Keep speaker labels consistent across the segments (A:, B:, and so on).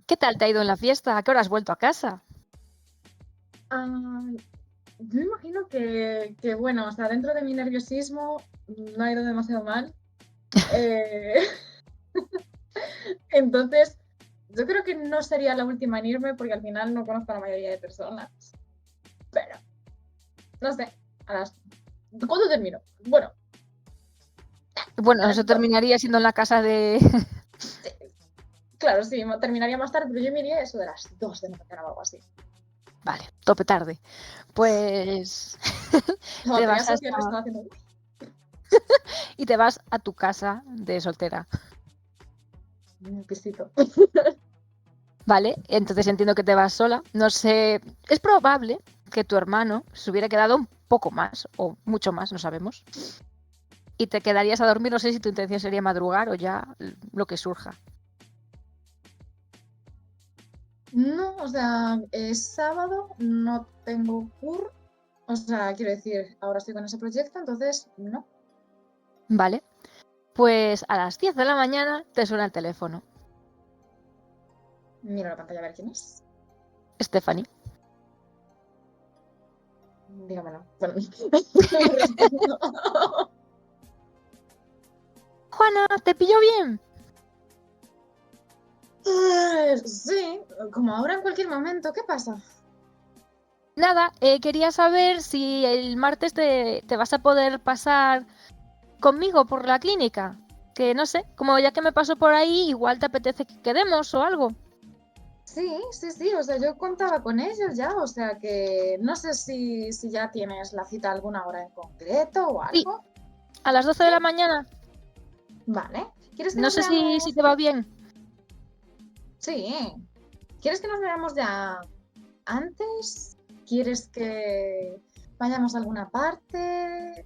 A: ¿Qué tal te ha ido en la fiesta? ¿A qué hora has vuelto a casa?
B: Ah, yo imagino bueno, o sea, dentro de mi nerviosismo no ha ido demasiado mal. Eh, entonces, yo creo que no sería la última en irme porque al final no conozco a la mayoría de personas. Pero, no sé, a las... ¿Cuándo termino? Bueno,
A: Bueno,
B: a
A: eso
B: las 2.
A: terminaría siendo en la casa de...
B: Sí, claro, sí, terminaría más tarde, pero yo me iría eso de las 2 de la mañana o algo así.
A: Vale, tope tarde. Pues
B: Cuando
A: te
B: tenía
A: vas
B: social
A: hasta...
B: lo estaba haciendo.
A: y te vas a tu casa de soltera.
B: Un pisito.
A: Vale, entonces entiendo que te vas sola. No sé, es probable que tu hermano se hubiera quedado un poco más o mucho más, no sabemos. Y te quedarías a dormir, no sé si tu intención sería madrugar o ya lo que surja.
B: No, o sea, es sábado, no tengo cur. O sea, quiero decir, ahora estoy con ese proyecto, entonces no.
A: Vale, pues a las 10 de la mañana te suena el teléfono.
B: Miro la pantalla a ver quién es.
A: Stephanie.
B: Dígamelo. Bueno, respondo.
A: Juana, ¿te pillo bien?
B: Sí, como ahora en cualquier momento, ¿qué pasa?
A: Nada, quería saber si el martes te vas a poder pasar conmigo por la clínica. Que no sé, como ya que me paso por ahí, igual te apetece que quedemos o algo.
B: Sí, o sea, yo contaba con ellos ya, o sea que no sé si ya tienes la cita a alguna hora en concreto o
A: Sí,
B: algo.
A: a las 12
B: ¿Sí?
A: de la mañana.
B: Vale. ¿Quieres que
A: No
B: nos
A: sé si
B: veamos?
A: te va bien.
B: Sí. ¿Quieres que nos veamos ya antes? ¿Quieres que vayamos a alguna parte?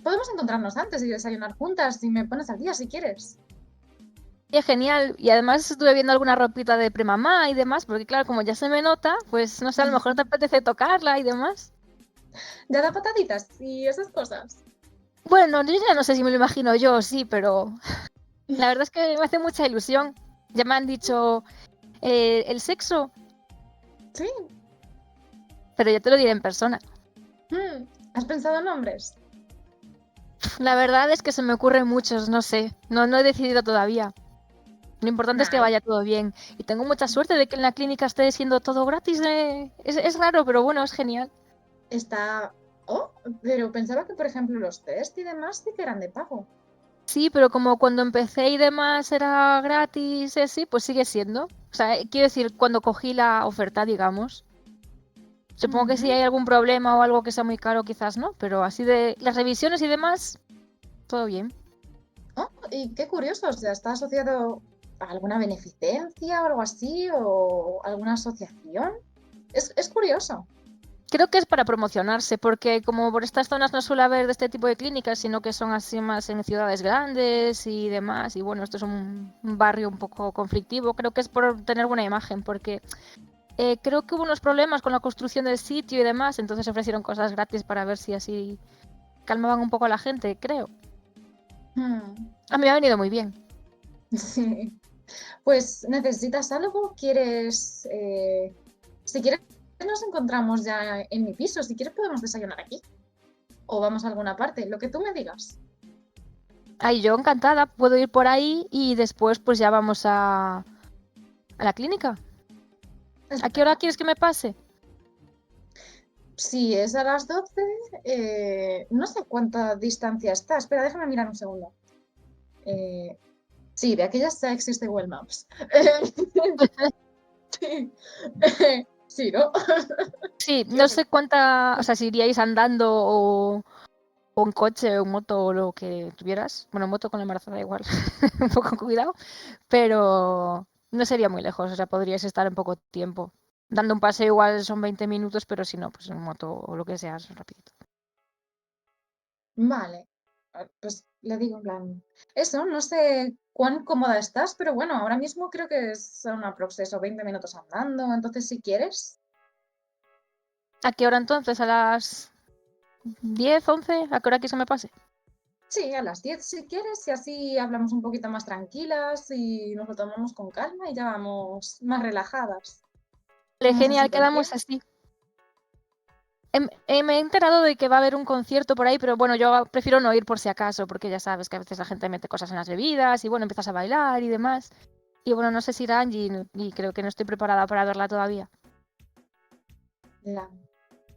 B: Podemos encontrarnos antes y desayunar juntas y me pones al día si quieres.
A: Sí, genial. Y además estuve viendo alguna ropita de premamá y demás, porque claro, como ya se me nota, pues no sé, a lo mejor te apetece tocarla y demás.
B: Ya da pataditas y esas cosas.
A: Bueno, yo ya no sé si me lo imagino yo, sí, pero la verdad es que me hace mucha ilusión. Ya me han dicho el sexo,
B: Sí.
A: pero ya te lo diré en persona.
B: ¿Has pensado en nombres?
A: La verdad es que se me ocurren muchos, no sé, no he decidido todavía. Lo importante es que
B: Nah,
A: vaya todo bien. Y tengo mucha suerte de que en la clínica esté siendo todo gratis. Es raro, pero bueno, es genial.
B: está... Oh, pero pensaba que, por ejemplo, los test y demás sí que eran de pago.
A: Sí, pero como cuando empecé y demás era gratis, sí, pues sigue siendo. O sea, quiero decir, cuando cogí la oferta, digamos. Supongo que si
B: Ujú.
A: hay algún problema o algo que sea muy caro, quizás no, pero así de las revisiones y demás, todo bien.
B: Oh, y qué curioso, o sea, ¿está asociado a alguna beneficencia o algo así? ¿O alguna asociación? Es curioso.
A: Creo que es para promocionarse, porque como por estas zonas no suele haber de este tipo de clínicas, sino que son así más en ciudades grandes y demás, y bueno, esto es un barrio un poco conflictivo, creo que es por tener buena imagen, porque creo que hubo unos problemas con la construcción del sitio y demás, entonces ofrecieron cosas gratis para ver si así calmaban un poco a la gente, creo.
B: Hmm,
A: A mí me ha venido muy bien.
B: sí. Pues, ¿necesitas algo? ¿Quieres... si quieres, nos encontramos ya en mi piso. Si quieres, podemos desayunar aquí. O vamos a alguna parte, lo que tú me digas.
A: Ay, yo encantada, puedo ir por ahí y después pues ya vamos a la clínica. ¿A qué hora
B: Estupendo.
A: quieres que me pase?
B: Si es a las 12, no sé cuánta distancia está. Espera, déjame mirar un segundo. Eh, sí, de aquellas ya existe Google Maps. Sí, sí, ¿no?
A: Sí,
B: Creo
A: no
B: que
A: sé cuánta, o sea, si iríais andando o en coche o en moto o lo que tuvieras. Bueno, en moto con la embarazada igual, un poco cuidado, pero no sería muy lejos, o sea, podríais estar en poco tiempo. Dando un paseo igual son 20 minutos, pero si no, pues en moto o lo que sea, es rapidito.
B: vale. Pues le digo en plan, eso, no sé cuán cómoda estás, pero bueno, ahora mismo creo que son aprox 20 minutos andando, entonces si quieres,
A: ¿A qué hora entonces? ¿A las 10, 11? ¿A qué hora quieres que me pase?
B: Sí, a las 10 si quieres, y así hablamos un poquito más tranquilas y nos lo tomamos con calma y ya vamos más relajadas.
A: Vale,
B: No sé si
A: genial,
B: te va
A: quedamos
B: bien.
A: así. Me he enterado de que va a haber un concierto por ahí, pero bueno, yo prefiero no ir por si acaso, porque ya sabes que a veces la gente mete cosas en las bebidas y bueno, empiezas a bailar y demás. Y bueno, no sé si irá Angie y creo que no estoy preparada para verla todavía.
B: Ya,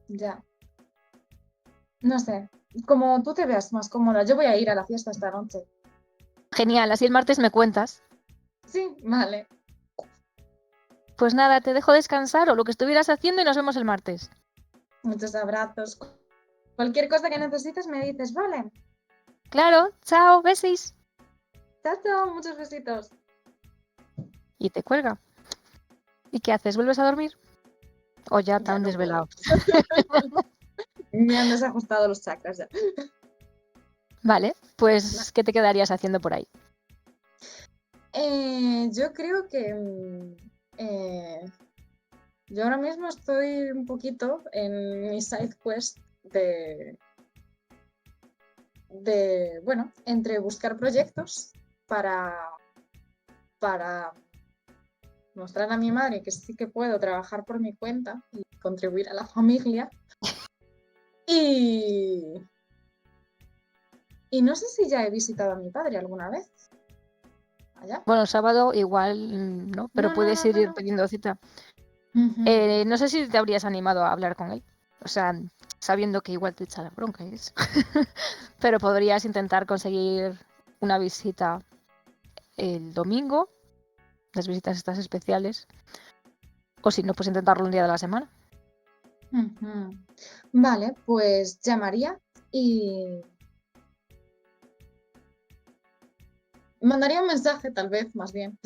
B: ya. No sé, como tú te veas más cómoda. Yo voy a ir a la fiesta esta noche.
A: Genial, así el martes me cuentas.
B: Sí, vale.
A: Pues nada, te dejo descansar o lo que estuvieras haciendo y nos vemos el martes.
B: Muchos abrazos. Cualquier cosa que necesites me dices, vale.
A: Claro, chao, besis.
B: Chao, chao, muchos besitos.
A: Y te cuelga. ¿Y qué haces? ¿Vuelves a dormir? O ya
B: Ya
A: tan
B: no puedo.
A: desvelado.
B: Me han desajustado los chakras ya.
A: Vale, pues ¿qué te quedarías haciendo por ahí?
B: Yo creo que yo ahora mismo estoy un poquito en mi side quest bueno, entre buscar proyectos para mostrar a mi madre que sí que puedo trabajar por mi cuenta y contribuir a la familia. Y, y no sé si ya he visitado a mi padre alguna vez. Allá.
A: Bueno, el sábado igual no, pero
B: No, no,
A: puedes
B: no, no,
A: ir
B: no.
A: pidiendo cita.
B: Ujú.
A: No sé si te habrías animado a hablar con él. O sea, sabiendo que igual te echa la bronca y eso. Pero podrías intentar conseguir una visita el domingo, las visitas estas especiales. O si no, pues intentarlo un día de la semana.
B: Ujú. Vale, pues llamaría y mandaría un mensaje, tal vez, más bien.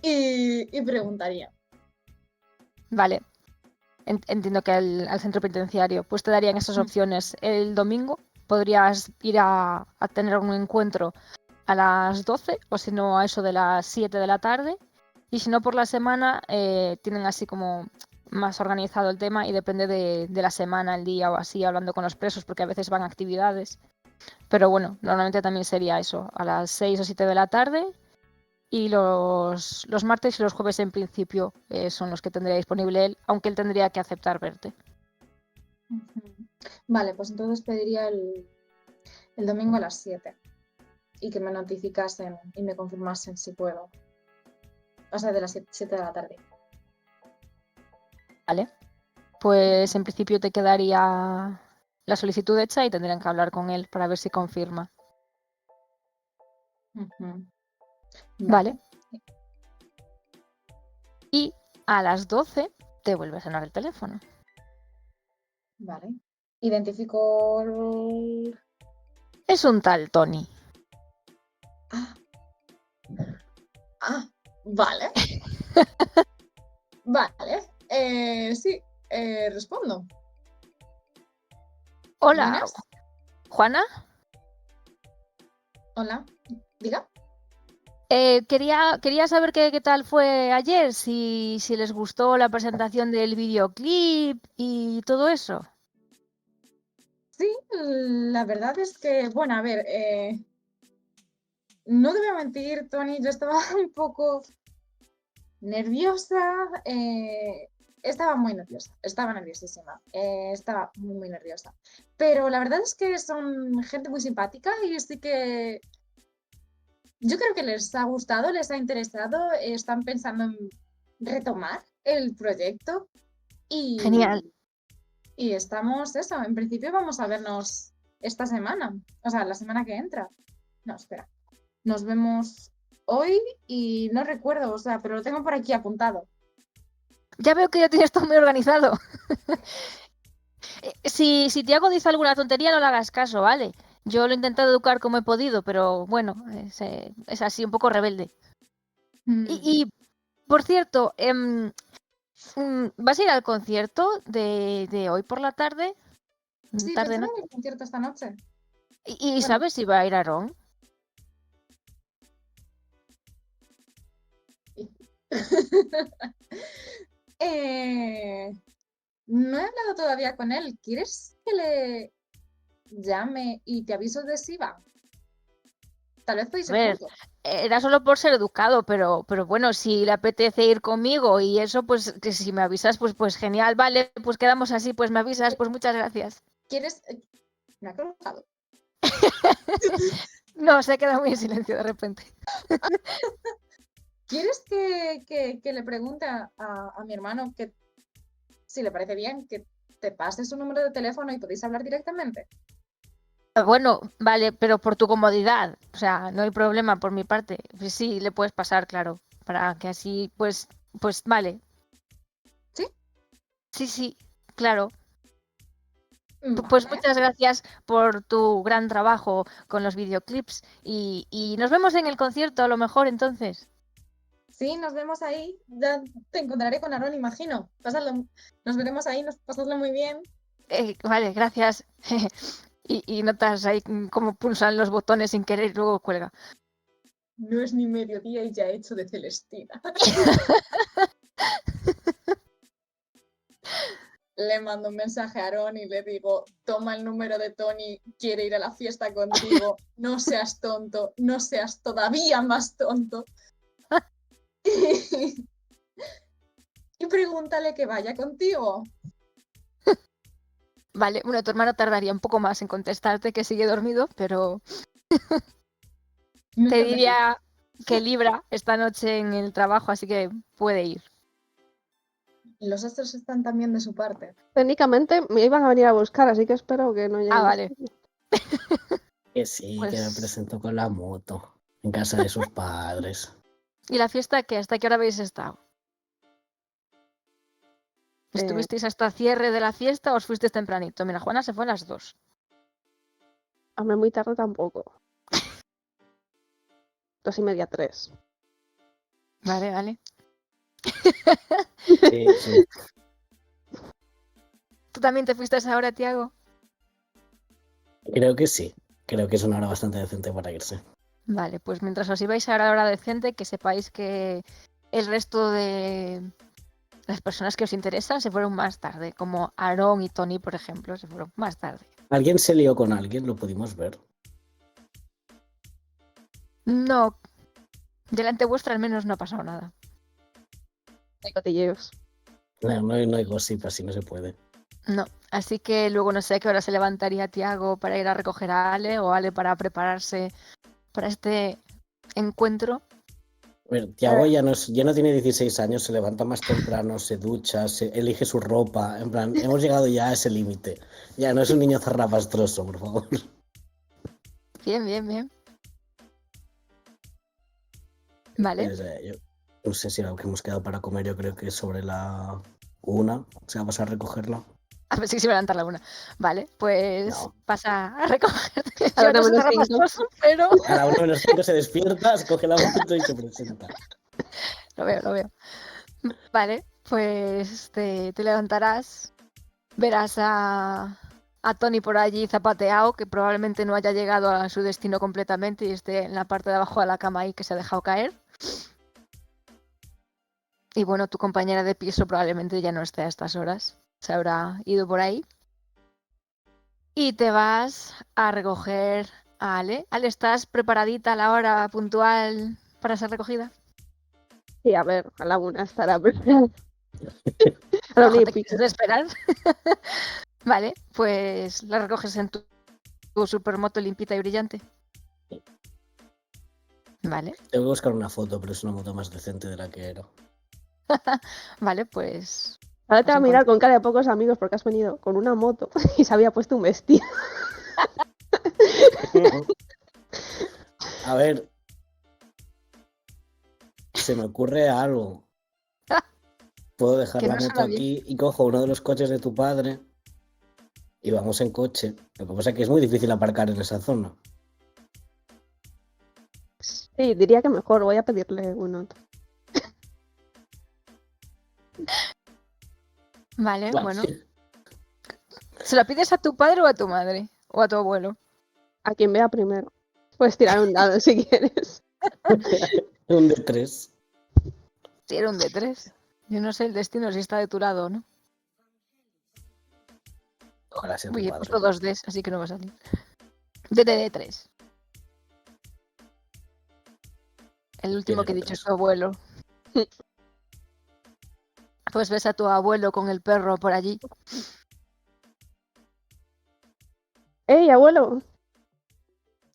B: y preguntaría.
A: Vale. Entiendo que al centro penitenciario pues te darían esas
B: Mm,
A: opciones. El domingo podrías ir a tener un encuentro a las 12 o si no a eso de las 7 de la tarde. Y si no por la semana tienen así como más organizado el tema y depende de la semana, el día o así, hablando con los presos porque a veces van a actividades. Pero bueno, normalmente también sería eso, a las 6 o 7 de la tarde. Y los martes y los jueves en principio son los que tendría disponible él, aunque él tendría que aceptar verte.
B: ujú. Vale, pues entonces pediría el domingo a las 7 y que me notificasen y me confirmasen si puedo. O sea, de las 7 de la tarde.
A: ¿Vale? Pues en principio te quedaría la solicitud hecha y tendrían que hablar con él para ver si confirma.
B: Ujú.
A: Vale.
B: Vale,
A: Y a las 12 te vuelve a sonar el teléfono.
B: vale. Identifico
A: Es un tal Tony.
B: Ah, vale, vale. Sí, respondo.
A: Hola,
B: Buenas.
A: Juana.
B: Hola. Diga.
A: Quería saber qué tal fue ayer, si les gustó la presentación del videoclip y todo eso.
B: Sí, la verdad es que, bueno, a ver, no te voy a mentir, Tony, yo estaba un poco nerviosa, estaba muy nerviosa, estaba nerviosísima, estaba muy, muy nerviosa. Pero la verdad es que son gente muy simpática y sí que yo creo que les ha gustado, les ha interesado, están pensando en retomar el proyecto
A: Genial.
B: y estamos, eso, en principio vamos a vernos esta semana, o sea, la semana que entra. No, espera. Nos vemos hoy y no recuerdo, o sea, pero lo tengo por aquí apuntado.
A: Ya veo que ya tienes todo muy organizado. Si Tiago dice alguna tontería, no le hagas caso, ¿vale? Yo lo he intentado educar como he podido, pero bueno, es así, un poco rebelde.
B: Mm,
A: Y por cierto, ¿vas a ir al concierto de hoy por la tarde?
B: Sí, pensaba
A: Tarde-noche.
B: en el concierto esta noche.
A: ¿Y
B: Bueno,
A: sabes si va a ir Aarón?
B: eh, no he hablado todavía con él. ¿Quieres que le...? llame y te aviso de si va. Tal vez podéis
A: A
B: ir
A: ver,
B: juntos.
A: era solo por ser educado, pero bueno, si le apetece ir conmigo y eso, pues que si me avisas, pues genial, vale, pues quedamos así, pues me avisas, pues muchas gracias.
B: ¿Quieres? Me ha colgado.
A: No, se ha quedado muy en silencio de repente.
B: ¿Quieres que le pregunte a mi hermano que si le parece bien que te pase su número de teléfono y podéis hablar directamente?
A: Bueno, vale, pero por tu comodidad, o sea, no hay problema por mi parte. Pues sí, le puedes pasar, claro, para que así, pues vale.
B: ¿Sí?
A: Sí, claro. Pues
B: Vale.
A: muchas gracias por tu gran trabajo con los videoclips y nos vemos en el concierto a lo mejor entonces.
B: Sí, nos vemos ahí. Ya te encontraré con Aaron, imagino. Nos veremos ahí, pasadlo muy bien.
A: Vale, gracias. Y notas ahí cómo pulsan los botones sin querer y luego cuelga.
B: No es ni mediodía y ya he hecho de Celestina. Le mando un mensaje a Aaron y le digo, toma el número de Tony, quiere ir a la fiesta contigo, no seas tonto, no seas todavía más tonto. Y pregúntale que vaya contigo.
A: Vale, bueno, tu hermano tardaría un poco más en contestarte que sigue dormido, pero
B: No
A: te
B: te preocupes.
A: diría que libra esta noche en el trabajo, así que puede ir.
B: Los astros están también de su parte.
C: Técnicamente me iban a venir a buscar, así que espero que no lleguen.
A: Ah, vale.
D: Que sí, que me
A: Pues...
D: presentó con la moto en casa de sus padres.
A: ¿Y la fiesta qué? ¿Hasta qué hora habéis estado?
C: Eh,
A: ¿Estuvisteis hasta cierre de la fiesta o os fuisteis tempranito? Mira, Juana se fue a las 2.
C: Hombre, muy tarde tampoco. 2:30, 3.
A: Vale.
D: Sí.
A: ¿Tú también te fuiste a esa hora, Tiago?
D: Creo que sí. Creo que es una hora bastante decente para irse.
A: Vale, pues mientras os ibais a la hora decente, que sepáis que el resto de las personas que os interesan se fueron más tarde, como Aaron y Tony, por ejemplo, se fueron más tarde.
D: ¿Alguien se lió con alguien? ¿Lo pudimos ver?
A: No, delante vuestra al menos no ha pasado nada.
C: Hay cotilleos.
D: No hay gossip, así no se puede.
A: No, así que luego no sé a qué hora se levantaría Tiago para ir a recoger a Ale o Ale para prepararse para este encuentro.
D: A ver, Tiago ya no tiene 16 años, se levanta más temprano, se ducha, elige su ropa. En plan, hemos llegado ya a ese límite. Ya no es un niño zarrapastroso, por favor.
A: Bien. Vale,
D: Yo no sé si lo que hemos quedado para comer, yo creo que es sobre la 1. Se va a pasar a recogerla.
A: a ver si se va a levantar la una. Vale, pues
D: No.
A: pasa a recogerte.
C: A
A: Yo
C: la
A: no soy
C: 1:05.
A: zarrapastroso, pero
D: A la 1:05 se despierta, se coge la moto y se presenta.
A: lo veo. Vale, pues te levantarás, verás a Tony por allí zapateado, que probablemente no haya llegado a su destino completamente y esté en la parte de abajo de la cama ahí que se ha dejado caer. Y bueno, tu compañera de piso probablemente ya no esté a estas horas, se habrá ido por ahí. Y te vas a recoger a Ale. Ale, ¿estás preparadita a la hora puntual para ser recogida?
C: Sí, a ver, a la 1 estará preparada. A la 1
A: Ojo,
C: y
A: ¿te
C: pico.
A: quieres esperar? Vale, pues la recoges en tu supermoto limpita y brillante. Vale,
D: Tengo que buscar una foto, pero es una moto más decente de la que era.
A: vale, pues
C: Ahora te
A: vas
C: va
A: a
C: a mirar con cara de pocos amigos porque has venido con una moto y se había puesto un vestido.
D: A ver, se me ocurre algo. Puedo dejar
A: que
D: la
A: no
D: moto
A: suena bien.
D: aquí y cojo uno de los coches de tu padre y vamos en coche. Lo que pasa es que es muy difícil aparcar en esa zona.
C: Sí, diría que mejor, voy a pedirle uno.
A: Vale,
D: Vale.
A: bueno. ¿Se lo pides a tu padre o a tu madre? ¿O a tu abuelo?
C: A quien vea primero. Puedes tirar un dado si quieres.
D: Un de 3.
A: Si era un de 3. Yo no sé el destino si está de tu lado o no.
D: Ojalá sea tu
A: Uy, he
D: padre.
A: puesto 2Ds, así que no va a salir. DD3. El último que he
D: Tiene
A: dicho es
D: tres.
A: tu abuelo. Pues ves a tu abuelo con el perro por allí.
C: ¡Ey, abuelo!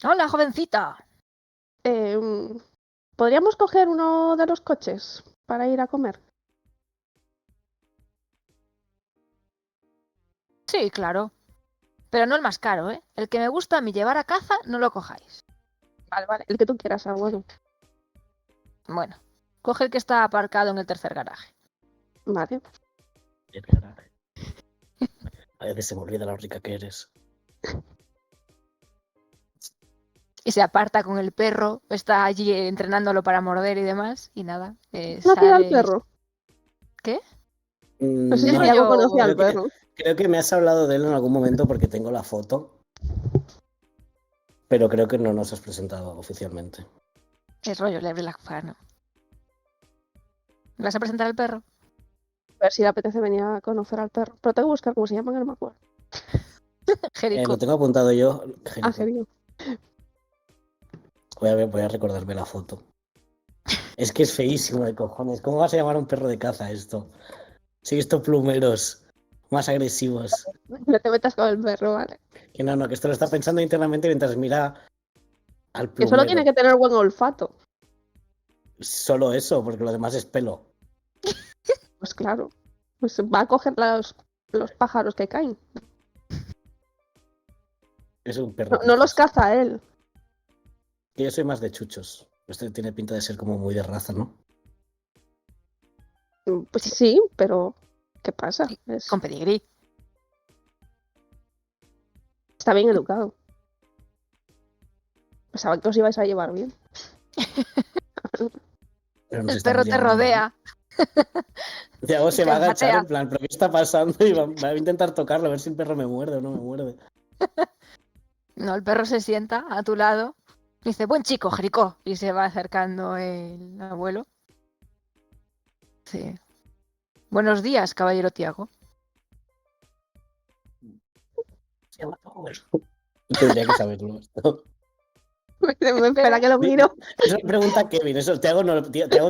A: ¡Hola, jovencita!
C: ¿Podríamos coger uno de los coches para ir a comer?
A: Sí, claro. Pero no el más caro, ¿eh? El que me gusta a mí llevar a caza, no lo cojáis.
C: Vale, vale. El que tú quieras, abuelo.
A: Bueno, coge el que está aparcado en el tercer garaje.
C: Vale.
D: A veces se me olvida lo rica que eres.
A: Y se aparta con el perro, está allí entrenándolo para morder y demás, y nada,
C: ¿Conocía al
A: sale...
C: perro?
A: ¿Qué?
C: No sé si
A: Digo
D: No,
C: Tiago
A: yo,
C: conocía al
D: creo que,
C: perro.
D: creo que me has hablado de él en algún momento porque tengo la foto, pero creo que no nos has presentado oficialmente.
A: es rollo, le abre la mano. ¿Me vas a presentar al perro?
C: A ver si le apetece venir a conocer al perro. Pero tengo que buscar cómo se llama, que no me acuerdo.
A: Jerico.
D: Lo tengo apuntado yo.
C: Ah,
D: Jerico.
C: serio.
D: Voy a recordarme la foto. Es que es feísimo de cojones. ¿Cómo vas a llamar a un perro de caza esto? Si he visto plumeros más agresivos.
C: No te metas con el perro, vale.
D: Que no, que esto lo está pensando internamente mientras mira al
C: Que solo tiene
D: plumero.
C: que tener buen olfato.
D: Solo eso, porque lo demás es pelo.
C: Pues claro. Pues va a coger los pájaros que caen.
D: Es un perro.
C: No los
D: precioso.
C: caza él.
D: Que yo soy más de chuchos. Este tiene pinta de ser como muy de raza, ¿no?
C: Pues sí, pero ¿qué pasa?
A: Con pedigrí.
C: Está bien educado. Pensaba que os ibais a llevar bien.
D: Pero nos
A: El
D: estamos
A: perro te
D: llevando mal.
A: rodea.
D: Thiago
A: y
D: se
A: te
D: va a agachar
A: olfatea.
D: en plan, ¿pero qué está pasando? Y va a intentar tocarlo, a ver si el perro me muerde o no me muerde.
A: No, el perro se sienta a tu lado. Y dice, buen chico, Jericó. Y se va acercando el abuelo. Sí. Buenos días, caballero Tiago.
D: Se llama tu abuelo. Tendría que saberlo esto.
C: Me espera que lo miro.
D: Eso pregunta Kevin, eso Thiago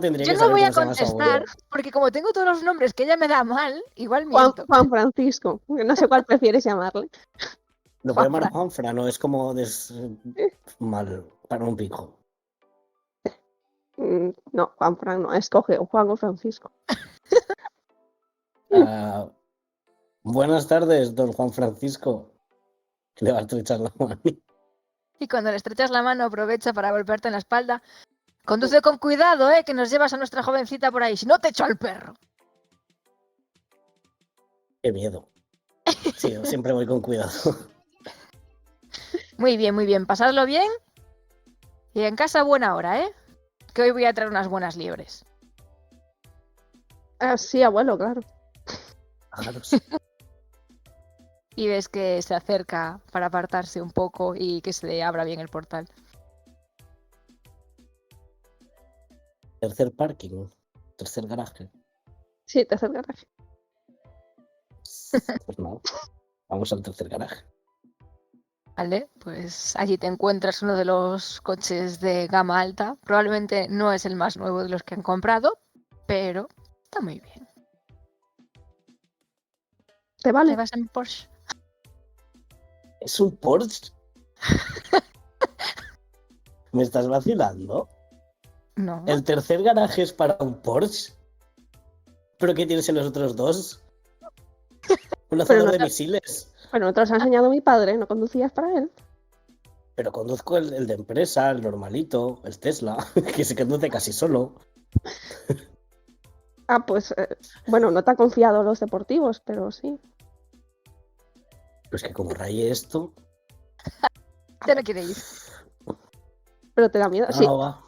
D: tendría
A: Yo
D: que
A: no
D: saber
A: voy a
D: cómo se llama su
A: contestar,
D: abuelo.
A: porque como tengo todos los nombres que ella me da mal, igual miento.
C: Juan Francisco. No sé cuál prefieres llamarle.
D: Lo puede llamar Juanfran, no es como mal para un pico.
C: No, Juan no. Escoge Juan o Francisco.
D: Ah, buenas tardes, don Juan Francisco. Le va a estrechar la mano.
A: Y cuando le estrechas la mano, aprovecha para golpearte en la espalda. Conduce con cuidado, que nos llevas a nuestra jovencita por ahí. Si no, te echo al perro.
D: Qué miedo. Sí, yo siempre voy con cuidado.
A: Muy bien, muy bien. Pasadlo bien. Y en casa buena hora, que hoy voy a traer unas buenas liebres.
C: Ah, sí, abuelo, claro.
D: Pájaros.
A: Y ves que se acerca para apartarse un poco y que se abra bien el portal.
D: Tercer parking. Tercer garaje.
C: Sí, tercer garaje.
D: Pues nada. Vamos al tercer garaje.
A: Vale, pues allí te encuentras uno de los coches de gama alta. Probablemente no es el más nuevo de los que han comprado, pero está muy bien.
C: ¿Te vale?
A: ¿Te vas en Porsche?
D: ¿Es un Porsche? ¿Me estás vacilando?
A: No.
D: ¿El tercer garaje es para un Porsche? ¿Pero qué tienes en los otros dos? Un lanzador de misiles.
C: Bueno, no te los ha enseñado mi padre, ¿no conducías para él?
D: Pero conduzco el de empresa, el normalito, el Tesla, que se conduce casi solo.
C: Ah, pues, bueno, no te ha confiado los deportivos, pero sí.
D: Pues que como raye esto...
A: Ya no quiere ir.
C: Pero te da miedo. Sí,
D: No va.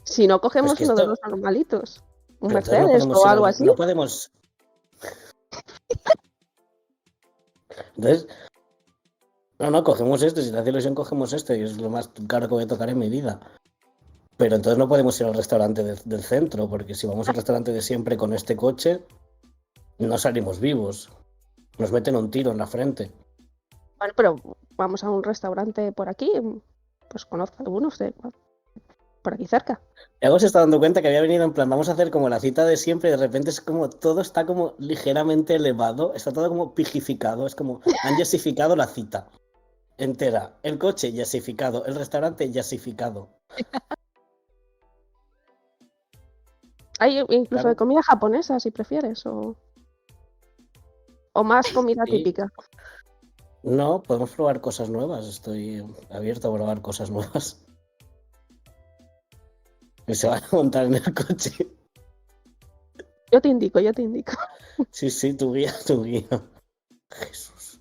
C: si no cogemos
D: Pues que
C: uno de
D: esto-
C: los normalitos. Un
D: Pero entonces no
C: Mercedes
D: podemos
C: o
D: ir
C: algo así.
D: No podemos... Entonces... No, cogemos este. Si te hace ilusión, cogemos este. Y es lo más caro que voy a tocar en mi vida. Pero entonces no podemos ir al restaurante del centro, porque si vamos al restaurante de siempre con este coche, no salimos vivos. Nos meten un tiro en la frente.
C: Bueno, pero vamos a un restaurante por aquí, pues conozco algunos por aquí cerca.
D: Luego se está dando cuenta que había venido en plan, vamos a hacer como la cita de siempre, y de repente es como todo está como ligeramente elevado, está todo como pijificado, es como han yesificado la cita entera, el coche yesificado, el restaurante yesificado.
C: Hay incluso
D: Claro.
C: de comida japonesa, si prefieres, o más comida
D: Sí.
C: típica.
D: No, podemos probar cosas nuevas, estoy abierto a probar cosas nuevas. Y se van a montar en el coche.
C: Yo te indico.
D: Sí, tu guía, tu guía. Jesús.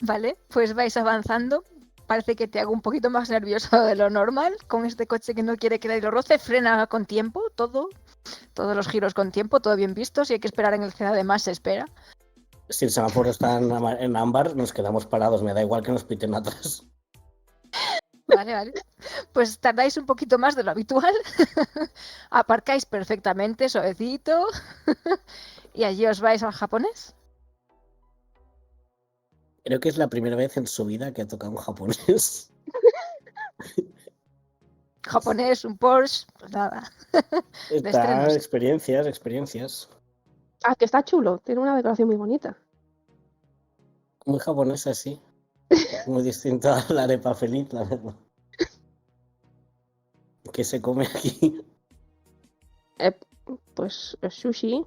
A: Vale, pues vais avanzando. Parece que te hago un poquito más nervioso de lo normal con este coche que no quiere que nadie lo roce. Frena con tiempo, todos los giros con tiempo, todo bien visto. Si hay que esperar en el CED, además se espera.
D: Si el semáforo está en ámbar, nos quedamos parados, me da igual que nos piten atrás.
A: Vale. Pues tardáis un poquito más de lo habitual. Aparcáis perfectamente, suavecito. Y allí os vais al japonés.
D: Creo que es la primera vez en su vida que ha tocado un japonés.
A: Japonés, un Porsche, pues nada. De
D: Está
A: estrenos.
D: experiencias.
C: Ah, que está chulo, tiene una decoración muy bonita.
D: Muy japonesa, sí. Muy distinta a la arepa feliz, la verdad. ¿Qué se come aquí?
C: Pues el sushi.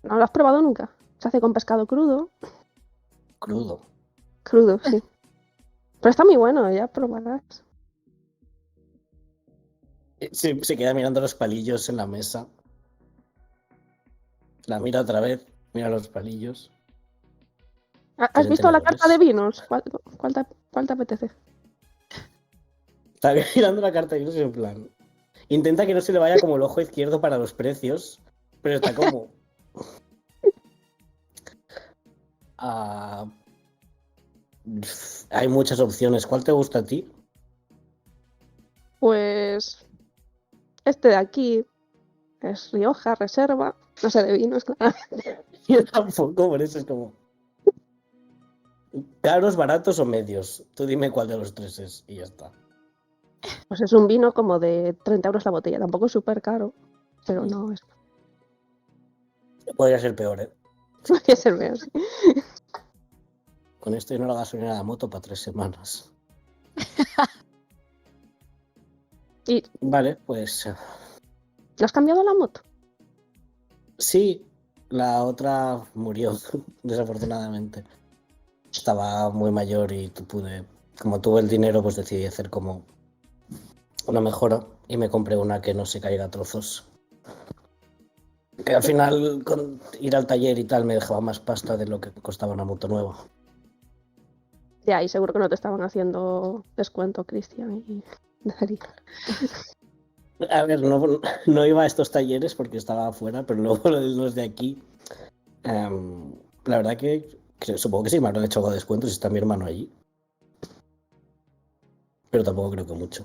C: ¿No lo has probado nunca? Se hace con pescado crudo.
D: Crudo.
C: Crudo, sí. Pero está muy bueno, ya probarás.
D: Se queda mirando los palillos en la mesa. La mira otra vez, mira los palillos.
C: ¿Has
D: Tienen
C: visto la
D: tenedores.
C: carta de vinos? ¿Cuál te apetece?
D: Está mirando la carta y no sé en plan. Intenta que no se le vaya como el ojo izquierdo para los precios, pero está como. Hay muchas opciones. ¿Cuál te gusta a ti?
C: Pues este de aquí es Rioja, Reserva. No sé, de vinos, claro.
D: Yo tampoco, por eso es como. ¿Caros, baratos o medios? Tú dime cuál de los tres es y ya está.
C: Pues es un vino como de 30 euros la botella. Tampoco es súper caro, pero no es.
D: Podría ser peor, ¿eh?
C: Podría ser menos.
D: Con esto y no la gasolina de la moto para 3 semanas.
C: ¿Y
D: Vale, pues.
C: le has cambiado la moto?
D: Sí, la otra murió, desafortunadamente. Estaba muy mayor y como tuve el dinero, pues decidí hacer como una mejora y me compré una que no se caiga a trozos. Que al final, con ir al taller y tal, me dejaba más pasta de lo que costaba una moto nueva.
C: Ya, y seguro que no te estaban haciendo descuento, Cristian y Darío.
D: A ver, no iba a estos talleres porque estaba afuera, pero luego los de aquí, la verdad que supongo que sí me habrán hecho algo de descuento si está mi hermano allí. Pero tampoco creo que mucho.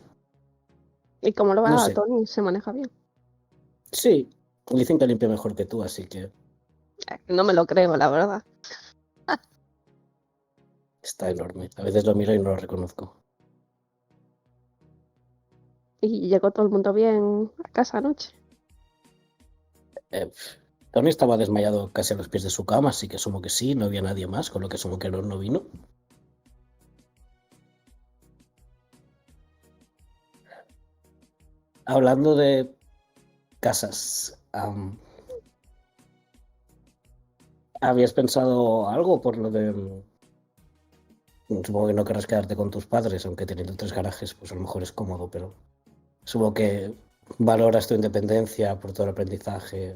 C: ¿Y cómo lo va
D: No sé.
C: Tony? ¿Se maneja bien?
D: Sí, dicen que limpia mejor que tú, así que
C: No me lo creo, la verdad.
D: está enorme. A veces lo miro y no lo reconozco.
C: ¿Y llegó todo el mundo bien a casa anoche?
D: Tony estaba desmayado casi a los pies de su cama, así que asumo que sí, no había nadie más, con lo que asumo que no vino. Hablando de casas, ¿habías pensado algo por lo de... Supongo que no querrás quedarte con tus padres, aunque teniendo 3 garajes, pues a lo mejor es cómodo, pero supongo que valoras tu independencia por todo el aprendizaje.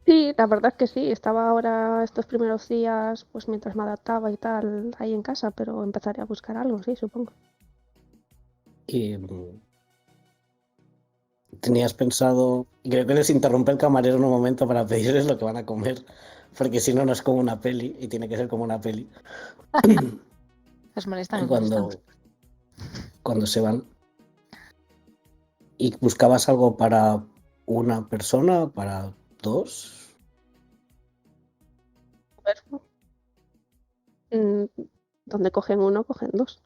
C: Sí, la verdad es que sí. Estaba ahora estos primeros días, pues mientras me adaptaba y tal, ahí en casa, pero empezaré a buscar algo, sí, supongo.
D: Y tenías pensado, y creo que les interrumpe el camarero en un momento para pedirles lo que van a comer, porque si no, no es como una peli, y tiene que ser como una peli.
A: Os molestan, os molestan.
D: Cuando se van. ¿Y buscabas algo para una persona, para 2?
C: ver. Mm, Donde cogen uno, cogen dos.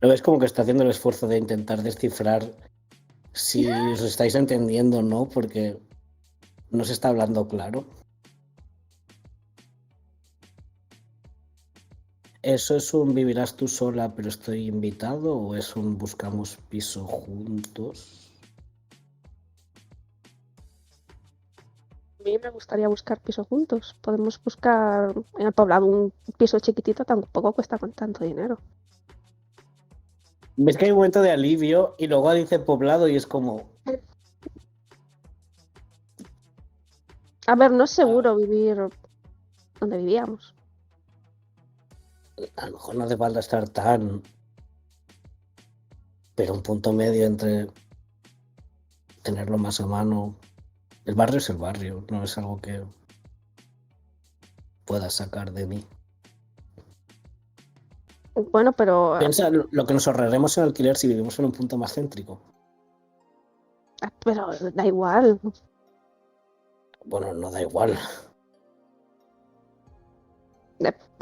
D: ¿Lo ves como que está haciendo el esfuerzo de intentar descifrar si os estáis entendiendo o no? Porque no se está hablando claro. ¿Eso es un vivirás tú sola pero estoy invitado o es un buscamos piso juntos?
C: A mí me gustaría buscar piso juntos. Podemos buscar en el poblado un piso chiquitito, tampoco cuesta con tanto dinero.
D: ¿Ves que hay un momento de alivio y luego dice poblado y es como...
C: A ver, no es seguro vivir donde vivíamos.
D: A lo mejor no hace falta estar tan... Pero un punto medio entre tenerlo más a mano. El barrio es el barrio, no es algo que puedas sacar de mí.
C: Bueno, pero
D: Piensa lo que nos ahorraremos en alquiler si vivimos en un punto más céntrico.
C: da igual.
D: Bueno, no da igual.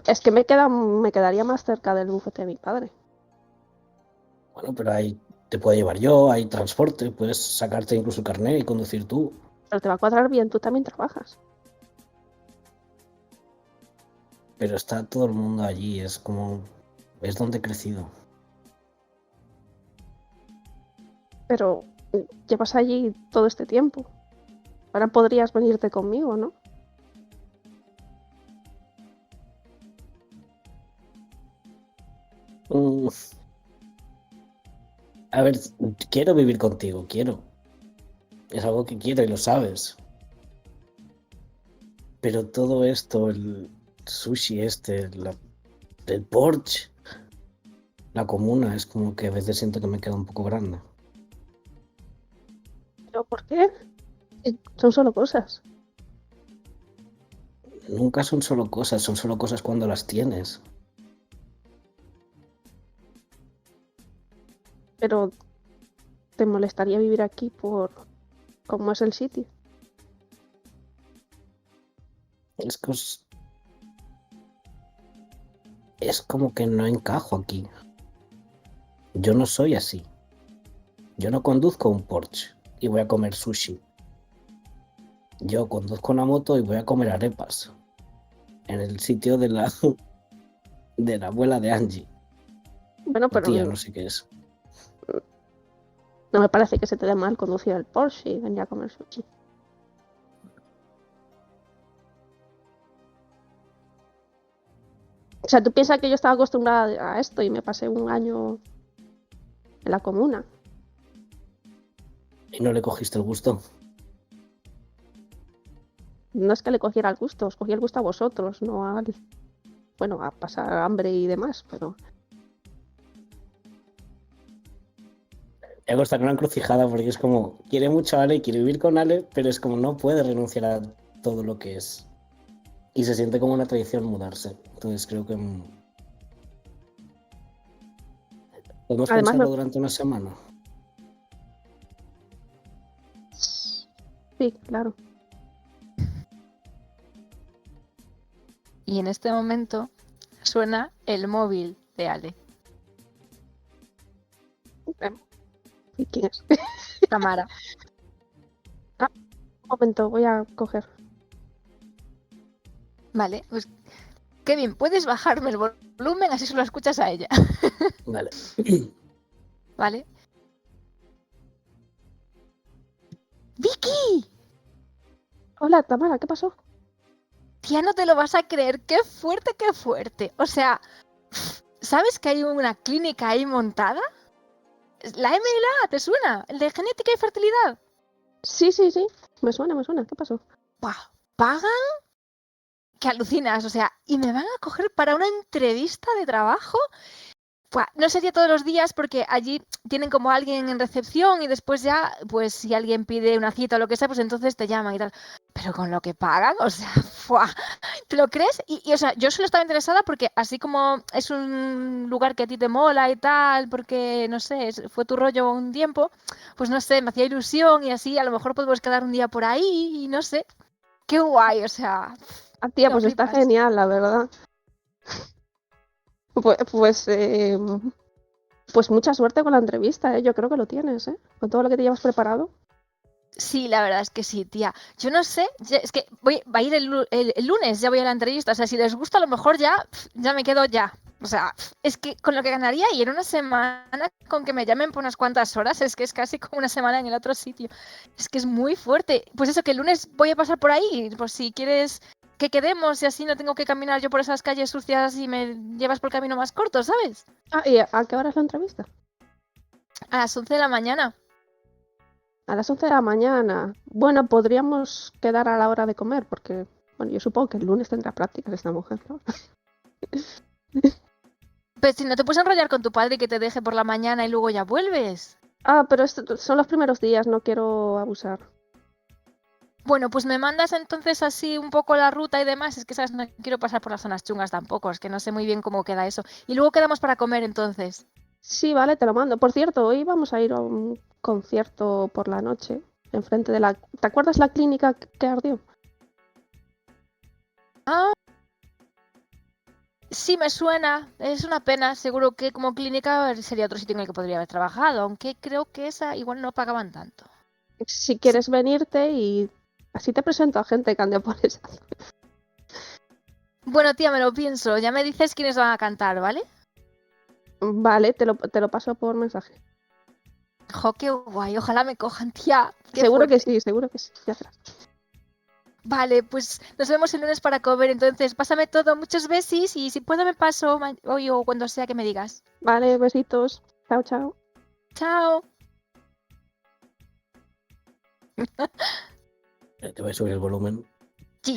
C: Es que me quedaría más cerca del bufete de mi padre.
D: Bueno, pero ahí te puedo llevar yo, hay transporte, puedes sacarte incluso el carnet y conducir tú.
C: Pero te va a cuadrar bien, tú también trabajas.
D: Pero está todo el mundo allí, es como... Es donde he crecido.
C: Pero llevas allí todo este tiempo. Ahora podrías venirte conmigo, ¿no?
D: Mm, A ver, quiero vivir contigo, quiero. Es algo que quiero y lo sabes. Pero todo esto, el sushi este, el Porsche, la comuna, es como que a veces siento que me queda un poco grande.
C: ¿Pero por qué? Son solo cosas.
D: Nunca son solo cosas cuando las tienes.
C: Pero te molestaría vivir aquí por cómo es el sitio.
D: Es como que no encajo aquí. Yo no soy así. Yo no conduzco un Porsche y voy a comer sushi. Yo conduzco una moto y voy a comer arepas. En el sitio de la abuela de Angie.
C: Bueno,
D: O
C: pero
D: tía, no sé qué es.
C: no me parece que se te dé mal conducir el Porsche y venir a comer sushi. O sea, tú piensas que yo estaba acostumbrada a esto y me pasé un año en la comuna.
D: ¿Y no le cogiste el gusto?
C: No es que le cogiera el gusto, os cogí el gusto a vosotros, no bueno, a pasar hambre y demás, pero
D: Me gusta en una encrucijada porque es como, quiere mucho a Ale, quiere vivir con Ale, pero es como no puede renunciar a todo lo que es. Y se siente como una tradición mudarse. Entonces creo que podemos
C: además
D: pensarlo durante una semana.
C: sí, claro.
A: Y en este momento suena el móvil de Ale.
C: ¿Y quién es?
A: Tamara.
C: Un momento, voy a coger.
A: Vale, pues Kevin, ¿puedes bajarme el volumen así solo escuchas a ella?
D: Vale.
A: ¿Vale? ¡Vicky!
C: Hola, Tamara, ¿qué pasó?
A: Tía, no te lo vas a creer. ¡Qué fuerte, qué fuerte! O sea, ¿sabes que hay una clínica ahí montada? La MLA, ¿te suena? El de genética y fertilidad.
C: Sí, me suena, ¿qué pasó?
A: ¡Buah! ¿Pagan? Que alucinas, o sea, y me van a coger para una entrevista de trabajo. No sería todos los días porque allí tienen como alguien en recepción y después ya, pues si alguien pide una cita o lo que sea, pues entonces te llaman y tal. Pero con lo que pagan, o sea, ¡fua! ¿Te lo crees? O sea, yo solo estaba interesada porque así como es un lugar que a ti te mola y tal, porque, no sé, fue tu rollo un tiempo, pues no sé, me hacía ilusión y así a lo mejor podemos quedar un día por ahí y no sé. Qué guay, o sea,
C: Ah, tía,
A: lo
C: pues está
A: flipas.
C: genial, la verdad. Pues, pues mucha suerte con la entrevista, ¿eh? Yo creo que lo tienes, ¿eh? Con todo lo que te llevas preparado.
A: Sí, la verdad es que sí, tía. Yo no sé, es que va a ir el lunes, ya voy a la entrevista. O sea, si les gusta, a lo mejor ya me quedo ya. O sea, es que con lo que ganaría y en una semana, con que me llamen por unas cuantas horas, es que es casi como una semana en el otro sitio. Es que es muy fuerte. Pues eso, que el lunes voy a pasar por ahí. Pues si quieres que quedemos y así no tengo que caminar yo por esas calles sucias y me llevas por el camino más corto, ¿sabes?
C: Ah, ¿y a qué hora es la entrevista?
A: A las 11 de la mañana.
C: A las 11 de la mañana. Bueno, podríamos quedar a la hora de comer, porque, bueno, yo supongo que el lunes tendrá prácticas esta mujer, ¿no?
A: Pues si no te puedes enrollar con tu padre y que te deje por la mañana y luego ya vuelves.
C: Ah, pero son los primeros días, no quiero abusar.
A: Bueno, pues me mandas entonces así un poco la ruta y demás. Es que, ¿sabes? No quiero pasar por las zonas chungas tampoco. Es que no sé muy bien cómo queda eso. Y luego quedamos para comer entonces.
C: Sí, vale, te lo mando. Por cierto, hoy vamos a ir a un concierto por la noche, enfrente de la... ¿Te acuerdas la clínica que ardió?
A: Ah, sí me suena. Es una pena. Seguro que como clínica sería otro sitio en el que podría haber trabajado. Aunque creo que esa igual no pagaban tanto.
C: Si quieres venirte y así te presento a gente que ande por esa.
A: Bueno, tía, me lo pienso. Ya me dices quiénes van a cantar, ¿vale?
C: Vale, te lo paso por mensaje.
A: Jo, qué guay. Ojalá me cojan, tía. Qué
C: Seguro que
A: fuerte.
C: sí, seguro que sí. Ya verás.
A: Vale, pues nos vemos el lunes para comer. Entonces, pásame todo, muchos besis y si puedo me paso hoy o cuando sea que me digas.
C: Vale, besitos. Chao, chao.
A: Chao.
D: Te voy a subir el volumen.
A: Sí.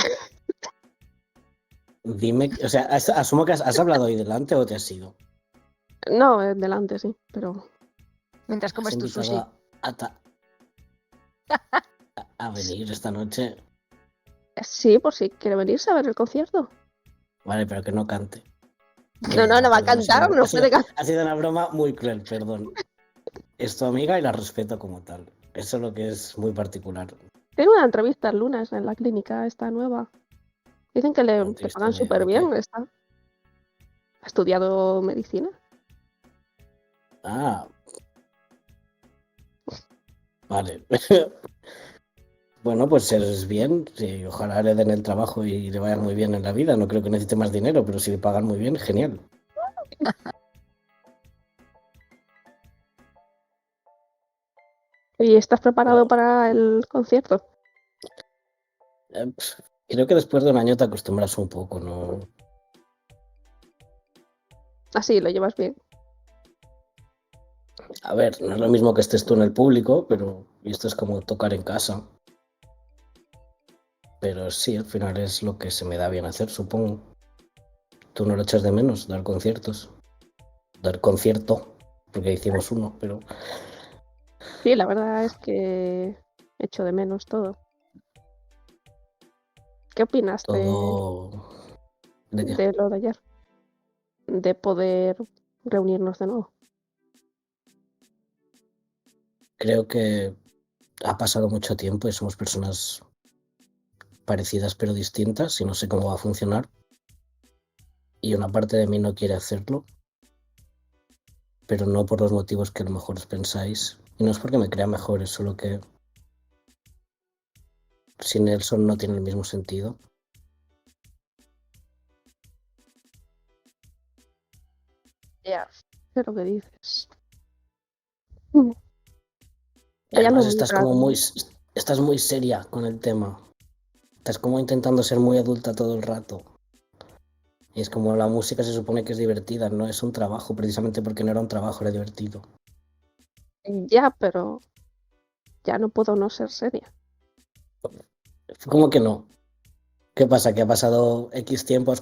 D: Dime, o sea, asumo que has hablado ahí delante o te has ido.
C: No, delante, sí, pero...
A: Mientras
D: ¿Has
A: comes tu
D: invitado
A: sushi.
D: a venir esta noche?
C: Sí, por si quiere venirse a ver el concierto.
D: Vale, pero que no cante.
C: No, no va a
D: Perdón,
C: cantar, no puede cantar.
D: ha sido una broma muy cruel, perdón. Es tu amiga y la respeto como tal. Eso es lo que es muy particular.
C: Tengo una entrevista el lunes en la clínica esta nueva. Dicen que
D: Una
C: le
D: entrevista
C: pagan súper
D: de
C: bien.
D: qué.
C: Ha estudiado medicina.
D: Ah, vale. Bueno, pues es bien. Sí, ojalá le den el trabajo y le vaya muy bien en la vida. No creo que necesite más dinero, pero si le pagan muy bien, genial.
C: ¿Y estás preparado
D: Pero,
C: para el concierto?
D: creo que después de un año te acostumbras un poco, ¿no?
C: Así, lo llevas bien.
D: A ver, no es lo mismo que estés tú en el público, pero esto es como tocar en casa. Pero sí, al final es lo que se me da bien hacer, supongo. Tú no lo echas de menos, dar conciertos. Dar concierto, porque hicimos uno, pero
C: Sí, la verdad es que echo de menos todo. ¿Qué opinas
D: todo... ¿De qué?
C: de lo de ayer? De poder reunirnos de nuevo.
D: Creo que ha pasado mucho tiempo y somos personas parecidas pero distintas y no sé cómo va a funcionar. Y una parte de mí no quiere hacerlo, pero no por los motivos que a lo mejor os pensáis. Y no es porque me crea mejor, es solo que sin Nelson no tiene el mismo sentido.
C: Ya. Sé lo que dices.
D: Y
C: Ella lo
D: además
C: muy raro.
D: estás muy seria con el tema. Estás como intentando ser muy adulta todo el rato. Y es como la música se supone que es divertida, no es un trabajo, precisamente porque no era un trabajo, era divertido.
C: Ya, pero ya no puedo no ser seria.
D: ¿Cómo que no? ¿Qué pasa? ¿Que ha pasado X tiempo?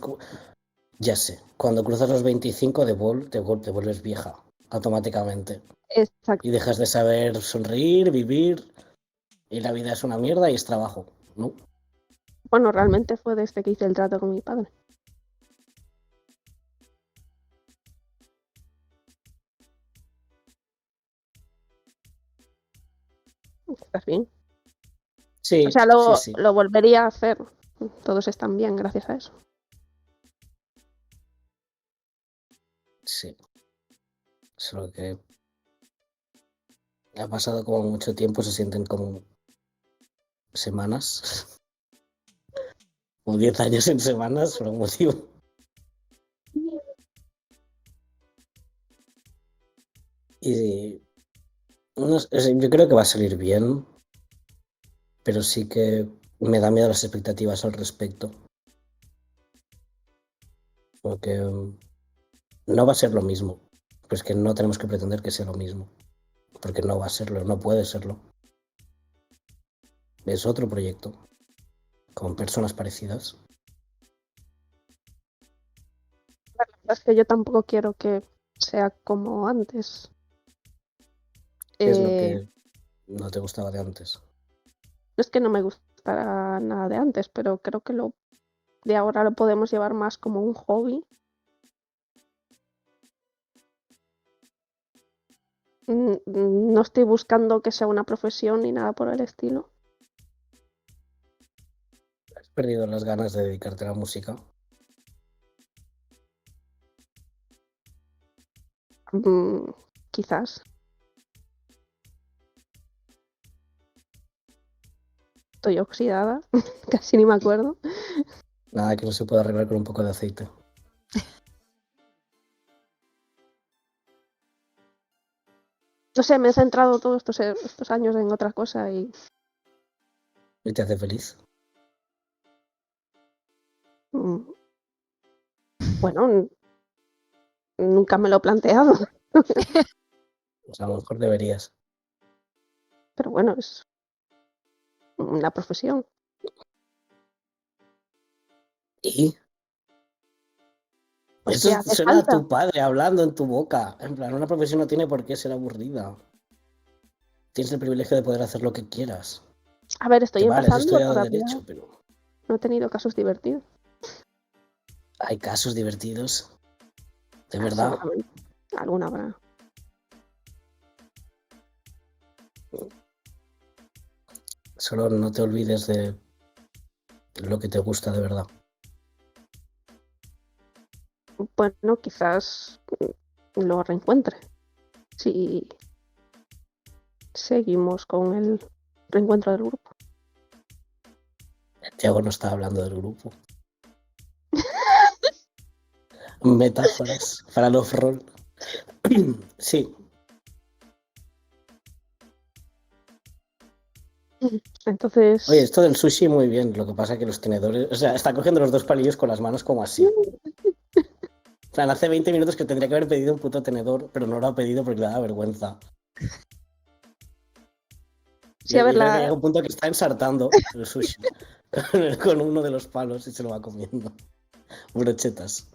D: Ya sé, cuando cruzas los 25 te vuelves vieja automáticamente.
C: Exacto.
D: Y dejas de saber sonreír, vivir, y la vida es una mierda y es trabajo, ¿no?
C: Bueno, realmente fue desde que hice el trato con mi padre. ¿Estás bien? O
D: Sí,
C: sea,
D: sí, sí,
C: lo volvería a hacer. Todos están bien gracias a eso.
D: sí. Solo que ha pasado como mucho tiempo, se sienten como semanas, o 10 años en semanas, por un motivo. Y no sé, yo creo que va a salir bien, pero sí que me da miedo las expectativas al respecto. Porque no va a ser lo mismo. Pues que no tenemos que pretender que sea lo mismo. Porque no va a serlo, no puede serlo. Es otro proyecto, con personas parecidas.
C: La verdad es que yo tampoco quiero que sea como antes.
D: Es lo
C: Eh,
D: que no te gustaba de antes.
C: no es que no me gustara nada de antes, pero creo que lo de ahora lo podemos llevar más como un hobby. No estoy buscando que sea una profesión ni nada por el estilo.
D: ¿Has perdido las ganas de dedicarte a la música?
C: Mm, quizás. Estoy oxidada, casi ni me acuerdo.
D: Nada que no se pueda arreglar con un poco de aceite.
C: No sé, me he centrado todos estos años en otra cosa y
D: ¿Y te hace feliz?
C: mm, bueno, nunca me lo he planteado,
D: Pues a lo mejor deberías.
C: pero bueno, es una profesión.
D: ¿Y?
C: Pues
D: Eso
C: que hace
D: suena a
C: falta.
D: tu padre hablando en tu boca. En plan, una profesión no tiene por qué ser aburrida. Tienes el privilegio de poder hacer lo que quieras.
C: A ver, estoy
D: Que vale, has
C: empezando
D: estudiado
C: todavía.
D: derecho, pero
C: No he tenido casos divertidos.
D: hay casos divertidos. De verdad.
C: Seguramente. Alguna habrá.
D: Solo no te olvides de lo que te gusta de verdad.
C: Bueno, quizás lo reencuentre. Si seguimos con el reencuentro del grupo.
D: Tiago no está hablando del grupo. Metáforas para el off-roll. Sí,
C: Entonces,
D: oye, esto del sushi muy bien. Lo que pasa es que los tenedores. O sea, está cogiendo los dos palillos con las manos como así. O sea, hace 20 minutos que tendría que haber pedido un puto tenedor, pero no lo ha pedido porque le da vergüenza.
C: sí, a ver,
D: Yo creo que llega un punto que está ensartando el sushi con uno de los palos y se lo va comiendo. Brochetas.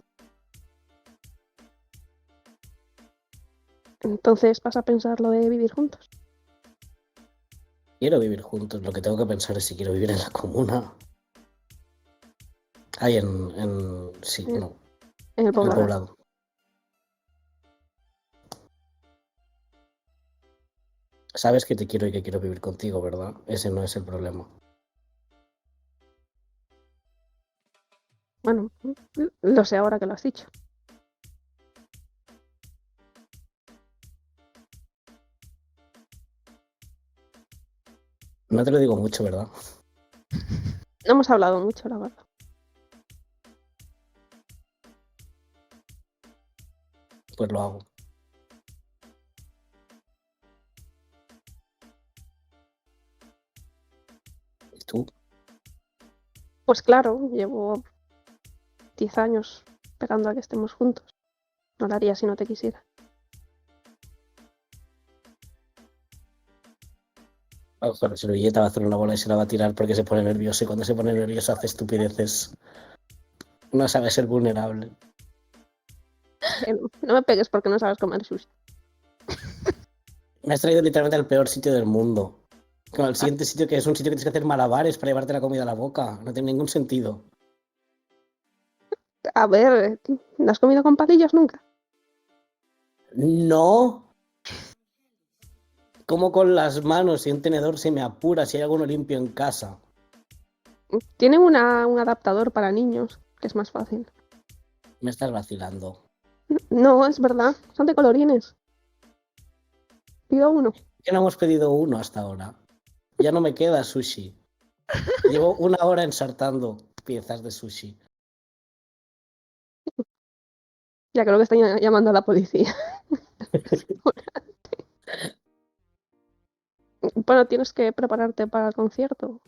C: entonces vas a pensar lo de vivir juntos.
D: Quiero vivir juntos. Lo que tengo que pensar es si quiero vivir en la comuna. Ahí sí,
C: En
D: no.
C: en el
D: En el
C: poblado.
D: poblado. Sabes que te quiero y que quiero vivir contigo, ¿verdad? Ese no es el problema.
C: Bueno, lo sé ahora que lo has dicho.
D: No te lo digo mucho, ¿verdad?
C: No hemos hablado mucho, la verdad.
D: Pues lo hago. ¿Y tú?
C: Pues claro, llevo 10 años esperando a que estemos juntos. No lo haría si no te quisiera.
D: A lo mejor la servilleta va a hacer una bola y se la va a tirar porque se pone nervioso y cuando se pone nervioso hace estupideces. No sabe ser vulnerable.
C: No me pegues porque no sabes comer sushi.
D: Me has traído literalmente al peor sitio del mundo. Como el siguiente sitio, que es un sitio que tienes que hacer malabares para llevarte la comida a la boca. No tiene ningún sentido.
C: A ver, ¿no has comido con palillos nunca?
D: No. Como con las manos y un tenedor se me apura si hay alguno limpio en casa.
C: Tienen un adaptador para niños, que es más fácil.
D: Me estás vacilando.
C: No, es verdad, son de colorines. Pido uno.
D: Que no hemos pedido uno hasta ahora. Ya no me queda sushi. Llevo 1 hora ensartando piezas de sushi.
C: Ya creo que están llamando a la policía. Bueno, tienes que prepararte para el concierto.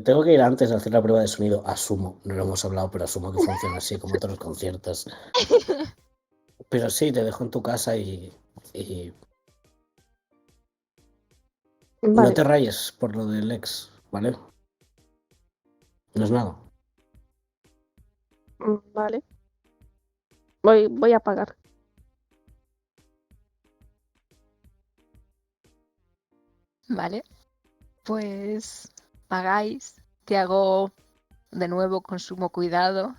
D: Tengo que ir antes a hacer la prueba de sonido. Asumo, no lo hemos hablado, pero asumo que funciona así como todos los conciertos. Pero sí, te dejo en tu casa y no
C: Vale,
D: te rayes por lo del ex, ¿vale? No es nada.
C: vale. Voy a pagar.
A: Vale, pues pagáis. Tiago, de nuevo, con sumo cuidado,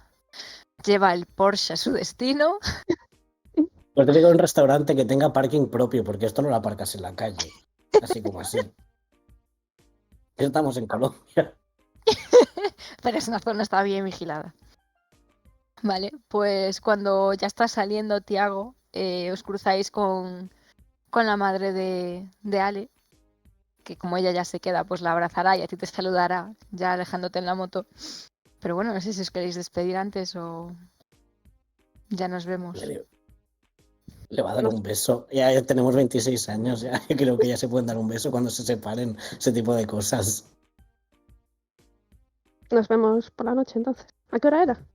A: lleva el Porsche a su destino.
D: Pues te digo un restaurante que tenga parking propio, porque esto no lo aparcas en la calle. Así como así. Estamos en Colombia.
A: Pero es una zona está bien vigilada. Vale, pues cuando ya está saliendo Tiago, os cruzáis con la madre de Ale, que como ella ya se queda, pues la abrazará y a ti te saludará, ya alejándote en la moto. Pero bueno, no sé si os queréis despedir antes o ya nos vemos.
D: Le va a dar un beso. Ya tenemos 26 años, ya creo que ya se pueden dar un beso cuando se separen, ese tipo de cosas.
C: Nos vemos por la noche entonces. ¿A qué hora era?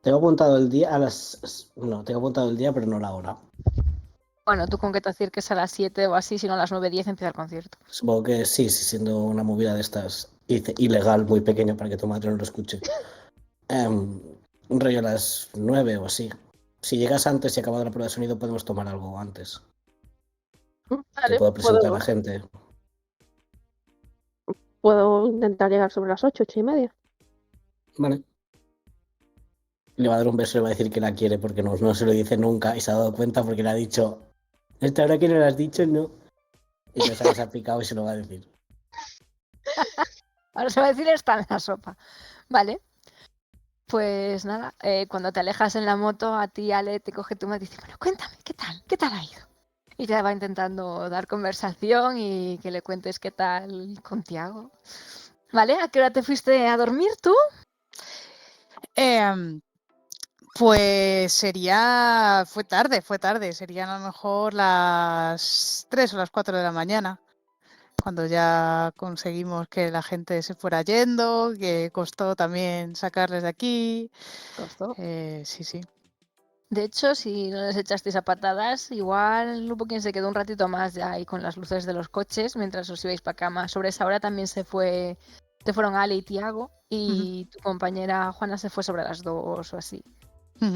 D: Tengo apuntado el día a las... No, tengo apuntado el día, pero no la hora.
A: Bueno, tú con que te acerques a las 7 o así, si no a las 9:10 empieza el concierto.
D: Supongo que sí, siendo una movida de estas ilegal, muy pequeña para que tu madre no lo escuche. Un rollo a las 9 o así. Si llegas antes y acabado la prueba de sonido, podemos tomar algo antes. Te
C: Vale,
D: puedo presentar a la gente.
C: puedo intentar llegar sobre las 8:30.
D: Vale. Le va a dar un beso y le va a decir que la quiere porque no se lo dice nunca y se ha dado cuenta porque le ha dicho, ¿hasta ahora que no lo has dicho? No. Y entonces se ha picado y se lo va a decir.
A: Ahora se va a decir está en la sopa. Vale. Pues nada, cuando te alejas en la moto, a ti Ale te coge tu madre y dice, bueno, cuéntame, ¿qué tal? ¿Qué tal ha ido? Y te va intentando dar conversación y que le cuentes qué tal con Tiago. ¿Vale? ¿A qué hora te fuiste a dormir tú?
E: Pues fue tarde, serían a lo mejor las 3 o las 4 de la mañana, cuando ya conseguimos que la gente se fuera yendo, que costó también sacarles de aquí.
A: Costó.
E: Sí.
A: De hecho, si no les echasteis a patadas, igual hubo quien se quedó un ratito más ya ahí con las luces de los coches mientras os ibais para cama. Sobre esa hora también se fueron Ale y Tiago y tu compañera Juana se fue sobre las 2 o así.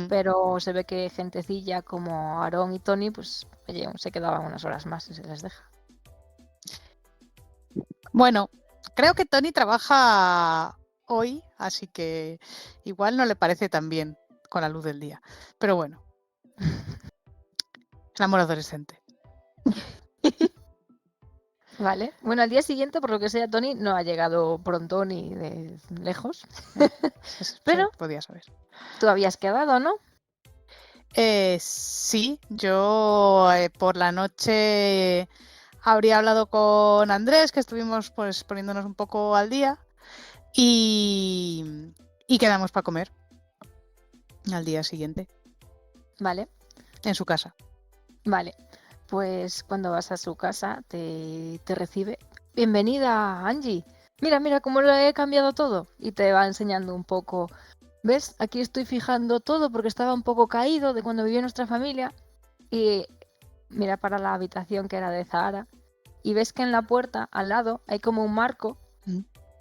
A: Pero se ve que gentecilla como Aarón y Tony, pues oye, se quedaban unas horas más y se les deja.
E: Bueno, creo que Tony trabaja hoy, así que igual no le parece tan bien con la luz del día. Pero bueno, el amor adolescente.
A: Vale. Bueno, al día siguiente, por lo que sea, Tony no ha llegado pronto ni de lejos.
E: Eso
A: Pero
E: podía saber.
A: tú habías quedado, ¿no?
E: Sí, yo por la noche habría hablado con Andrés, que estuvimos pues poniéndonos un poco al día y quedamos para comer al día siguiente
A: Vale.
E: en su casa.
A: Vale. Pues cuando vas a su casa te recibe. Bienvenida, Angie. Mira cómo lo he cambiado todo. Y te va enseñando un poco. ¿Ves? Aquí estoy fijando todo porque estaba un poco caído de cuando vivió nuestra familia. Y mira para la habitación que era de Zahara. Y ves que en la puerta, al lado, hay como un marco.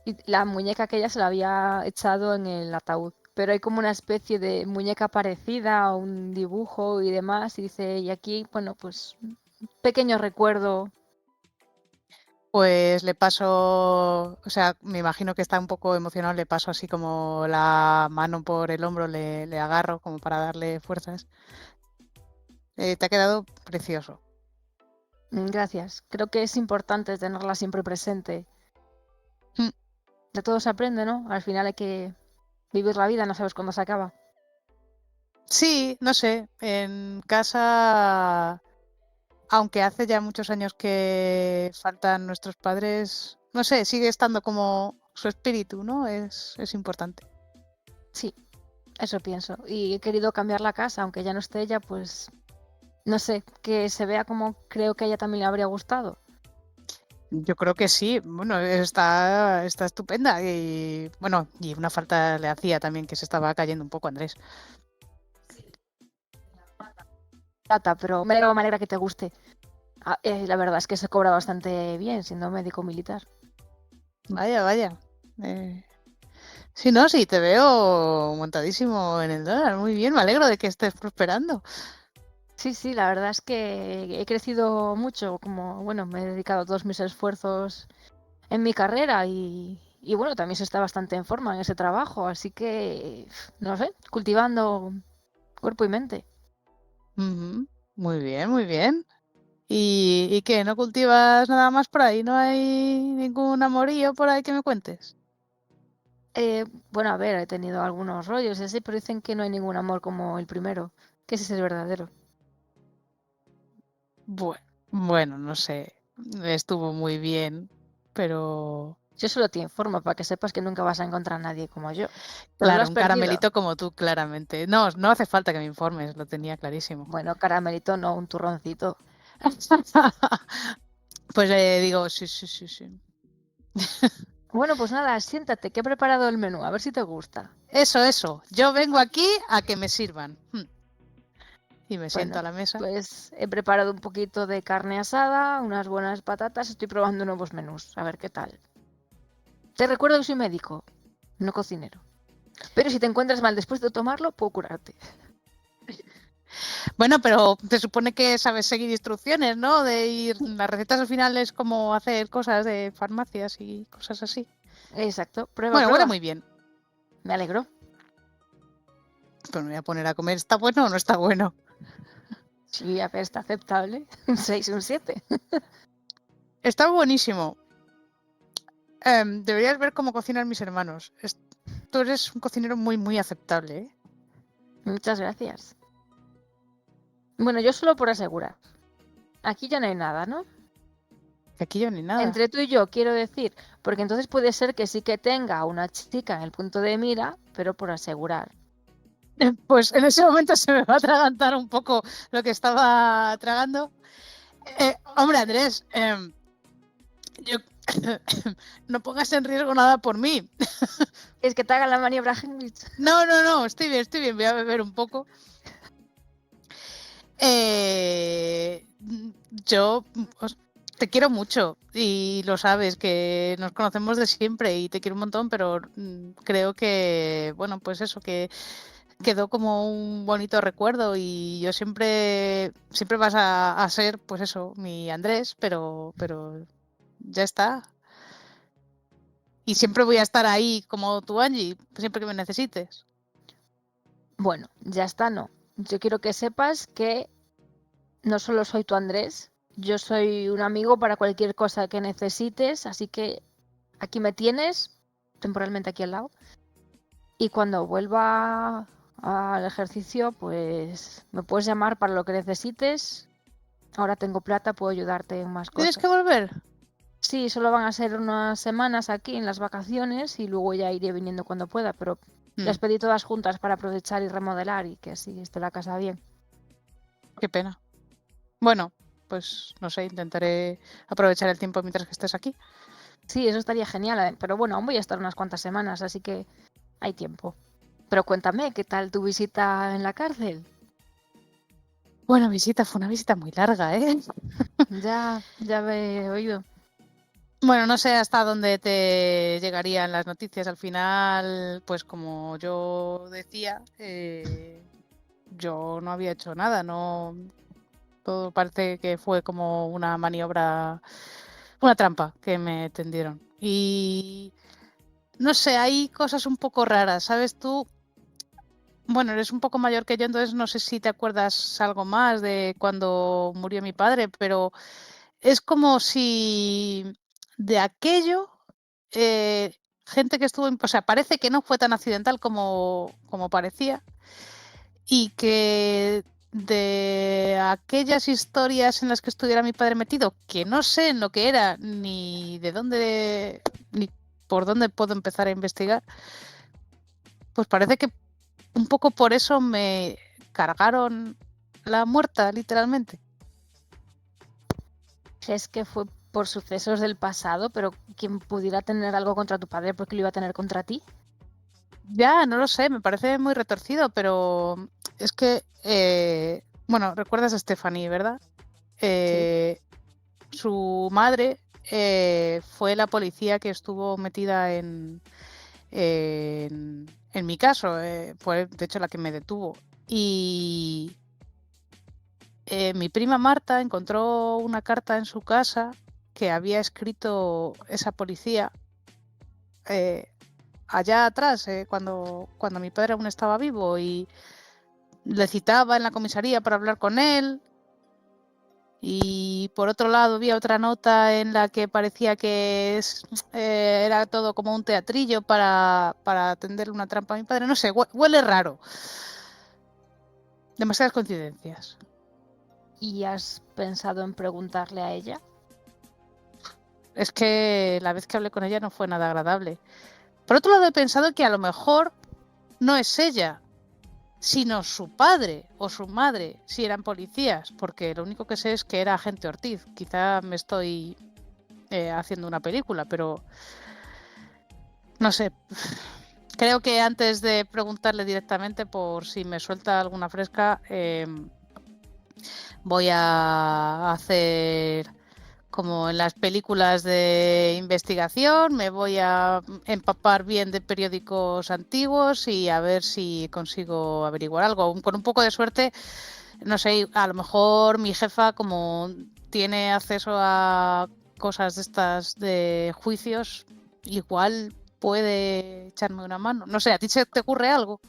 A: Y la muñeca que ella se la había echado en el ataúd. Pero hay como una especie de muñeca parecida a un dibujo y demás. Y dice, y aquí, bueno, pues un pequeño recuerdo.
E: Pues le paso, o sea, me imagino que está un poco emocionado, le paso así como la mano por el hombro, le agarro como para darle fuerzas. Te ha quedado precioso.
A: Gracias. Creo que es importante tenerla siempre presente.
E: Mm.
A: De todo se aprende, ¿no? Al final hay que vivir la vida, no sabes cuándo se acaba.
E: Sí, no sé, en casa, aunque hace ya muchos años que faltan nuestros padres, no sé, sigue estando como su espíritu, ¿no? Es importante.
A: Sí, eso pienso. Y he querido cambiar la casa, aunque ya no esté ella, pues no sé, que se vea como creo que a ella también le habría gustado.
E: Yo creo que sí, bueno, está estupenda y bueno, y una falta le hacía también que se estaba cayendo un poco Andrés.
A: Plata, pero me alegra que te guste. La verdad es que se cobra bastante bien siendo médico militar.
E: Vaya, vaya. Sí, no, sí, te veo montadísimo en el dólar. Muy bien, me alegro de que estés prosperando.
A: Sí, la verdad es que he crecido mucho, como, bueno, me he dedicado todos mis esfuerzos en mi carrera y bueno, también se está bastante en forma en ese trabajo, así que, no sé, cultivando cuerpo y mente.
E: Ujú. Muy bien, muy bien. ¿Y qué? ¿No cultivas nada más por ahí? ¿No hay ningún amorío por ahí que me cuentes?
A: Bueno, a ver, he tenido algunos rollos y así, pero dicen que no hay ningún amor como el primero, que ese es el verdadero.
E: Bueno, no sé. Estuvo muy bien, pero
A: Yo solo te informo para que sepas que nunca vas a encontrar a nadie como yo. Pero lo
E: claro,
A: has
E: un
A: perdido.
E: caramelito como tú, claramente. No, no hace falta que me informes, lo tenía clarísimo.
A: Bueno, caramelito, no, un turroncito.
E: Pues digo, sí, sí, sí, sí.
A: Bueno, pues nada, siéntate, que he preparado el menú, a ver si te gusta.
E: Eso. Yo vengo aquí a que me sirvan. Y me siento
A: Bueno,
E: a la mesa.
A: pues he preparado un poquito de carne asada, unas buenas patatas, estoy probando nuevos menús, a ver qué tal. Te recuerdo que soy médico, no cocinero. Pero si te encuentras mal después de tomarlo, puedo curarte.
E: Bueno, pero se supone que sabes seguir instrucciones, ¿no? De ir, las recetas al final es como hacer cosas de farmacias y cosas así.
A: Exacto, prueba,
E: Bueno, huele
A: prueba.
E: muy bien.
A: Me alegro.
E: Pues me voy a poner a comer. ¿Está bueno o no está bueno?
A: Sí, a ver, está aceptable. Un 6, un 7.
E: Está buenísimo. Deberías ver cómo cocinan mis hermanos. Tú eres un cocinero muy, muy aceptable, ¿eh?
A: Muchas gracias. Bueno, yo solo por asegurar. Aquí ya no hay nada, ¿no?
E: Que aquí yo ni nada.
A: Entre tú y yo, quiero decir, porque entonces puede ser que sí que tenga una chica en el punto de mira, pero por asegurar.
E: Pues en ese momento se me va a atragantar un poco lo que estaba tragando. Hombre, Andrés, yo no pongas en riesgo nada por mí.
A: Es que te haga la maniobra Heimlich.
E: No, estoy bien, voy a beber un poco. Yo te quiero mucho y lo sabes, que nos conocemos de siempre y te quiero un montón, pero creo que, bueno, pues eso, que quedó como un bonito recuerdo y yo siempre vas a ser, pues eso, mi Andrés, pero ya está. Y siempre voy a estar ahí como tú, Angie, siempre que me necesites.
A: Bueno, ya está, no. Yo quiero que sepas que no solo soy tu Andrés, yo soy un amigo para cualquier cosa que necesites, así que aquí me tienes, temporalmente aquí al lado. Y cuando vuelva al ejercicio, pues me puedes llamar para lo que necesites. Ahora tengo plata, puedo ayudarte en más
E: ¿Tienes
A: cosas.
E: que volver?
A: Sí, solo van a ser unas semanas aquí en las vacaciones y luego ya iré viniendo cuando pueda, pero las pedí todas juntas para aprovechar y remodelar y que así esté la casa bien.
E: Qué pena. Bueno, pues no sé, intentaré aprovechar el tiempo mientras que estés aquí.
A: Sí, eso estaría genial, pero bueno, aún voy a estar unas cuantas semanas, así que hay tiempo. Pero cuéntame, ¿qué tal tu visita en la cárcel?
E: Bueno, fue una visita muy larga, ¿eh?
A: Ya he oído.
E: Bueno, no sé hasta dónde te llegarían las noticias. Al final, pues como yo decía, yo no había hecho nada, no. Todo parece que fue como una maniobra, una trampa que me tendieron. Y no sé, hay cosas un poco raras, ¿sabes? Tú, bueno, eres un poco mayor que yo, entonces no sé si te acuerdas algo más de cuando murió mi padre, pero es como si de aquello, gente que estuvo, o sea, parece que no fue tan accidental como parecía y que de aquellas historias en las que estuviera mi padre metido, que no sé en lo que era, ni de dónde, ni por dónde puedo empezar a investigar, pues parece que un poco por eso me cargaron la muerta, literalmente.
A: ¿Crees que fue por sucesos del pasado, pero quien pudiera tener algo contra tu padre porque lo iba a tener contra ti?
E: Ya, no lo sé, me parece muy retorcido, pero es que, bueno, recuerdas a Stephanie, ¿verdad?
A: Sí.
E: Su madre fue la policía que estuvo metida en mi caso, fue de hecho la que me detuvo. Y mi prima Marta encontró una carta en su casa que había escrito esa policía allá atrás, cuando mi padre aún estaba vivo, y le citaba en la comisaría para hablar con él. Y por otro lado había otra nota en la que parecía que era todo como un teatrillo para tenderle una trampa a mi padre. No sé, huele raro. Demasiadas coincidencias.
A: ¿Y has pensado en preguntarle a ella?
E: Es que la vez que hablé con ella no fue nada agradable. Por otro lado, he pensado que a lo mejor no es ella, sino su padre o su madre, si eran policías, porque lo único que sé es que era agente Ortiz. Quizá me estoy haciendo una película, pero no sé. Creo que antes de preguntarle directamente por si me suelta alguna fresca, voy a hacer como en las películas de investigación, me voy a empapar bien de periódicos antiguos y a ver si consigo averiguar algo. Con un poco de suerte, no sé, a lo mejor mi jefa, como tiene acceso a cosas de estas de juicios, igual puede echarme una mano. No sé, ¿a ti se te ocurre algo?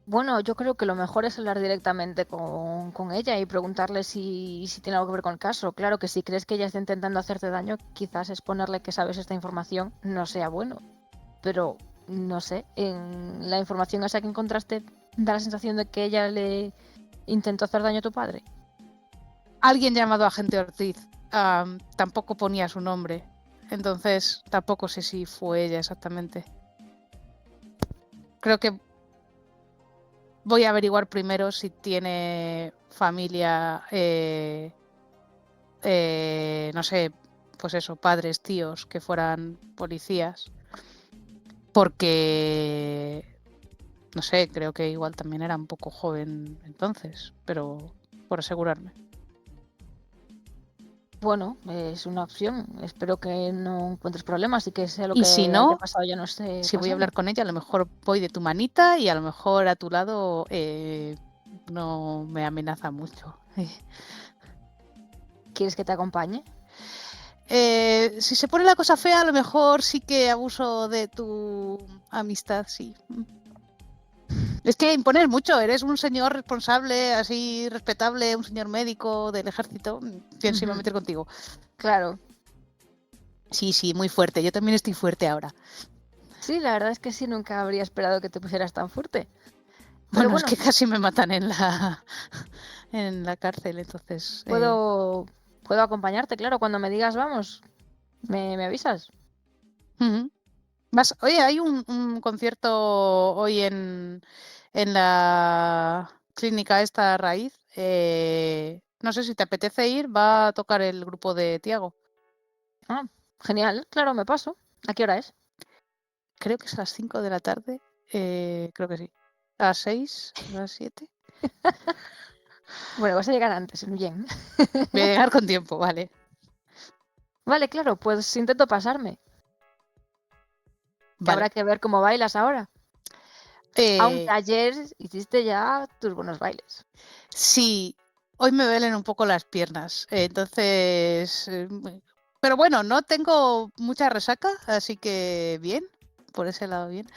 A: Bueno, yo creo que lo mejor es hablar directamente con ella y preguntarle si tiene algo que ver con el caso. Claro que si crees que ella está intentando hacerte daño, quizás exponerle que sabes esta información no sea bueno. Pero no sé, en la información esa que encontraste da la sensación de que ella le intentó hacer daño a tu padre.
E: Alguien llamado agente Ortiz, tampoco ponía su nombre, entonces tampoco sé si fue ella exactamente. Creo que voy a averiguar primero si tiene familia, no sé, pues eso, padres, tíos que fueran policías, porque, no sé, creo que igual también era un poco joven entonces, pero por asegurarme.
A: Bueno, es una opción. Espero que no encuentres problemas y que sea lo
E: Y
A: que
E: si
A: haya
E: no,
A: pasado ya no esté
E: si voy a
A: pasando.
E: hablar con ella, a lo mejor voy de tu manita y a lo mejor a tu lado no me amenaza mucho.
A: ¿Quieres que te acompañe?
E: Si se pone la cosa fea, a lo mejor sí que abuso de tu amistad, sí. Es que impones mucho, eres un señor responsable, así respetable, un señor médico del ejército. ¿Quién se iba a meter contigo?
A: Claro.
E: Sí, muy fuerte. Yo también estoy fuerte ahora.
A: Sí, la verdad es que sí, nunca habría esperado que te pusieras tan fuerte. Pero
E: Bueno, es
A: bueno,
E: que casi me matan en la cárcel, entonces.
A: puedo acompañarte, claro, cuando me digas vamos, me avisas.
E: Ujú. Oye, hay un concierto hoy en la clínica esta Raíz. No sé si te apetece ir, va a tocar el grupo de Tiago.
A: Ah, genial, claro, me paso. ¿A qué hora es?
E: Creo que es a las 5 de la tarde. Creo que sí. A las 6, a las 7.
A: Bueno, vas a llegar antes, bien.
E: Voy a llegar con tiempo, vale.
A: Vale, claro, pues intento pasarme. Que
E: Vale.
A: habrá que ver cómo bailas ahora. Aunque
E: Eh,
A: ayer hiciste ya tus buenos bailes.
E: sí, hoy me duelen un poco las piernas, entonces... pero bueno, no tengo mucha resaca, así que bien, por ese lado bien.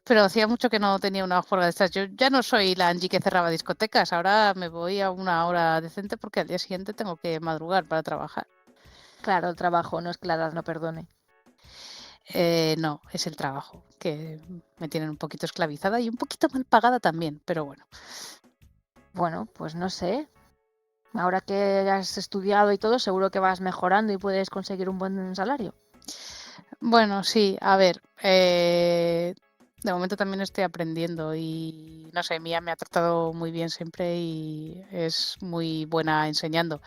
E: Pero hacía mucho que no tenía una juerga de estas. Yo ya no soy la Angie que cerraba discotecas, ahora me voy a una hora decente porque al día siguiente tengo que madrugar para trabajar.
A: Claro, el trabajo, no es que la edad no perdone.
E: No, es el trabajo, que me tienen un poquito esclavizada y un poquito mal pagada también, pero bueno.
A: Bueno, pues no sé. Ahora que has estudiado y todo, seguro que vas mejorando y puedes conseguir un buen salario.
E: Bueno, sí, a ver, de momento también estoy aprendiendo y no sé, Mía me ha tratado muy bien siempre y es muy buena enseñando,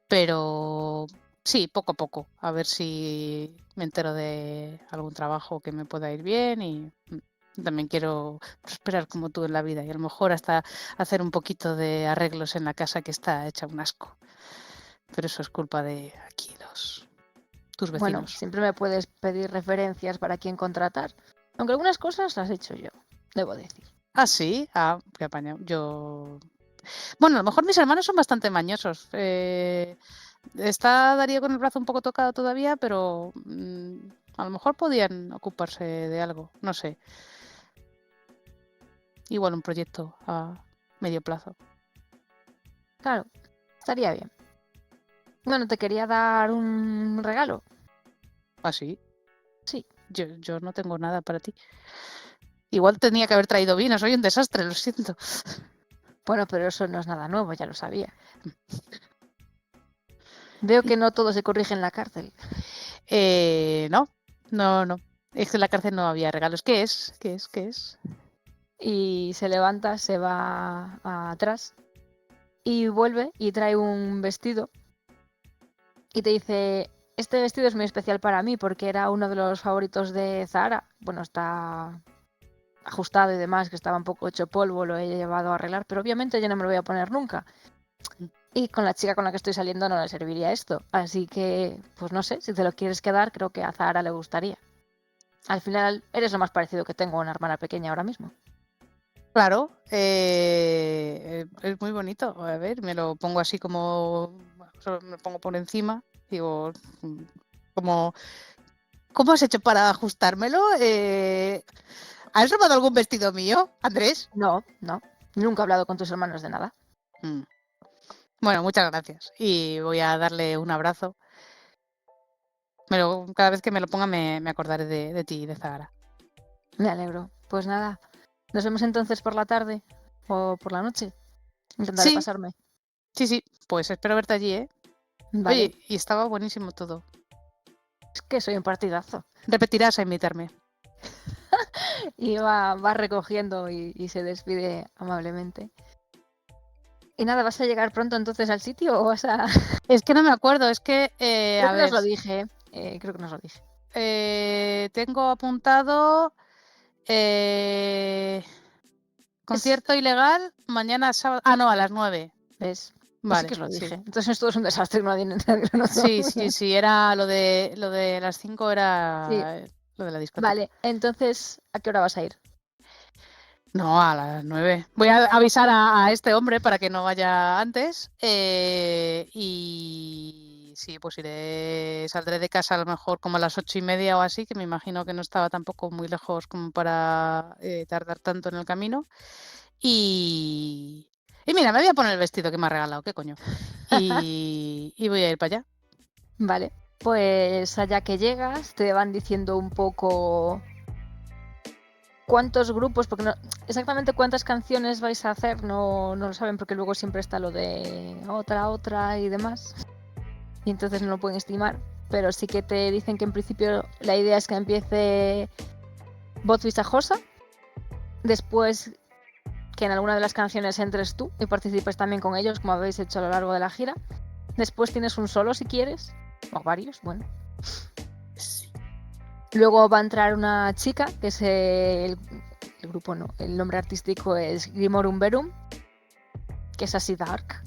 E: pero sí, poco a poco, a ver si me entero de algún trabajo que me pueda ir bien y también quiero prosperar como tú en la vida y a lo mejor hasta hacer un poquito de arreglos en la casa que está hecha un asco, pero eso es culpa de aquí tus
A: Bueno,
E: vecinos.
A: siempre me puedes pedir referencias para quién contratar. Aunque algunas cosas las he hecho yo, debo decir.
E: Ah, sí, qué apañado. Bueno, a lo mejor mis hermanos son bastante mañosos. Está Darío con el brazo un poco tocado todavía, pero a lo mejor podían ocuparse de algo, no sé. Igual un proyecto a medio plazo.
A: Claro, estaría bien. Bueno, te quería dar un regalo.
E: ¿Ah, sí?
A: Sí.
E: Yo no tengo nada para ti. Igual tenía que haber traído vino, soy un desastre, lo siento.
A: Bueno, pero eso no es nada nuevo, ya lo sabía. Veo que no todo se corrige en la cárcel.
E: No. Es que en la cárcel no había regalos. ¿Qué es? ¿Qué es?
A: Y se levanta, se va atrás y vuelve y trae un vestido y te dice, este vestido es muy especial para mí porque era uno de los favoritos de Zara. Bueno, está ajustado y demás, que estaba un poco hecho polvo, lo he llevado a arreglar, pero obviamente yo no me lo voy a poner nunca. Y con la chica con la que estoy saliendo no le serviría esto. Así que, pues no sé, si te lo quieres quedar, creo que a Zahara le gustaría. Al final, eres lo más parecido que tengo a una hermana pequeña ahora mismo.
E: Claro, es muy bonito. A ver, me lo pongo así como, solo me lo pongo por encima. Digo, como, ¿cómo has hecho para ajustármelo? ¿Has robado algún vestido mío, Andrés?
A: No, nunca he hablado con tus hermanos de nada.
E: Bueno, muchas gracias. Y voy a darle un abrazo. Cada vez que me lo ponga me acordaré de ti y de Zahara.
A: Me alegro. Pues nada, nos vemos entonces por la tarde o por la noche. Intentaré
E: Sí,
A: pasarme.
E: sí, pues espero verte allí, ¿eh?
A: Vale,
E: Oye, y estaba buenísimo todo.
A: es que soy un partidazo.
E: Repetirás a invitarme.
A: Y va recogiendo y se despide amablemente. Y nada, ¿vas a llegar pronto entonces al sitio o vas a...?
E: Es que no me acuerdo, es que,
A: Creo
E: a
A: que nos
E: ver,
A: lo dije, creo que nos lo dije.
E: tengo apuntado concierto ilegal mañana sábado. Ah, no, a las 9.
A: ¿Ves? Pues sí
E: Vale,
A: que os lo
E: sí.
A: dije. Entonces esto es un desastre, nadie lo
E: Sí, era lo de las 5
A: Sí,
E: era lo de la discoteca.
A: vale. Entonces, ¿a qué hora vas a ir?
E: No, a las 9. Voy a avisar a este hombre para que no vaya antes. Y sí, pues saldré de casa a lo mejor como a las 8:30 o así, que me imagino que no estaba tampoco muy lejos como para tardar tanto en el camino. Y mira, me voy a poner el vestido que me ha regalado, qué coño. Y voy a ir para allá.
A: Vale, pues allá que llegas te van diciendo un poco cuántos grupos, porque no, exactamente cuántas canciones vais a hacer no lo saben porque luego siempre está lo de otra y demás. Y entonces no lo pueden estimar, pero sí que te dicen que en principio la idea es que empiece Voz Visajosa, después que en alguna de las canciones entres tú y participes también con ellos, como habéis hecho a lo largo de la gira. Después tienes un solo si quieres, o varios, bueno. Luego va a entrar una chica, que es el grupo, no, el nombre artístico es Grimorum Verum, que es así dark.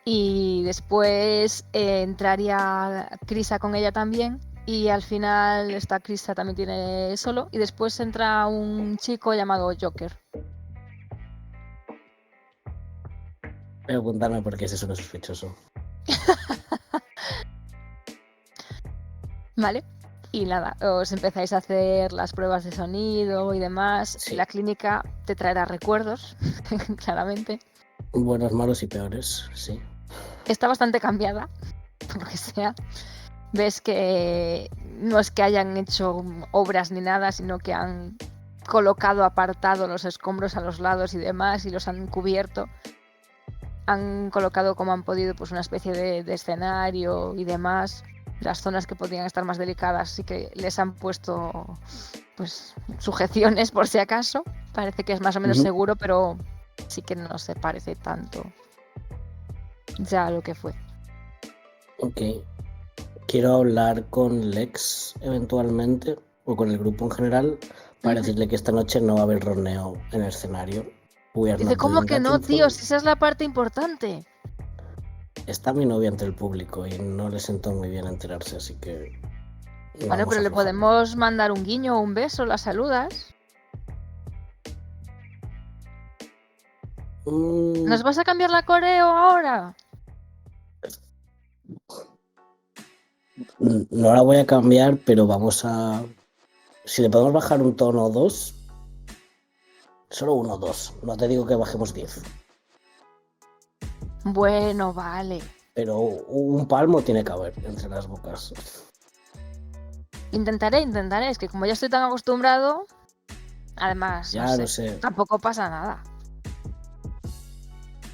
A: Y después entraría Krisa con ella también. Y al final esta Krisa también tiene solo. Y después entra un chico llamado Joker.
D: Pero cuéntame por qué ese suena sospechoso.
A: ¿Vale? Y nada, os empezáis a hacer las pruebas de sonido y demás.
D: Sí.
A: La clínica te traerá recuerdos, claramente.
D: Buenos, malos y peores, sí.
A: Está bastante cambiada, por lo que sea. Ves que no es que hayan hecho obras ni nada, sino que han colocado apartado los escombros a los lados y demás y los han cubierto. Han colocado como han podido pues una especie de escenario y demás. Las zonas que podían estar más delicadas sí que les han puesto pues sujeciones por si acaso. Parece que es más o menos seguro, pero sí que no se parece tanto ya a lo que fue.
D: Ok. Quiero hablar con Lex eventualmente, o con el grupo en general, para decirle que esta noche no va a haber roneo en el escenario.
A: Dice, ¿cómo que no, tío? Si esa es la parte importante.
D: Está mi novia ante el público y no le sentó muy bien enterarse, así que...
A: Bueno, pero le podemos mandar un guiño o un beso, la saludas. ¿Nos vas a cambiar la coreo ahora?
D: No la voy a cambiar, pero vamos a... Si le podemos bajar un tono o dos... Solo 1 o 2. No te digo que bajemos 10.
A: Bueno, vale.
D: Pero un palmo tiene que haber entre las bocas.
A: Intentaré. Es que como ya estoy tan acostumbrado... Además,
D: Ya lo sé.
A: Tampoco pasa nada.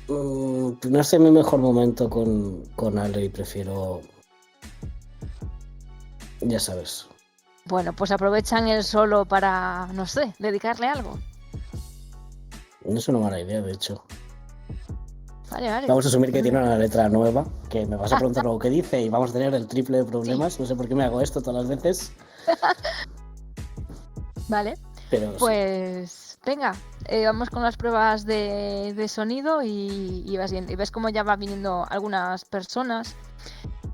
D: No sé mi mejor momento con Ale y prefiero... Ya sabes.
A: Bueno, pues aprovechan el solo para, no sé, dedicarle algo.
D: No es una mala idea, de hecho.
A: Vale.
D: Vamos a asumir que tiene una letra nueva, que me vas a preguntar luego qué dice y vamos a tener el triple de problemas. Sí. No sé por qué me hago esto todas las veces.
A: Vale.
D: Pero
A: pues sí. Venga, vamos con las pruebas de sonido y vas viendo. Y ves cómo ya va viniendo algunas personas.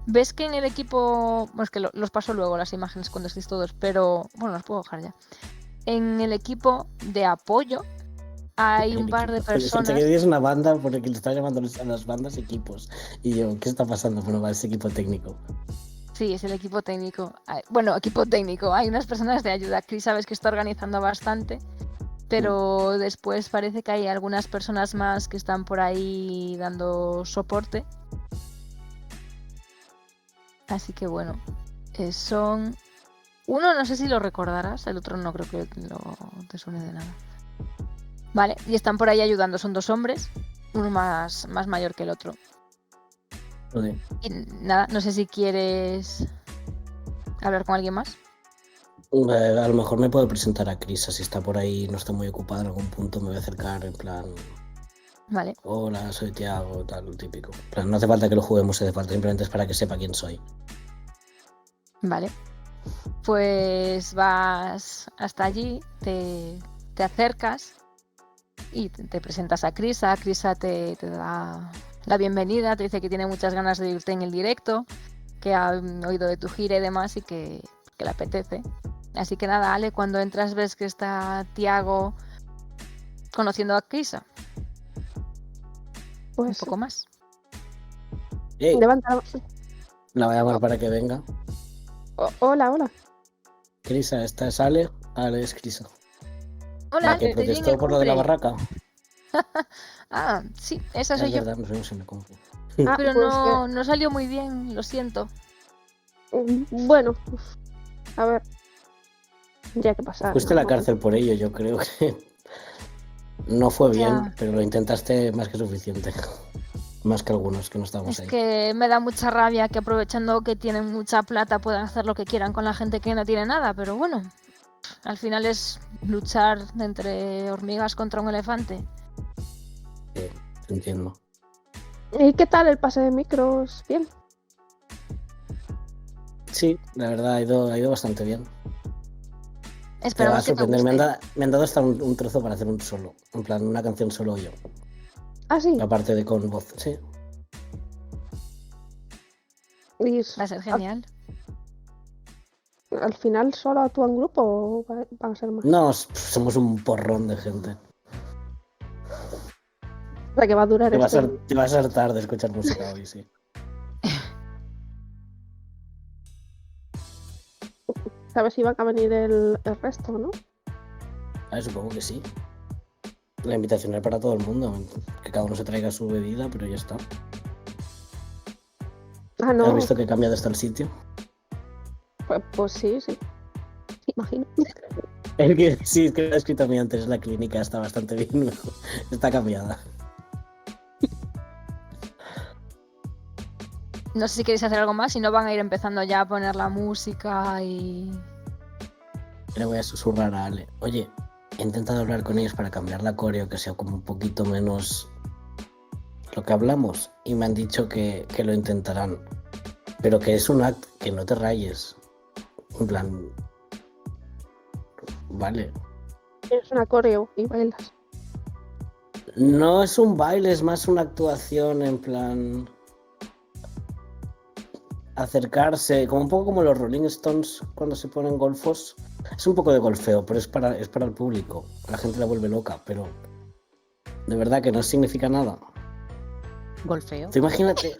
A: Ves que en el equipo... Bueno, es que los paso luego las imágenes cuando estéis todos, pero bueno, las puedo dejar ya. En el equipo de apoyo hay un par de personas...
D: Que es una banda porque le está llamando a las bandas equipos. Y yo, ¿qué está pasando? Bueno, va, es equipo técnico.
A: Sí, es el equipo técnico. Bueno, equipo técnico. Hay unas personas de ayuda. Chris sabes que está organizando bastante. Pero después parece que hay algunas personas más que están por ahí dando soporte. Así que bueno, son... Uno no sé si lo recordarás, el otro no creo que te suene de nada. Vale, y están por ahí ayudando, son 2 hombres, uno más mayor que el otro.
D: Okay.
A: Y nada, no sé si quieres hablar con alguien más.
D: A lo mejor me puedo presentar a Krisa, si está por ahí, no está muy ocupada en algún punto, me voy a acercar en plan...
A: Vale.
D: Hola, soy Tiago, tal, lo típico. En plan, no hace falta que lo juguemos, hace falta simplemente es para que sepa quién soy.
A: Vale. Pues vas hasta allí, te acercas y te presentas a Krisa. Krisa te da la bienvenida, te dice que tiene muchas ganas de irte en el directo, que ha oído de tu gira y demás y que le apetece. Así que nada, Ale, cuando entras ves que está Tiago conociendo a Krisa.
C: Pues
A: un poco más.
D: Hey,
C: levanta.
D: la voy a llamar para que venga.
C: Hola.
D: Krisa, ¿esta es Ale? Ale es Krisa.
A: Hola,
D: ¿La que protestó por lo de la barraca?
A: Sí, esa soy
D: es
A: yo.
D: verdad, nos vemos en el confu.
C: Ah,
A: Pero
C: pues,
A: no salió muy bien, lo siento.
C: Bueno, a ver. Ya que pasar.
D: Fuiste a la cárcel por ello, yo creo que no fue bien, pero lo intentaste más que suficiente. Más que algunos que no estábamos ahí.
A: Es que me da mucha rabia que aprovechando que tienen mucha plata puedan hacer lo que quieran con la gente que no tiene nada, pero bueno, al final es luchar entre hormigas contra un elefante.
D: Entiendo.
C: ¿Y qué tal el pase de micros? ¿Bien?
D: Sí, la verdad ha ido bastante bien.
A: Esperamos
D: te va a sorprender.
A: que te
D: Me han dado hasta un trozo para hacer un solo. En plan, una canción solo yo.
C: Ah, sí.
D: Aparte de con voz, sí.
C: Y
A: Va a ser genial.
C: al final solo actúan grupo o van a ser más.
D: No, somos un porrón de gente.
C: O sea que va a durar
D: Te va a
C: esto.
D: ser tarde escuchar música hoy, sí.
C: ¿Sabes si van a venir el resto, no?
D: A ver, supongo que sí. La invitación es para todo el mundo. Que cada uno se traiga su bebida, pero ya está.
C: Ah, no.
D: ¿Has visto que cambiado está el sitio?
C: Pues sí. Imagino.
D: El que sí, es que lo he escrito a mí antes. La clínica está bastante bien. Está cambiada.
A: No sé si queréis hacer algo más, si no van a ir empezando ya a poner la música y...
D: Le voy a susurrar a Ale. Oye, he intentado hablar con ellos para cambiar la coreo, que sea como un poquito menos lo que hablamos. Y me han dicho que lo intentarán. Pero que es un act, que no te rayes. En plan... Vale.
C: Es una coreo y bailas.
D: No es un baile, es más una actuación en plan... Acercarse, como un poco como los Rolling Stones cuando se ponen golfos. Es un poco de golfeo, pero es para el público. La gente la vuelve loca, pero... De verdad que no significa nada.
E: Golfeo.
D: Tú imagínate...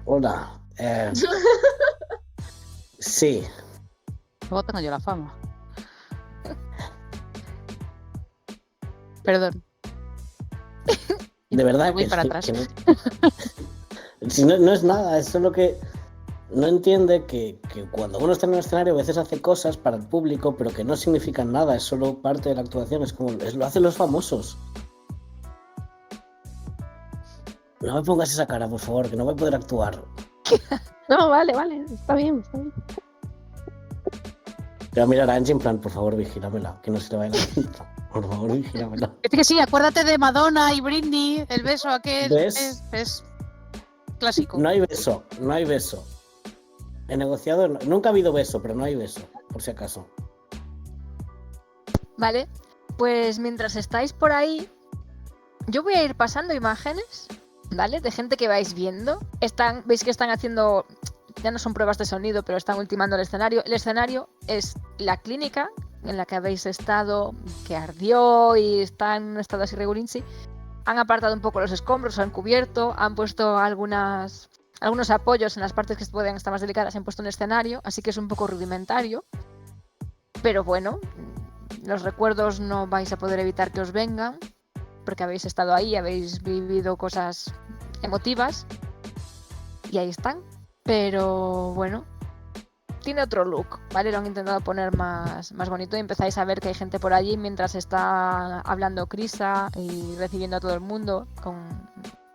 D: Hola. Sí.
E: Luego tengo yo la fama. Perdón.
D: De verdad
E: Me voy
D: que,
E: para atrás.
D: que no... Si no es nada, es solo que no entiende que cuando uno está en un escenario a veces hace cosas para el público, pero que no significan nada, es solo parte de la actuación, es como lo hacen los famosos. No me pongas esa cara, por favor, que no voy a poder actuar.
C: No, vale, está bien.
D: Te voy a mirar a Angie en plan, por favor, vigílamela, que no se te vaya la pinta. Por favor, vigílamela.
E: Es que sí, acuérdate de Madonna y Britney, el beso aquel.
D: ¿Ves?
E: Es clásico.
D: No hay beso. He negociado, nunca ha habido beso, pero no hay beso, por si acaso.
A: Vale, pues mientras estáis por ahí, yo voy a ir pasando imágenes, ¿vale? De gente que vais viendo. Veis que están haciendo, ya no son pruebas de sonido, pero están ultimando el escenario. El escenario es la clínica en la que habéis estado, que ardió y está en un estado así regulinchi. Han apartado un poco los escombros, han cubierto, han puesto algunos apoyos en las partes que pueden estar más delicadas, han puesto un escenario, así que es un poco rudimentario. Pero bueno, los recuerdos no vais a poder evitar que os vengan, porque habéis estado ahí, habéis vivido cosas emotivas, y ahí están. Pero bueno, tiene otro look, ¿vale? Lo han intentado poner más bonito y empezáis a ver que hay gente por allí mientras está hablando Crisa y recibiendo a todo el mundo con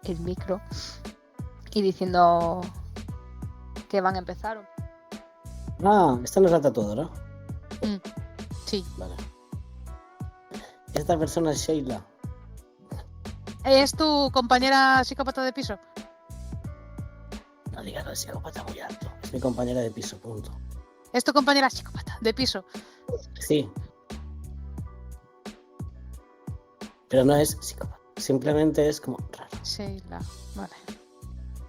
A: el micro y diciendo que van a empezar.
D: Ah, esta no es la tatuadora.
E: Sí.
D: Vale. Esta persona es Sheila.
E: ¿Es tu compañera psicópata de piso?
D: No digas la psicópata muy alto. Es mi compañera de piso, punto.
E: ¿Es tu compañera psicópata de piso?
D: Sí. Pero no es psicópata. Simplemente es como raro.
E: Sheila, vale.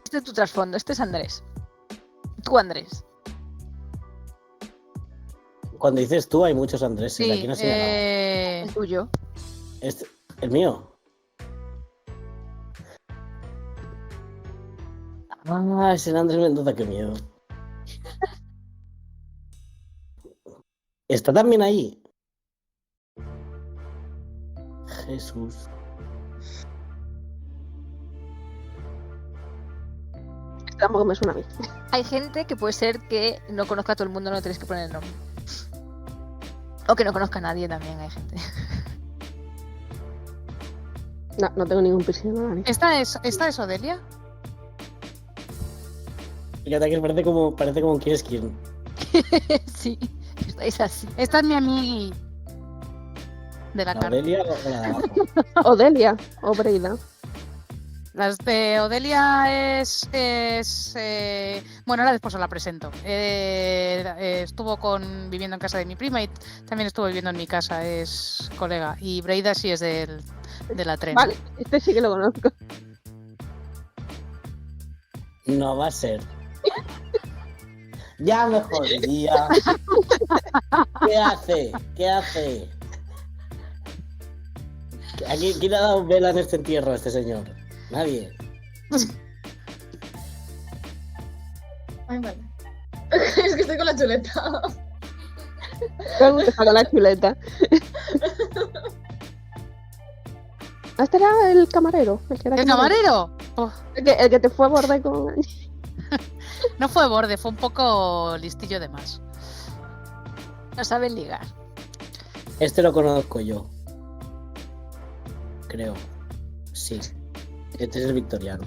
A: Este es tu trasfondo, este es Andrés. Tú, Andrés.
D: Cuando dices tú, hay muchos Andrés.
E: Sí,
D: Aquí no se llama.
A: El tuyo.
D: ¿El mío? Ah, es el Andrés Mendoza, qué miedo. ¿Está también ahí? Jesús.
C: Tampoco me suena a mí.
A: Hay gente que puede ser que no conozca a todo el mundo, no tenéis que poner el nombre. O que no conozca a nadie también, hay gente.
C: No tengo ningún piercing en la nariz.
E: ¿Esta es Odelia?
D: Fíjate que parece como quieres quién.
A: Sí, estáis así.
E: Esta es mi amiga de la
D: ¿La
E: carta.
D: Odelia o la de abajo?
C: Odelia o Breida.
E: Las de Odelia bueno, ahora después os la presento. Estuvo viviendo en casa de mi prima y también estuvo viviendo en mi casa, es colega. Y Breida sí es de la tren.
C: Vale, este sí que lo conozco.
D: No va a ser. Ya me jodía. ¿Qué hace? ¿Qué hace? ¿Quién ha dado vela en este entierro a este señor? Nadie.
B: Ay, vale. Es que estoy con la chuleta.
C: Todo el mundo está con la chuleta. Este era el camarero.
E: ¿El camarero? Oh,
C: El que te fue a borde con...
E: no fue borde, fue un poco listillo de más.
A: No saben ligar.
D: Este lo conozco yo. Creo. Sí. Este es el victoriano.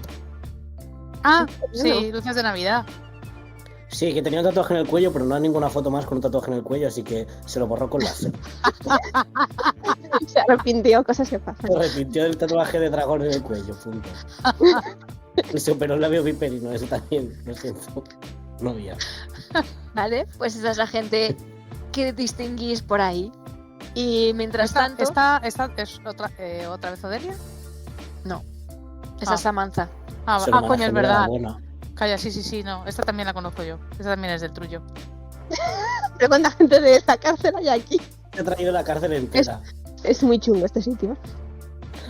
E: Ah, sí, luces de Navidad.
D: Sí, que tenía un tatuaje en el cuello, pero no hay ninguna foto más con un tatuaje en el cuello, así que se lo borró con láser.
C: Se arrepintió, cosas que pasan.
D: Se arrepintió del tatuaje de dragón en el cuello, punto. Se operó el labio viperino, ese también, lo siento. No había.
A: Vale, pues esa es la gente que distinguís por ahí. Y mientras tanto...
E: ¿Esta es otra vez Odelia?
A: No, esa es Samantha.
E: Coño, es verdad.
D: Buena.
E: Calla, sí, no. Esta también la conozco yo. Esta también es del Trullo.
C: Pero cuánta gente de esta cárcel hay aquí.
D: Te he traído la cárcel entera.
C: Es muy chungo este sitio.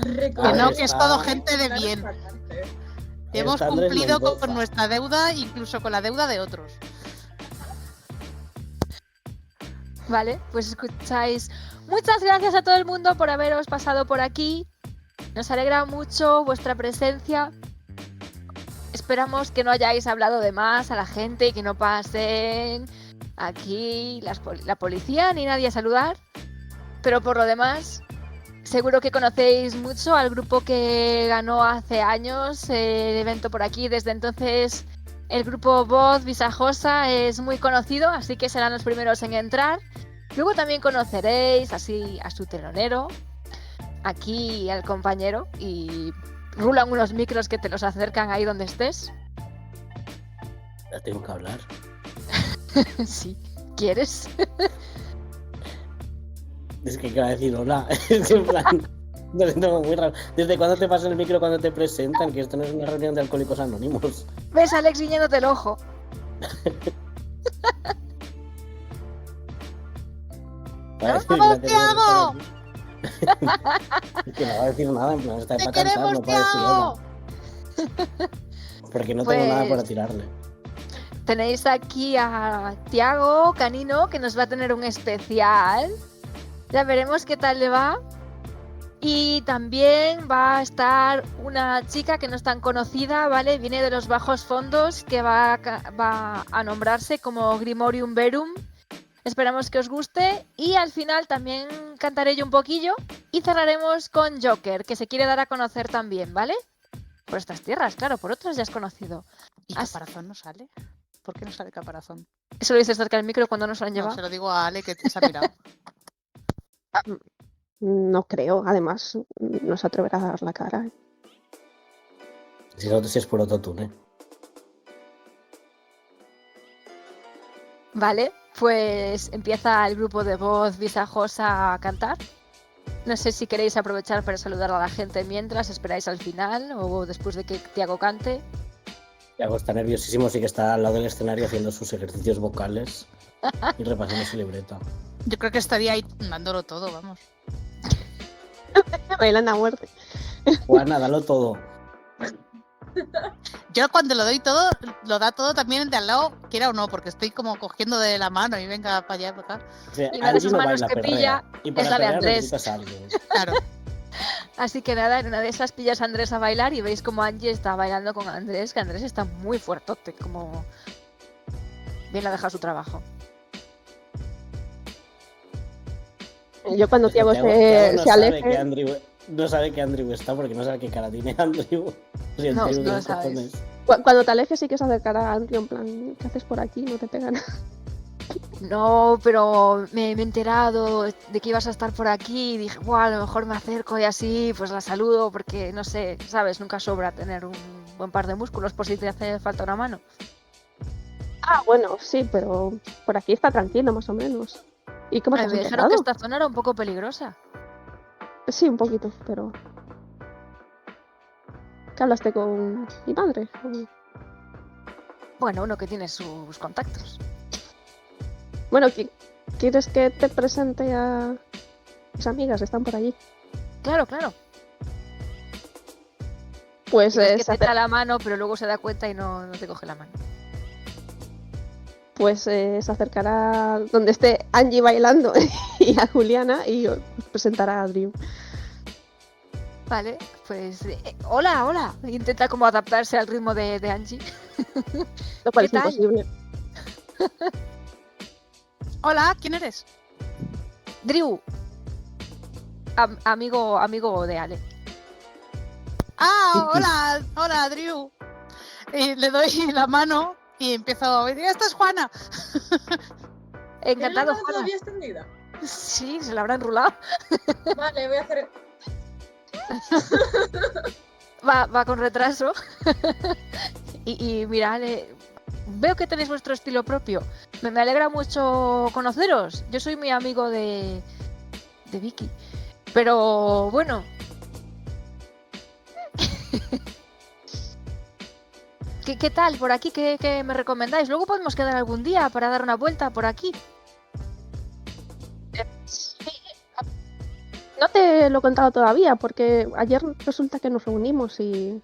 E: Que no, que es todo gente de bien.
D: Está
E: Hemos
D: Andrés
E: cumplido
D: Mendoza.
E: con nuestra deuda, incluso con la deuda de otros.
A: Vale, pues escucháis. Muchas gracias a todo el mundo por haberos pasado por aquí. Nos alegra mucho vuestra presencia. Esperamos que no hayáis hablado de más a la gente y que no pasen aquí la policía ni nadie a saludar. Pero por lo demás, seguro que conocéis mucho al grupo que ganó hace años el evento por aquí. Desde entonces el grupo Voz Visajosa es muy conocido, así que serán los primeros en entrar. Luego también conoceréis así a su telonero, aquí al compañero, y rulan unos micros que te los acercan ahí donde estés.
D: Ya tengo que hablar.
A: Sí, ¿quieres?
D: Es que acaba de decir hola. Es en plan. Lo siento, muy raro. ¿Desde cuándo te pasan el micro cuando te presentan? Que esto no es una reunión de alcohólicos anónimos.
A: ¿Ves a Alex guiñándote el ojo?
E: ¡Vamos, Tiago!
D: Que no va a decir nada, en plan, está
E: ¡Te
D: para cansar,
E: queremos,
D: no puede decir
E: Tiago!
D: hola. Porque no tengo nada para tirarle.
A: Tenéis aquí a Tiago Canino, que nos va a tener un especial. Ya veremos qué tal le va. Y también va a estar una chica que no es tan conocida, ¿vale? Viene de los bajos fondos, que va a nombrarse como Grimorium Verum. Esperamos que os guste. Y al final también cantaré yo un poquillo. Y cerraremos con Joker, que se quiere dar a conocer también, ¿vale? Por estas tierras, claro, por otras ya es conocido.
E: ¿Y Caparazón no sale? ¿Por qué no sale Caparazón?
A: Eso lo dices cerca del micro cuando nos lo han
E: No,
A: llevado.
E: se lo digo a Ale, que se ha mirado.
C: No creo, además, no se atreverá a dar la cara.
D: Si es por autotune.
A: Vale, pues empieza el grupo de Voz Visajosa a cantar. No sé si queréis aprovechar para saludar a la gente mientras esperáis al final o después de que Tiago cante.
D: Tiago está nerviosísimo, sí que está al lado del escenario haciendo sus ejercicios vocales y repasando su libreta.
E: Yo creo que estaría ahí dándolo todo, vamos.
C: Bailando a muerte.
D: Juana, dalo todo.
E: Yo cuando lo doy todo, lo da todo también el de al lado, quiera o no, porque estoy como cogiendo de la mano y venga para allá, para acá.
D: O sea,
A: Y una de
D: Angie
A: esas
D: no
A: manos
D: baila,
A: que
D: perrea.
A: pilla
D: Y para
A: es la de
D: perrear
A: Andrés.
D: necesitas a alguien.
E: Claro.
A: Así que nada, en una de esas pillas a Andrés a bailar y veis como Angie está bailando con Andrés, que Andrés está muy fuertote, como bien ha dejado su trabajo.
C: Yo cuando Tiago
D: Tiago
C: se
D: no sabe
C: aleje...
D: que Andrew no sabe que Andrew está porque no sabe qué cara tiene Andrew. O sea,
A: No,
D: Andrew de
A: no
D: los
A: sabes.
D: cojones.
C: Cuando te alejes sí que se acercará a Andrew en plan, ¿qué haces por aquí? No te pegan.
A: No, pero me he enterado de que ibas a estar por aquí y dije, a lo mejor me acerco y así, pues la saludo porque, no sé, sabes, nunca sobra tener un buen par de músculos por si te hace falta una mano.
C: Ah, bueno, sí, pero por aquí está tranquilo más o menos. ¿Y cómo te
A: Ay,
C: has
A: me dijeron
C: enterado?
A: que esta zona era un poco peligrosa.
C: Sí, un poquito, pero... ¿Qué hablaste con mi madre?
A: Bueno, uno que tiene sus contactos.
C: Bueno, ¿quieres que te presente a mis amigas? Están por allí.
A: Claro, claro.
C: Pues
A: Y ves que
C: se
A: te echa la mano, pero luego se da cuenta y no te coge la mano.
C: se acercará donde esté Angie bailando y a Juliana y os presentará a Drew.
A: Vale, pues hola, hola. Intenta como adaptarse al ritmo de Angie.
C: Lo cual
A: ¿Qué
C: es
A: tal?
C: imposible.
E: Hola, ¿quién eres?
A: Drew. Amigo de Ale.
E: Ah, hola, Drew. Y le doy la mano y empiezo a decir, ¡esta es Juana!
B: ¿Tienes la
A: Encantado,
B: mano
A: Juana.
B: todavía extendida?
A: Sí, se la habrá enrulado.
B: Vale, voy a hacer...
A: Va con retraso. y mira, Ale, veo que tenéis vuestro estilo propio. Me alegra mucho conoceros. Yo soy muy amigo de Vicky. Pero bueno. ¿Qué tal por aquí? ¿Qué me recomendáis? Luego podemos quedar algún día para dar una vuelta por aquí.
C: Sí. No te lo he contado todavía porque ayer resulta que nos reunimos y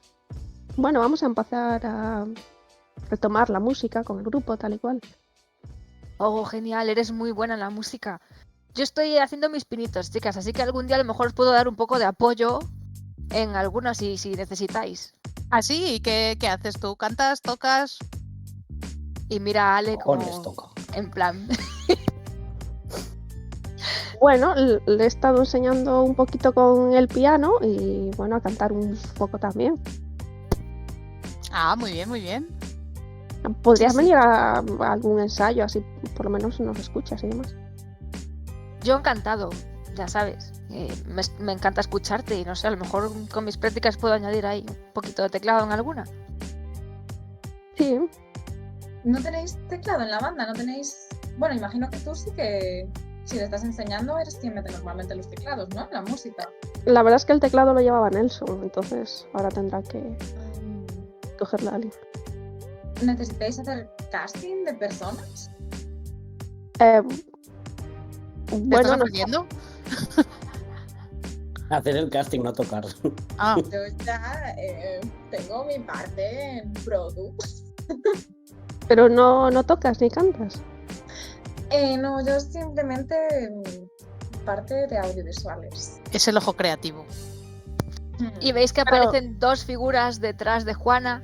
C: bueno, vamos a empezar a retomar la música con el grupo tal y cual.
A: Oh, genial, eres muy buena en la música. Yo estoy haciendo mis pinitos, chicas, así que algún día a lo mejor os puedo dar un poco de apoyo en algunas si necesitáis.
E: ¿Ah, sí? ¿Y qué haces tú? ¿Cantas? ¿Tocas?
A: Y mira a Ale
D: Cojones
A: como
D: toca.
A: en plan.
C: Bueno, le he estado enseñando un poquito con el piano y bueno, a cantar un poco también.
E: Ah, muy bien, muy bien.
C: Podrías
A: Sí.
C: venir a algún ensayo, así por lo menos nos escuchas y demás.
A: Yo encantado, ya sabes. Me encanta escucharte y no sé, a lo mejor con mis prácticas puedo añadir ahí un poquito de teclado en alguna.
C: Sí,
B: ¿No tenéis teclado en la banda? ¿No tenéis...? Bueno, imagino que tú sí que... Si le estás enseñando, eres quien mete normalmente los teclados, ¿no? La música.
C: la verdad es que el teclado lo llevaba Nelson, entonces ahora tendrá que cogerla alguien.
B: ¿Necesitáis hacer casting de personas?
E: ¿Te
C: Bueno,
E: estás
C: no,
E: ofreciendo?
D: Hacer el casting, no tocar.
E: Ah,
B: Yo ya tengo mi parte en Produ.
C: pero no tocas ni cantas.
B: No, yo simplemente parte de audiovisuales.
E: es el ojo creativo.
A: Y veis que
C: Claro.
A: aparecen dos figuras detrás de Juana.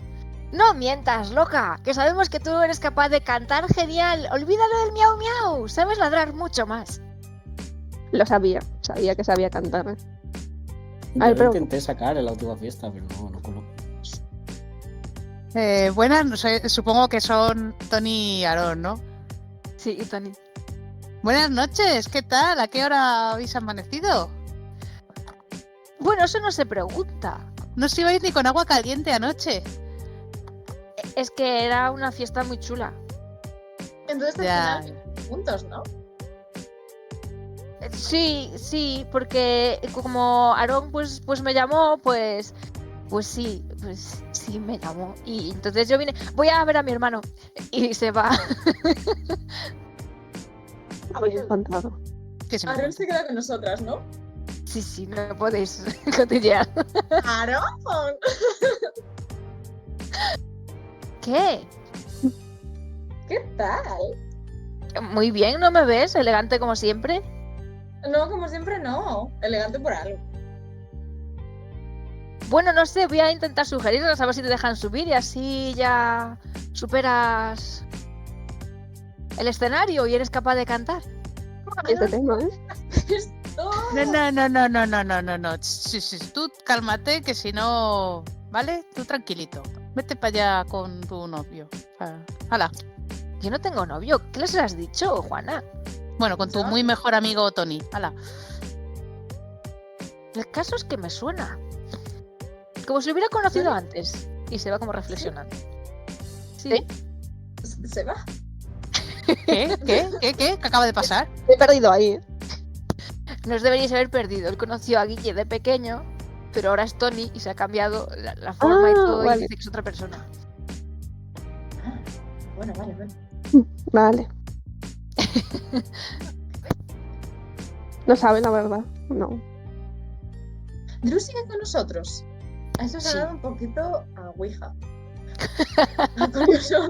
A: No mientas, loca, que sabemos que tú eres capaz de cantar genial. Olvídalo del miau miau, sabes ladrar mucho más.
C: Lo sabía que sabía cantar. ¿eh?
D: Yo
C: A ver,
D: lo
C: pero
D: intenté sacar en la última fiesta, pero no coló.
E: Buenas, no sé, supongo que son Tony y Aaron, ¿no?
A: Sí, y Tony.
E: Buenas noches, ¿qué tal? ¿A qué hora habéis amanecido?
A: Bueno, eso no se pregunta.
E: No os ibais ni con agua caliente anoche.
A: Es que era una fiesta muy chula.
B: Entonces al
E: Ya.
B: final juntos, ¿no?
A: Sí, porque como Aarón pues me llamó, pues sí, me llamó. Y entonces yo vine, voy a ver a mi hermano. Y se va.
C: habéis contado.
E: Que se me
B: Aaron
E: cuenta.
B: se queda con nosotras, ¿no?
A: Sí, no podéis cotillear.
B: ¡Aaron!
A: ¿Qué?
B: ¿Qué tal?
A: Muy bien, ¿no me ves? Elegante como siempre.
B: No, como siempre no. Elegante por algo.
A: Bueno, no sé, voy a intentar sugerirles a ver si te dejan subir y así ya superas el escenario y eres capaz de cantar.
C: Este tema, ¿eh?
B: Esto...
E: No. Sí, tú cálmate, que si no, ¿vale? Tú tranquilito. Vete para allá con tu novio. Hala.
A: Yo no tengo novio. ¿Qué les has dicho, Juana?
E: Bueno, con tu
B: ¿Ya?
E: muy mejor amigo Tony. Hala.
A: El caso es que me suena. Como si lo hubiera conocido
B: ¿Suena?
A: antes. Y se va como reflexionando. Sí.
B: Se va.
E: ¿Qué? ¿Qué acaba de pasar?
C: Me he perdido ahí. ¿eh?
A: No os deberíais haber perdido. Él conoció a Guille de pequeño, pero ahora es Tony y se ha cambiado la forma y todo
C: vale.
A: y dice que es otra persona.
B: Bueno, vale.
C: Vale. No sabe la verdad, no.
B: Drew sigue con nosotros. A eso se
A: Sí.
B: ha dado un poquito a Ouija. Con nosotros.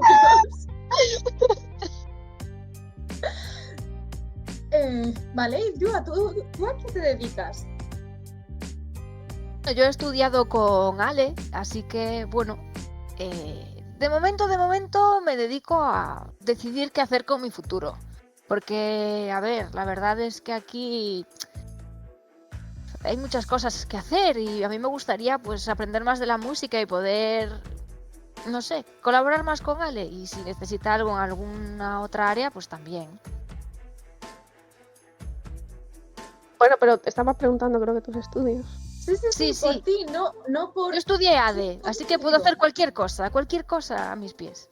B: Vale, y Drew, ¿tú a qué te dedicas?
A: Yo he estudiado con Ale, así que bueno, de momento me dedico a decidir qué hacer con mi futuro. Porque, a ver, la verdad es que aquí hay muchas cosas que hacer y a mí me gustaría pues aprender más de la música y poder, no sé, colaborar más con Ale. Y si necesita algo en alguna otra área, pues también.
C: Bueno, pero te estaba preguntando, creo que tus estudios.
B: Sí,
A: Sí,
B: por
A: sí.
B: ti, no por...
A: Yo estudié ADE, así que puedo hacer cualquier cosa a mis pies.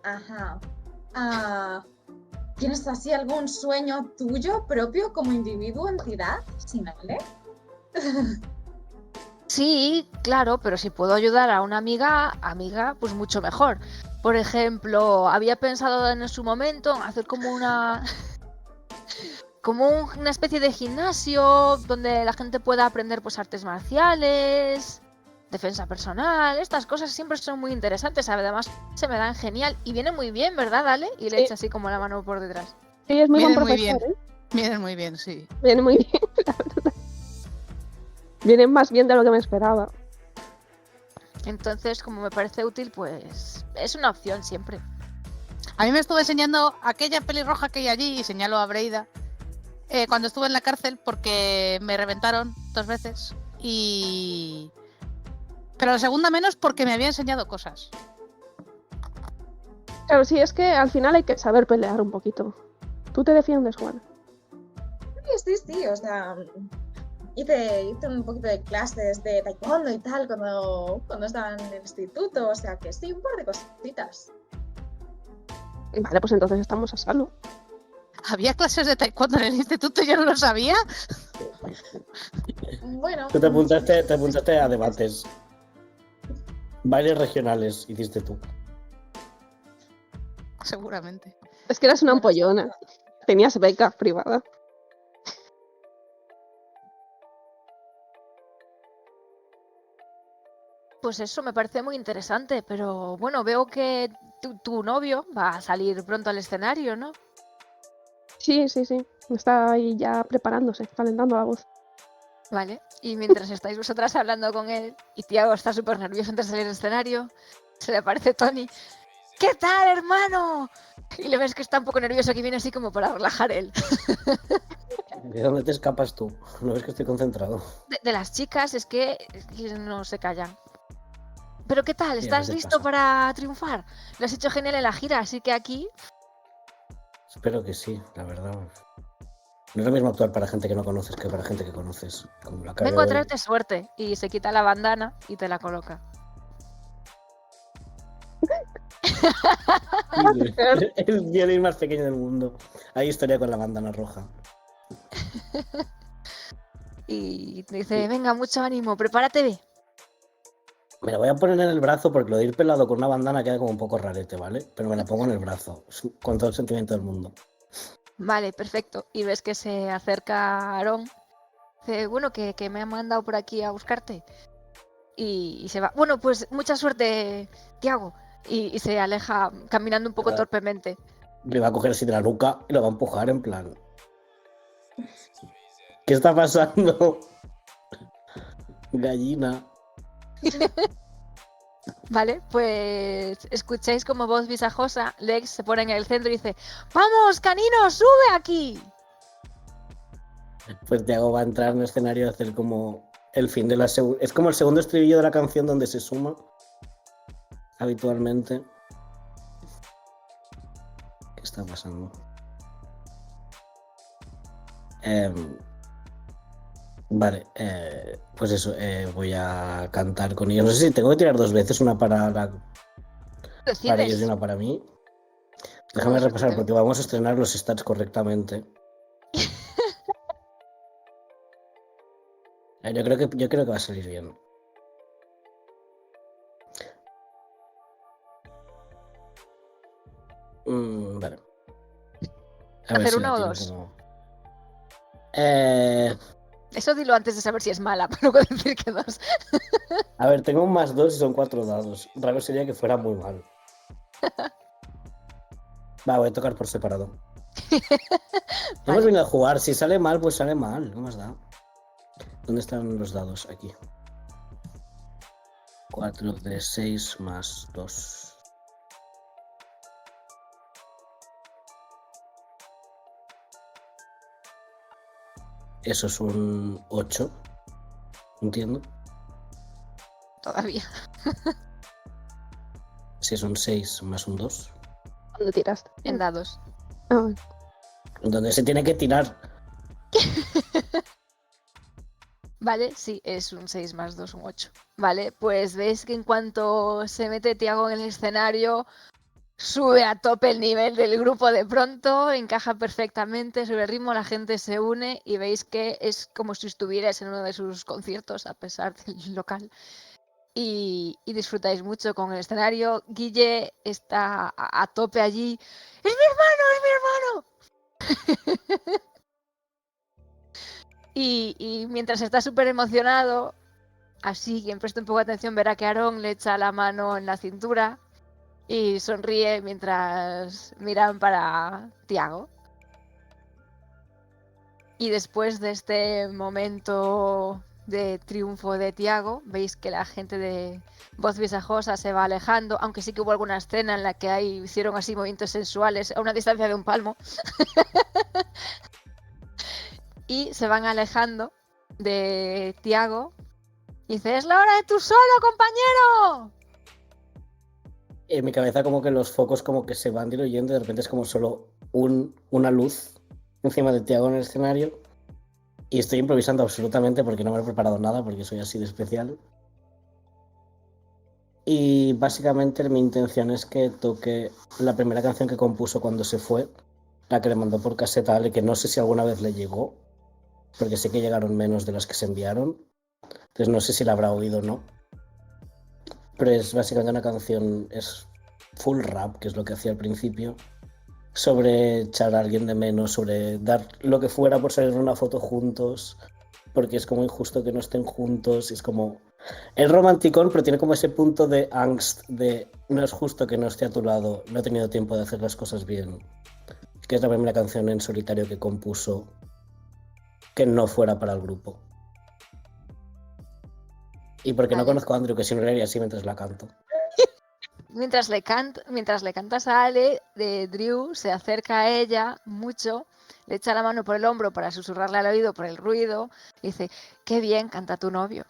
B: Ajá. ¿Tienes así algún sueño tuyo propio como individuo, entidad, sin Ale?
A: Sí, claro, pero si puedo ayudar a una amiga, pues mucho mejor. Por ejemplo, había pensado en su momento en hacer como una especie de gimnasio donde la gente pueda aprender pues artes marciales, defensa personal, estas cosas siempre son muy interesantes, además se me dan genial y vienen muy bien, ¿verdad, Ale? Y le
C: Sí.
A: echa así como la mano por detrás.
C: Sí, es muy buen
E: Vienen muy
C: profesor,
E: bien.
C: ¿eh?
E: Vienen muy bien, sí.
C: Viene muy bien, la verdad. Vienen más bien de lo que me esperaba.
A: Entonces, como me parece útil, pues es una opción siempre.
E: A mí me estuvo enseñando aquella pelirroja que hay allí, y señalo a Breida, cuando estuve en la cárcel porque me reventaron 2 veces. Pero la segunda menos porque me había enseñado cosas.
C: Claro, sí, es que al final hay que saber pelear un poquito. Tú te defiendes, Juan.
B: Sí, o sea, hice un poquito de clases de taekwondo y tal cuando estaba en el instituto, o sea que sí, un par de cositas.
C: Vale, pues entonces estamos a salvo.
E: ¿Había clases de taekwondo en el instituto? Yo no lo sabía.
B: Bueno,
D: Tú te apuntaste a debates. Bailes regionales hiciste tú.
E: Seguramente.
C: Es que eras una
B: Bueno,
C: ampollona. Tenías beca privada.
A: Pues eso me parece muy interesante, pero bueno, veo que tu novio va a salir pronto al escenario, ¿no?
C: Sí. Está ahí ya preparándose, calentando la voz.
A: Vale, y mientras estáis vosotras hablando con él y Tiago está súper nervioso antes de salir al escenario, se le aparece Tony. ¿Qué tal, hermano? Y le ves que está un poco nervioso, que viene así como para relajar él.
D: ¿De dónde te escapas tú? ¿No ves que estoy concentrado?
A: De las chicas es que no se callan. Pero ¿qué tal?
D: Sí, a
A: ¿Estás
D: veces
A: listo
D: pasa.
A: para triunfar? Lo has hecho genial en la gira, así que aquí...
D: Espero que sí, la verdad. No es lo mismo actuar para gente que no conoces que para gente que conoces. Como la
A: Vengo a
D: de hoy.
A: traerte suerte. Y se quita la bandana y te la coloca.
D: El violín más pequeño del mundo. Hay historia con la bandana roja.
A: Y te dice, venga, mucho ánimo, prepárate.
D: Me la voy a poner en el brazo porque lo de ir pelado con una bandana queda como un poco rarete, ¿vale? Pero me la pongo en el brazo, con todo el sentimiento del mundo.
A: Vale, perfecto. Y ves que se acerca a Aarón. Dice, bueno, que me han mandado por aquí a buscarte. Y se va. Bueno, pues mucha suerte, Tiago. Y se aleja caminando un poco torpemente.
D: Le va a coger así de la nuca y lo va a empujar en plan. ¿Qué está pasando? Gallina.
A: Vale, pues escucháis como voz visajosa, Lex se pone en el centro y dice, ¡vamos, canino, sube aquí!
D: Pues Tiago va a entrar en el escenario a hacer como el fin de la segunda. Es como el segundo estribillo de la canción donde se suma habitualmente. ¿Qué está pasando? Vale, pues eso, voy a cantar con ellos. No sé si tengo que tirar 2 veces, una para ellos y
A: Decides.
D: una para mí.
A: Como
D: Déjame
A: se
D: repasar
A: te-
D: porque vamos a estrenar los stats correctamente. Yo creo que va a salir bien. A ver
A: ¿Hacer
D: si
A: una
D: la
A: o
D: tiro
A: dos?
D: como...
A: Eso dilo antes de saber si es mala, para luego decir que dos.
D: A ver, tengo un +2 y son 4 dados. Raro sería que fuera muy mal. Va, voy a tocar por separado. Hemos
A: Vale.
D: venido a jugar. Si sale mal, pues sale mal. ¿Qué más da? ¿Dónde están los dados? Aquí. 4 de 6 más 2. Eso es un 8. Entiendo.
A: Todavía.
D: Si es un 6 más un 2.
C: ¿Cuándo tiraste?
A: En dados.
C: Ah,
D: Donde se tiene que tirar.
A: Vale, sí, es un 6 más 2, un 8. Vale, pues veis que en cuanto se mete Tiago en el escenario, sube a tope el nivel del grupo de pronto, encaja perfectamente, sube el ritmo, la gente se une y veis que es como si estuvierais en uno de sus conciertos a pesar del local. Y disfrutáis mucho con el escenario. Guille está a tope allí. ¡Es mi hermano! ¡Es mi hermano! y mientras está súper emocionado, así quien presta un poco de atención verá que Aarón le echa la mano en la cintura y sonríe mientras miran para Tiago. Y después de este momento de triunfo de Tiago, veis que la gente de Voz Visajosa se va alejando, aunque sí que hubo alguna escena en la que hicieron así movimientos sensuales a una distancia de un palmo. Y se van alejando de Tiago. Y dice, ¡es la hora de tu solo, compañero!
D: En mi cabeza como que los focos como que se van diluyendo y de repente es como solo una luz encima de Tiago en el escenario. Y estoy improvisando absolutamente porque no me he preparado nada porque soy así de especial. Y básicamente mi intención es que toque la primera canción que compuso cuando se fue, la que le mandó por caseta, Ale, que no sé si alguna vez le llegó, porque sé que llegaron menos de las que se enviaron. Entonces no sé si la habrá oído o no. Pero es básicamente una canción, es full rap, que es lo que hacía al principio, sobre echar a alguien de menos, sobre dar lo que fuera por salir en una foto juntos, porque es como injusto que no estén juntos, es como... Es romanticón, pero tiene como ese punto de angst, de no es justo que no esté a tu lado, no he tenido tiempo de hacer las cosas bien, que es la primera canción en solitario que compuso que no fuera para el grupo. Y porque no
A: Vale.
D: conozco a Andrew, que si no le haría así mientras la canto.
A: Mientras le cantas a Ale, Drew se acerca a ella mucho, le echa la mano por el hombro para susurrarle al oído por el ruido y dice, qué bien canta tu novio.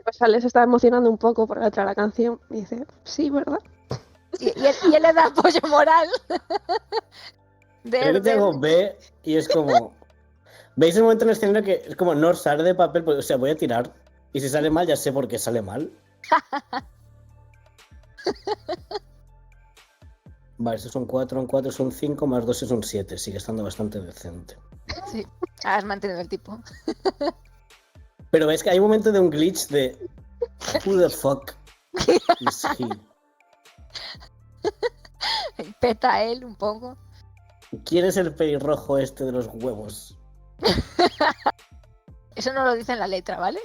C: pues Ale se está emocionando un poco por la letra de la canción y dice, sí, ¿verdad?
A: Y él le da apoyo moral.
D: Creo que Tiago ve y es como... ¿Veis el momento en el escenario que es como no sale de papel? Pues, o sea, voy a tirar. Y si sale mal, ya sé por qué sale mal. Vale, eso son 4, un 4 es un 5, más 2 es un 7. Sigue estando bastante decente.
A: Sí, has mantenido el tipo.
D: Pero ves que hay un momento de un glitch de... Who the fuck is he?
A: Peta él un poco.
D: ¿Quién es el pelirrojo este de los huevos?
A: Eso no lo dice en la letra, ¿vale?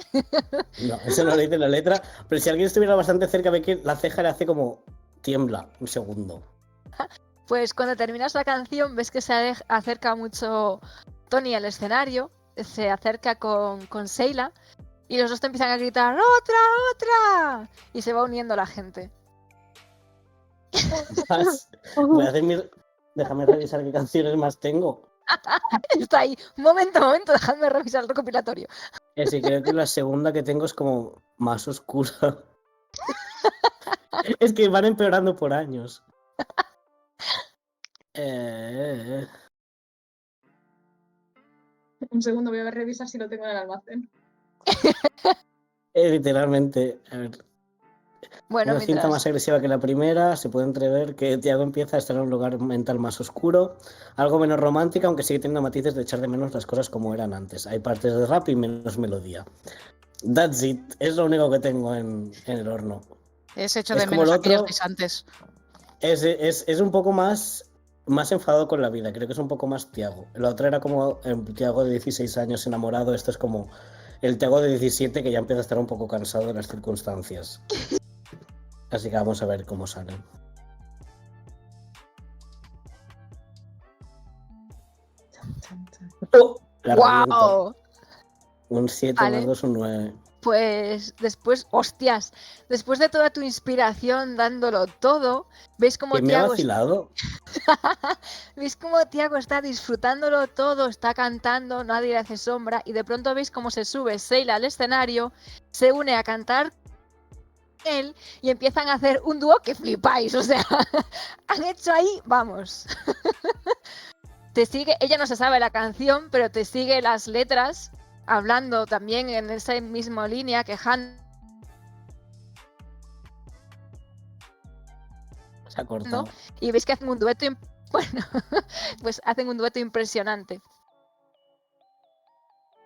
D: No, eso no lo dice en la letra. Pero si alguien estuviera bastante cerca, ve que la ceja le hace como... Tiembla un segundo.
A: Pues cuando terminas la canción ves que se acerca mucho Tony al escenario, se acerca con Sheila y los dos te empiezan a gritar ¡Otra, otra! Y se va uniendo la gente.
D: Voy a hacer mi... Déjame revisar qué canciones más tengo.
A: Está ahí. Momento, dejadme revisar el recopilatorio.
D: Sí, creo que la segunda que tengo es como más oscura. Es que van empeorando por años.
B: Un segundo, voy a revisar si lo tengo en el almacén.
D: Literalmente, a ver,
A: Bueno,
D: una cinta más agresiva que la primera, se puede entrever que Tiago empieza a estar en un lugar mental más oscuro, algo menos romántica, aunque sigue teniendo matices de echar de menos las cosas como eran antes. Hay partes de rap y menos melodía. That's it, es lo único que tengo en el horno.
E: Es hecho
D: Es
E: de
D: como
E: menos
D: el
E: aquellos
D: otro.
E: guisantes.
D: Es un poco más más enfadado con la vida, creo que es un poco más Tiago. La otra era como el Tiago de 16 años enamorado, esto es como el Tiago de 17 que ya empieza a estar un poco cansado de las circunstancias. Así que vamos a ver cómo sale. La reviento.
A: ¡Guau!
D: Un 7
A: Vale.
D: más 2, un 9.
A: Pues después, hostias, después de toda tu inspiración dándolo todo, ¿ves cómo
D: ¿Quién me ha
A: Tiago
D: vacilado?
A: ¿Veis cómo Tiago está disfrutándolo todo, está cantando, nadie le hace sombra y de pronto veis cómo se sube Seila al escenario, se une a cantar él y empiezan a hacer un dúo que flipáis, o sea, han hecho ahí, vamos. Te sigue, ella no se sabe la canción, pero te sigue las letras, hablando también en esa misma línea, quejando.
D: Se ha cortado.
A: Y veis que hacen un dueto, bueno, pues hacen un dueto impresionante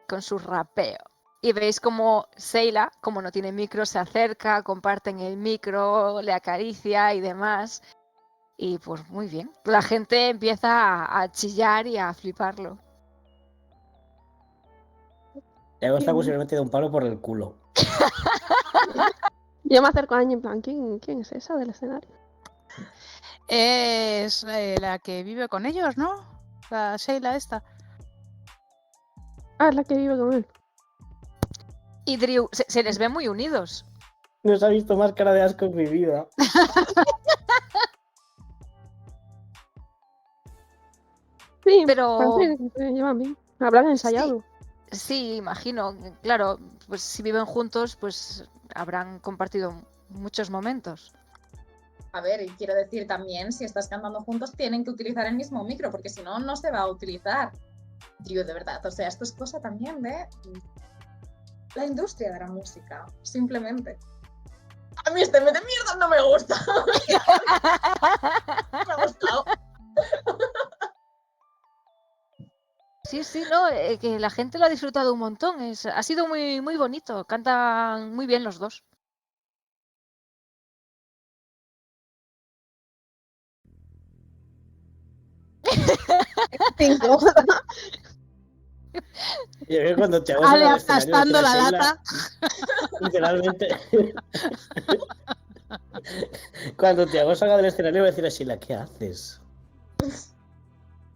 A: con su rapeo. Y veis como Seila, como no tiene micro, se acerca, comparten el micro, le acaricia y demás. Y pues muy bien, la gente empieza a chillar y a fliparlo.
D: Tiago está posiblemente de un palo por el culo.
C: Yo me acerco a Angie en plan, ¿quién es esa del escenario?
E: Es la que vive con ellos, ¿no? La Sheila esta.
C: Ah, es la que vive con él.
A: Y Drew, se les ve muy unidos.
D: No se ha visto más cara de asco en mi vida.
C: Sí,
A: Pero-
C: parece que se llevan bien. Habrán ensayado.
A: Sí, imagino, claro, pues si viven juntos, pues habrán compartido muchos momentos.
B: A ver, y quiero decir también, si estás cantando juntos, tienen que utilizar el mismo micro, porque si no, no se va a utilizar. Tío, de verdad, o sea, esto es cosa también de la industria de la música, simplemente. A mí este de mierda no me gusta. Me ha gustado.
A: Sí, no, que la gente lo ha disfrutado un montón. Ha sido muy, muy bonito. Cantan muy bien los dos.
C: Cinco.
D: Yo creo que cuando Tiago
E: Ale
D: salga al escenario,
E: aplastando la
D: Sheila,
E: lata.
D: literalmente. Cuando Tiago salga del escenario, voy a decir a Sheila, ¿qué haces?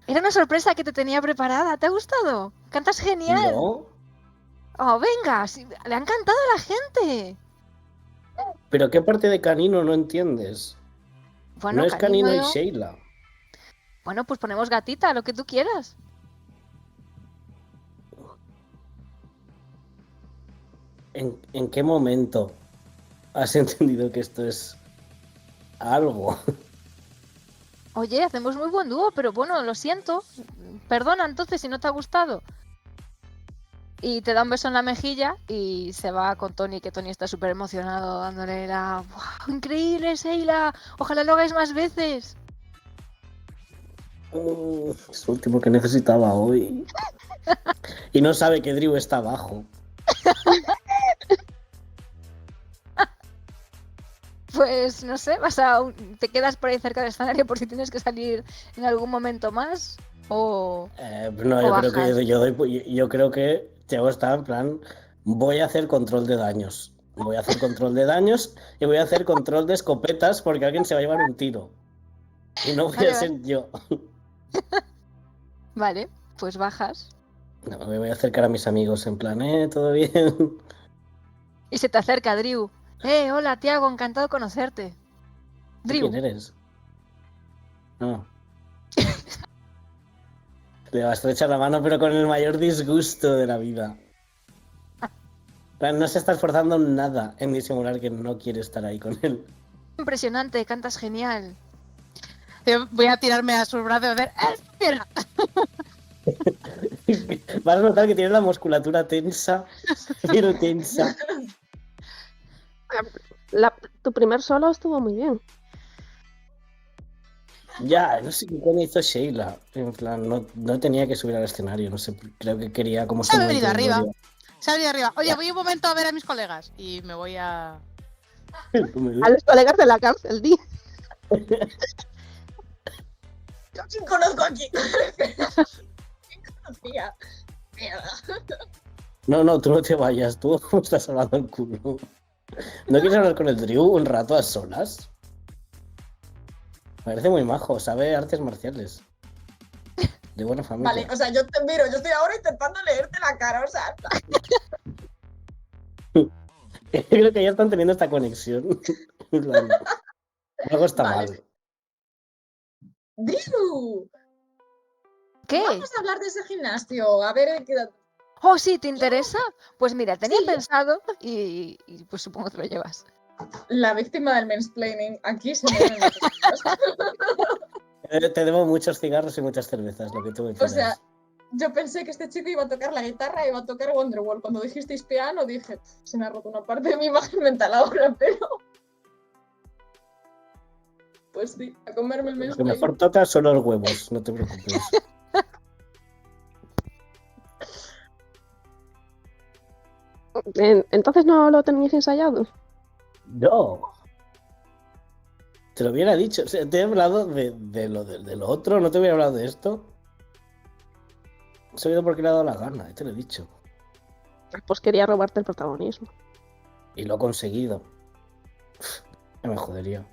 A: Era una sorpresa que te tenía preparada. ¿Te ha gustado? Cantas genial.
D: No,
A: Oh, venga, sí, le ha encantado a la gente.
D: pero ¿qué parte de Canino no entiendes?
A: Bueno,
D: No es Canino y
A: cariño,
D: Sheila.
A: bueno, pues ponemos gatita, lo que tú quieras.
D: ¿En qué momento has entendido que esto es algo?
A: Oye, hacemos muy buen dúo, pero bueno, lo siento. Perdona entonces si no te ha gustado. Y te da un beso en la mejilla y se va con Tony, que Tony está súper emocionado dándole la... ¡Wow! ¡Increíble, Seila! Ojalá lo hagáis más veces.
D: Es lo último que necesitaba hoy. Y no sabe que Drew está abajo.
A: Pues no sé, te quedas por ahí cerca del escenario por si tienes que salir en algún momento más. O...
D: No,
A: O
D: yo creo
A: bajas.
D: que yo creo que Tiago está en plan, voy a hacer control de daños. Voy a hacer control de daños y voy a hacer control de escopetas porque alguien se va a llevar un tiro. Y no voy
A: Vale,
D: a ser yo.
A: Vale, pues bajas.
D: No, me voy a acercar a mis amigos en plan, ¿todo bien?
A: Y se te acerca Drew. Hola, Tiago, encantado de conocerte. Drew.
D: ¿Quién eres? No. Le va a estrechar la mano, pero con el mayor disgusto de la vida. En plan, no se está esforzando nada en disimular que no quiere estar ahí con él.
A: Impresionante, cantas genial.
E: Voy a tirarme a sus brazos y hacer. ¡Espera!
D: Vas a notar que tiene la musculatura tensa, pero tensa.
C: Tu primer solo estuvo muy bien.
D: Ya, no sé qué coño hizo Sheila. En plan, no tenía que subir al escenario, no sé, creo que quería como
E: Se ha
D: momento
E: venido
D: de
E: arriba.
D: gloria.
E: Se ha venido arriba. Oye,
D: Ya.
E: voy un momento a ver a mis colegas. Y me voy a.
C: A los colegas de la cárcel, di.
B: ¿Quién conozco aquí? ¿Quién conocía? Mierda.
D: No, tú no te vayas, tú estás hablando el culo. ¿No quieres hablar con el Drew un rato a solas? Parece muy majo, sabe artes marciales. De buena familia.
B: Vale, o sea, yo te miro, yo estoy ahora intentando leerte la cara, o sea,
D: Creo que ya están teniendo esta conexión. En plan, algo está
B: Vale.
D: mal.
B: Drew,
A: ¿Qué?
B: vamos a hablar de ese gimnasio, a ver qué...
A: Oh, sí, ¿te interesa? Pues mira, tenía
B: Sí.
A: pensado y pues supongo que te lo llevas.
B: La víctima del mansplaining, aquí se mueven muchas cosas.
D: Te debo muchos cigarros y muchas cervezas, lo que tú me
B: O
D: quieras.
B: sea, yo pensé que este chico iba a tocar la guitarra y iba a tocar Wonderwall. Cuando dijisteis piano dije, se me ha roto una parte de mi imagen mental ahora, pero... Pues sí, a comerme el
D: Lo que
B: mansplaining.
D: mejor toca son los huevos, no te preocupes.
C: Entonces no lo teníais ensayado.
D: No. Te lo hubiera dicho. O sea, te he hablado de lo otro, no te hubiera hablado de esto. He sabido porque le ha dado la gana, te lo he dicho.
C: Pues quería robarte el protagonismo.
D: Y lo he conseguido. Ya me jodería.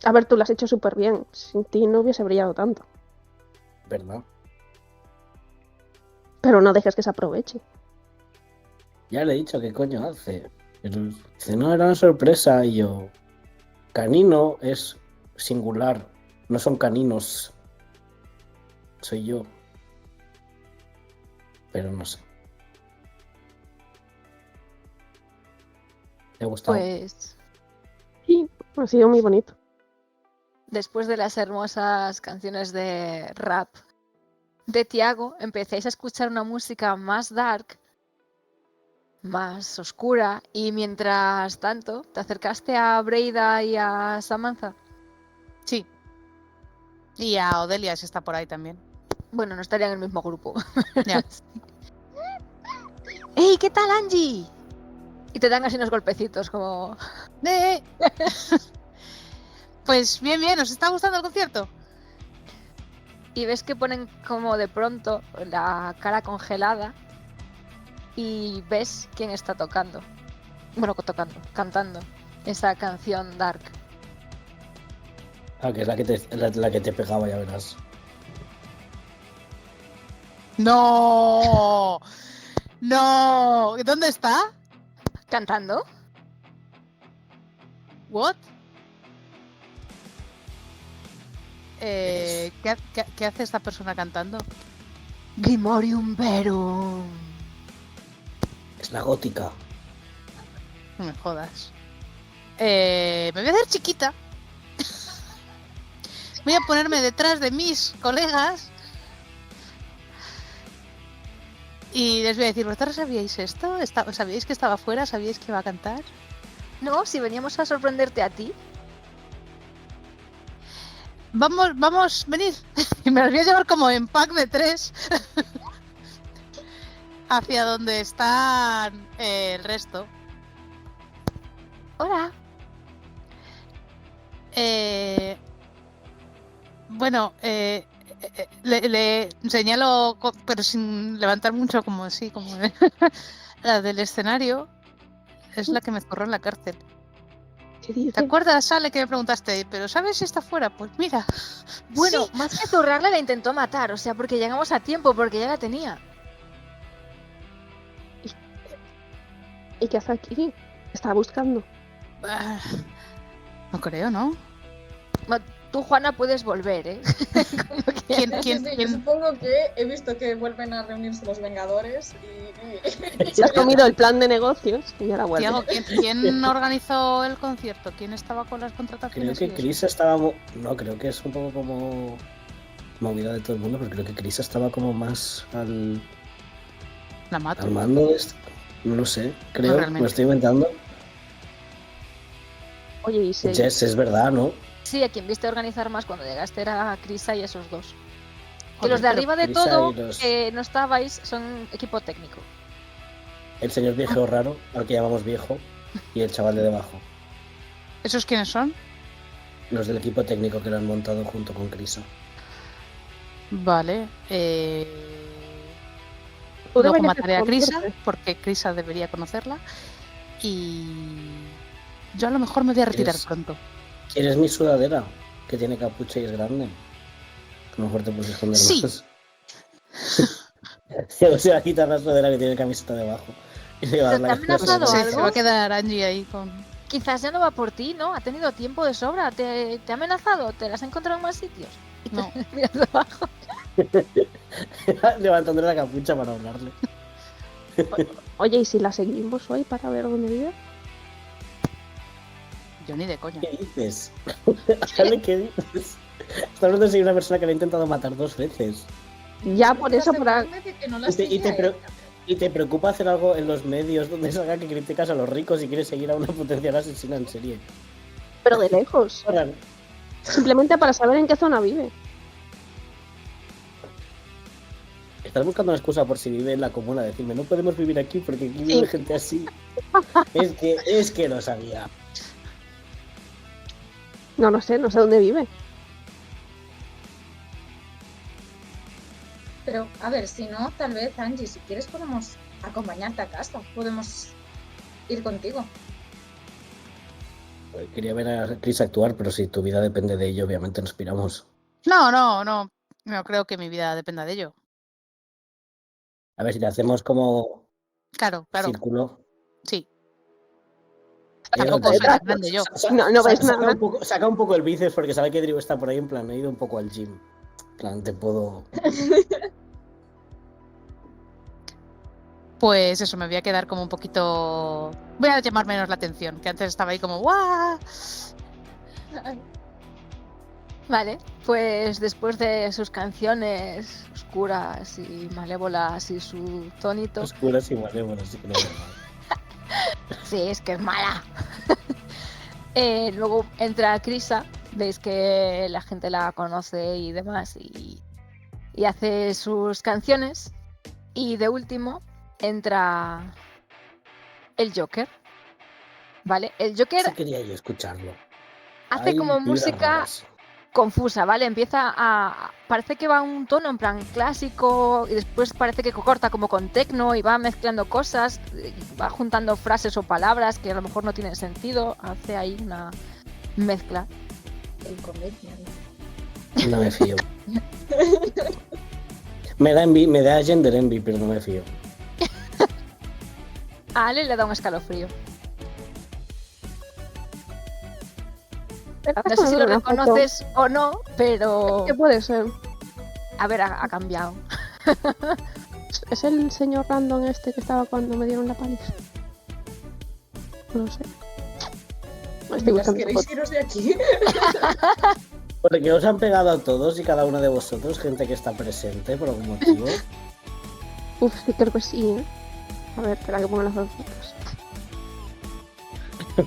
C: A ver, tú lo has hecho súper bien. Sin ti no hubiese brillado tanto.
D: ¿Verdad?
C: Pero no dejes que se aproveche.
D: Ya le he dicho qué coño hace. Pero dice, no, era una sorpresa. Y yo, canino es singular. No son caninos. Soy yo. Pero no sé. ¿Te ha gustado?
A: Pues
C: Sí, ha sido muy bonito.
A: después de las hermosas canciones de rap de Tiago, empezáis a escuchar una música más dark, más oscura, y mientras tanto, ¿te acercaste a Breida y a Samantha?
E: Sí. Y a Odelia, si está por ahí también.
A: Bueno, no estarían en el mismo grupo.
E: Ya.
A: ¡Ey, qué tal, Angie! Y te dan así unos golpecitos, como...
E: ¡Eh! Pues bien, ¿os está gustando el concierto?
A: Y ves que ponen como de pronto la cara congelada y ves quién está tocando. Bueno, cantando esa canción dark.
D: Ah, que es la que te pegaba, ya verás.
E: ¡No! ¡No! ¿Dónde está?
A: ¿Cantando?
E: ¿What? ¿Qué hace esta persona cantando?
A: Grimorium Verum.
D: Es la gótica.
E: No me jodas. Me voy a hacer chiquita. Voy a ponerme detrás de mis colegas. Y les voy a decir, ¿vosotros sabíais esto? ¿Sabíais que estaba fuera? ¿Sabíais que iba a cantar?
A: No, si veníamos a sorprenderte a ti.
E: Vamos, venid. Y me los voy a llevar como en pack de 3 hacia donde están el resto.
A: Hola.
E: Bueno, le señalo, pero sin levantar mucho, como así, como la del escenario. Es la que me zurró en la cárcel.
C: ¿Qué dices?
E: ¿Te acuerdas, Ale, que me preguntaste? ¿Pero sabes si está fuera? Pues mira.
A: Bueno,
E: sí.
A: más que zurrarle la intentó matar, o sea, porque llegamos a tiempo, porque ya la tenía.
C: ¿Y qué hace aquí? Estaba buscando.
E: Ah, no creo, ¿no?
A: Tú, Juana, puedes volver, ¿eh? Como quieras.
B: Sí, yo supongo que he visto que vuelven a reunirse los Vengadores y...
C: Se has comido el plan de negocios y ahora vuelve.
E: Tiago, ¿quién organizó el concierto? ¿Quién estaba con las
D: Creo
E: contrataciones?
D: que
E: y eso?
D: Chris estaba... No, creo que es un poco como... movida de todo el mundo, pero creo que Chris estaba como más al
E: La mato.
D: mando de esto. No lo sé, creo,
E: realmente.
D: me estoy inventando.
C: Oye, y se...
D: Jess, es verdad, ¿no?
A: Sí, a quien viste organizar más cuando llegaste era a Crisa y esos dos. Que
E: Joder,
A: los de
E: pero
A: arriba de
D: Crisa
A: todo,
D: y los-
A: que no estabais, son equipo técnico.
D: El señor viejo raro, al que llamamos viejo, y el chaval de debajo.
E: ¿Esos quiénes son?
D: Los del equipo técnico que lo han montado junto con Crisa.
E: Vale.
C: Tú
E: Luego
C: deberías
E: mataré a Krisa,
C: esconderte.
E: porque Krisa debería conocerla. Y yo a lo mejor me voy a retirar
D: ¿Quieres?
E: pronto.
D: ¿Quieres mi sudadera? Que tiene capucha y es grande. A lo mejor te puedes esconder
E: Sí.
D: más. Se va a quitar la sudadera que tiene camiseta debajo. Y le va a dar
A: ¿Pero
D: la
A: te ha
D: la
A: amenazado
D: sudadera.
E: Sí, se
A: algo?
E: va a quedar Angie ahí con...
A: Quizás ya no va por ti, ¿no? Ha tenido tiempo de sobra. ¿Te ha amenazado? ¿Te la has encontrado en más sitios? Y
E: No.
A: miras abajo.
D: Levantándole la capucha para hablarle.
C: Oye, ¿y si la seguimos hoy para ver dónde vive?
E: Yo ni de coña.
D: ¿Qué dices? Ale, ¿qué dices? Estás hablando de seguir una persona que le ha intentado matar 2 veces.
C: Ya
B: Solo
C: por
B: quiero
C: eso, para...
B: asegurarme de que no la
D: Y te, y,
B: sigue
D: te
B: a
D: pre-
B: ella.
D: y te preocupa hacer algo en los medios donde salga que criticas a los ricos y quieres seguir a una potencial asesina en serie.
C: pero de lejos.
D: Ahora,
C: Simplemente para saber en qué zona vive.
D: estás buscando una excusa por si vive en la comuna, decirme no podemos vivir aquí porque aquí
C: Sí.
D: vive gente así. Es que lo sabía.
C: No lo sé, no sé dónde vive.
B: Pero, a ver, si no, tal vez, Angie, si quieres podemos acompañarte a casa. Podemos ir contigo.
D: Quería ver a Chris actuar, pero si tu vida depende de ello, obviamente nos piramos.
E: No, no, no. No creo que mi vida dependa de ello.
D: A ver si le hacemos como
E: Claro, claro.
D: círculo.
E: Sí.
D: Yo
E: Tampoco soy tan grande yo.
C: No ves nada.
D: Saca un poco el bíceps porque sabe que Drew está por ahí en plan, he ido un poco al gym. En plan, te puedo...
E: Pues eso, me voy a quedar como un poquito... Voy a llamar menos la atención, que antes estaba ahí como ¡guau!
A: Vale, pues después de sus canciones oscuras y malévolas y su tonito.
D: Oscuras y malévolas, así que no veo mal.
A: Sí, es que es mala. Luego entra Krisa, veis que la gente la conoce y demás, y hace sus canciones. Y de último entra el Joker. ¿Vale? El Joker
D: Sí quería yo escucharlo.
A: hace
D: Hay
A: como
D: vibras
A: música
D: raras.
A: confusa, ¿vale? Empieza a... Parece que va a un tono en plan clásico y después parece que corta como con tecno y va mezclando cosas, va juntando frases o palabras que a lo mejor no tienen sentido, hace ahí una mezcla.
B: El comedian.
D: No me fío. Me da gender envy, pero no me fío.
A: A Ale le da un escalofrío. No sé si lo reconoces o no, pero...
C: ¿Qué puede ser?
A: A ver, ha cambiado.
C: ¿Es el señor random este que estaba cuando me dieron la paliza? No lo sé. No estoy
B: Mientras
C: buscando
B: queréis
C: fotos.
B: iros de aquí.
D: Porque os han pegado a todos y cada uno de vosotros, gente que está presente por algún motivo.
C: Uf, sí, creo que sí, ¿eh? A ver, espera que ponga las dos fotos.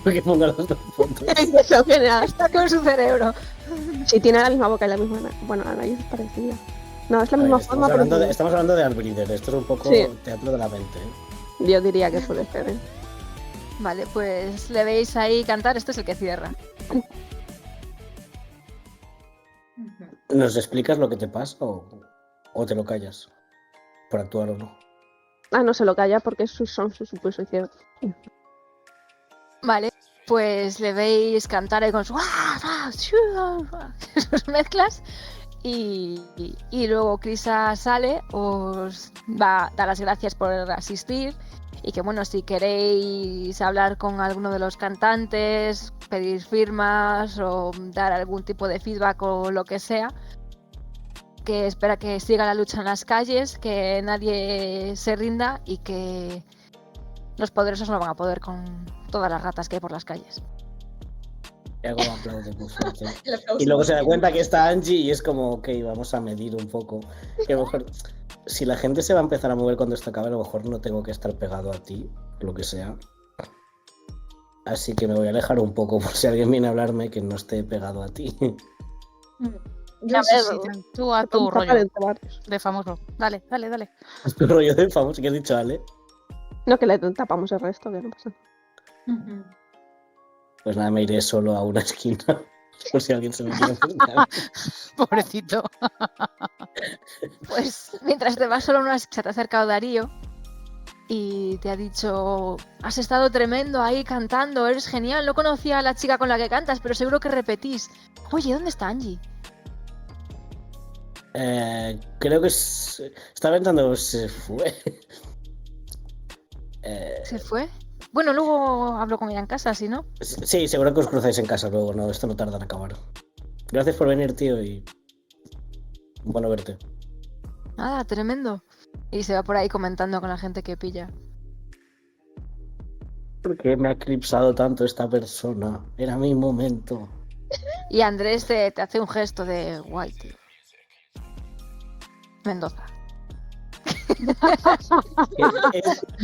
D: Que ponga las 2 fotos.
C: Eso general.
A: Está con su cerebro.
C: Sí, tiene la misma boca y la misma... Bueno, la nariz es parecida. No, es la
D: A
C: misma
D: ver,
C: forma, pero...
D: estamos hablando de Albrider, esto es un poco
C: Sí.
D: teatro de la mente. ¿eh?
C: Yo diría que puede ser, ¿eh?
A: Vale, pues le veis ahí cantar, este es el que cierra.
D: ¿Nos explicas lo que te pasa o te lo callas? Por actuar o no.
C: Ah, no se lo calla porque son sus suposiciones.
A: Vale, pues le veis cantar ahí con sus mezclas y luego Krisa sale, os va a dar las gracias por asistir y que bueno, si queréis hablar con alguno de los cantantes, pedir firmas o dar algún tipo de feedback o lo que sea, que espera que siga la lucha en las calles, que nadie se rinda y que los poderosos no van a poder con todas las ratas que hay por las calles.
D: Y hago aplaude muy fuerte.
B: El aplauso
D: Y luego se da
B: más
D: cuenta que está Angie y es como, ok, vamos a medir un poco. Que a lo mejor, si la gente se va a empezar a mover cuando esto acabe, a lo mejor no tengo que estar pegado a ti, lo que sea. Así que me voy a alejar un poco por si alguien viene a hablarme que no esté pegado a ti.
B: Yo
C: A
B: sí,
C: ver,
B: sí.
E: Tú a tu rollo
C: Entre varios.
E: de famoso. Dale, dale, dale.
D: Es tu rollo de famoso que has dicho, Ale.
C: No, que le tapamos el resto, que no pasa nada.
D: Pues nada, me iré solo a una esquina. Por si alguien se me quiere acercar.
E: Pobrecito.
A: Pues mientras te vas solo se te ha acercado Darío y te ha dicho, has estado tremendo ahí cantando, eres genial, no conocía a la chica con la que cantas, pero seguro que repetís. Oye, ¿dónde está Angie?
D: Creo que estaba pensando, se fue.
A: ¿Se fue? Bueno, luego hablo con ella en casa, si no.
D: Sí, seguro que os cruzáis en casa luego, no, esto no tarda en acabar. Gracias por venir, tío, y bueno verte.
A: Nada, tremendo. Y se va por ahí comentando con la gente que pilla.
D: ¿Por qué me ha eclipsado tanto esta persona? Era mi momento.
A: Y Andrés te hace un gesto de guay, tío. Mendoza.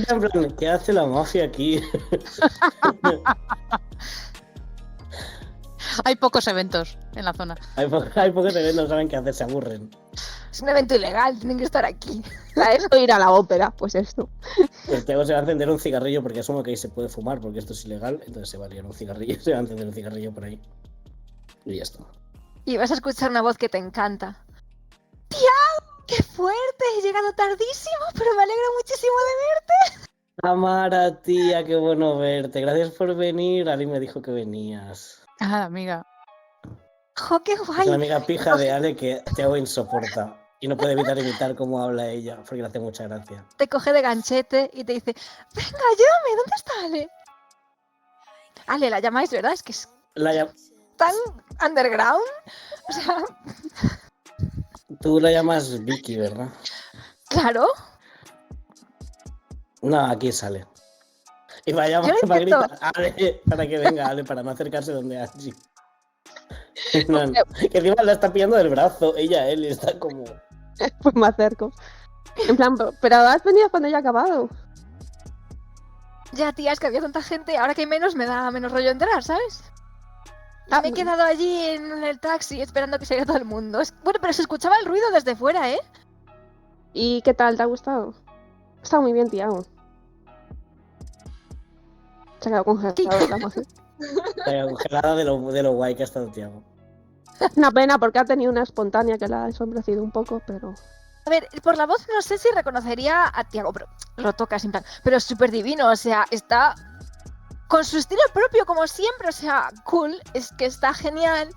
D: En plan, ¿qué hace la mafia aquí?
E: Hay pocos eventos en la zona.
D: Hay pocos eventos, no saben qué hacer, se aburren.
A: Es un evento ilegal, tienen que estar aquí.
C: Para esto ir a la ópera, pues esto.
D: Pues Tiago se va a encender un cigarrillo porque asumo que ahí se puede fumar porque esto es ilegal, entonces se va a liar un cigarrillo, se va a encender un cigarrillo por ahí. Y ya está.
A: Y vas a escuchar una voz que te encanta. ¡Tiago! ¡Qué fuerte! He llegado tardísimo, pero me alegro muchísimo de verte.
D: Amara, tía, qué bueno verte. Gracias por venir. Ali me dijo que venías.
E: Ah, amiga.
A: ¡Jo, qué
D: Es
A: guay!
D: la amiga pija de Ale que Tiago insoporta. Y no puede evitar imitar cómo habla ella, porque le hace mucha gracia.
A: Te coge de ganchete y te dice, venga, llame, ¿dónde está Ale? Ale, la llamáis, ¿verdad? Es que es tan underground. O sea,
D: Tú la llamas Vicky, ¿verdad?
A: claro.
D: No, aquí sale. Y va a
A: Yo
D: llamar
A: lo
D: para
A: intento.
D: gritar Ale, para que venga Ale, para no acercarse donde Angie. No, que encima la está pillando del brazo, él está como...
C: Pues me acerco. En plan, pero has venido cuando ya ha acabado.
A: Ya, tía, es que había tanta gente, ahora que hay menos me da menos rollo entrar, ¿sabes?
C: Ah,
A: Me he quedado allí en el taxi esperando que se vaya todo el mundo. Bueno, pero se escuchaba el ruido desde fuera, ¿eh?
C: ¿Y qué tal? ¿Te ha gustado? Está muy bien, Tiago. Se ha quedado congelado de la emoción.
D: Congelada de lo guay que ha estado Tiago.
C: Una pena porque ha tenido una espontánea que la ha ensombrecido un poco, pero...
A: A ver, por la voz no sé si reconocería a Tiago, pero lo tocas en plan. Pero es súper divino, o sea, está con su estilo propio, como siempre, o sea, cool, es que está genial.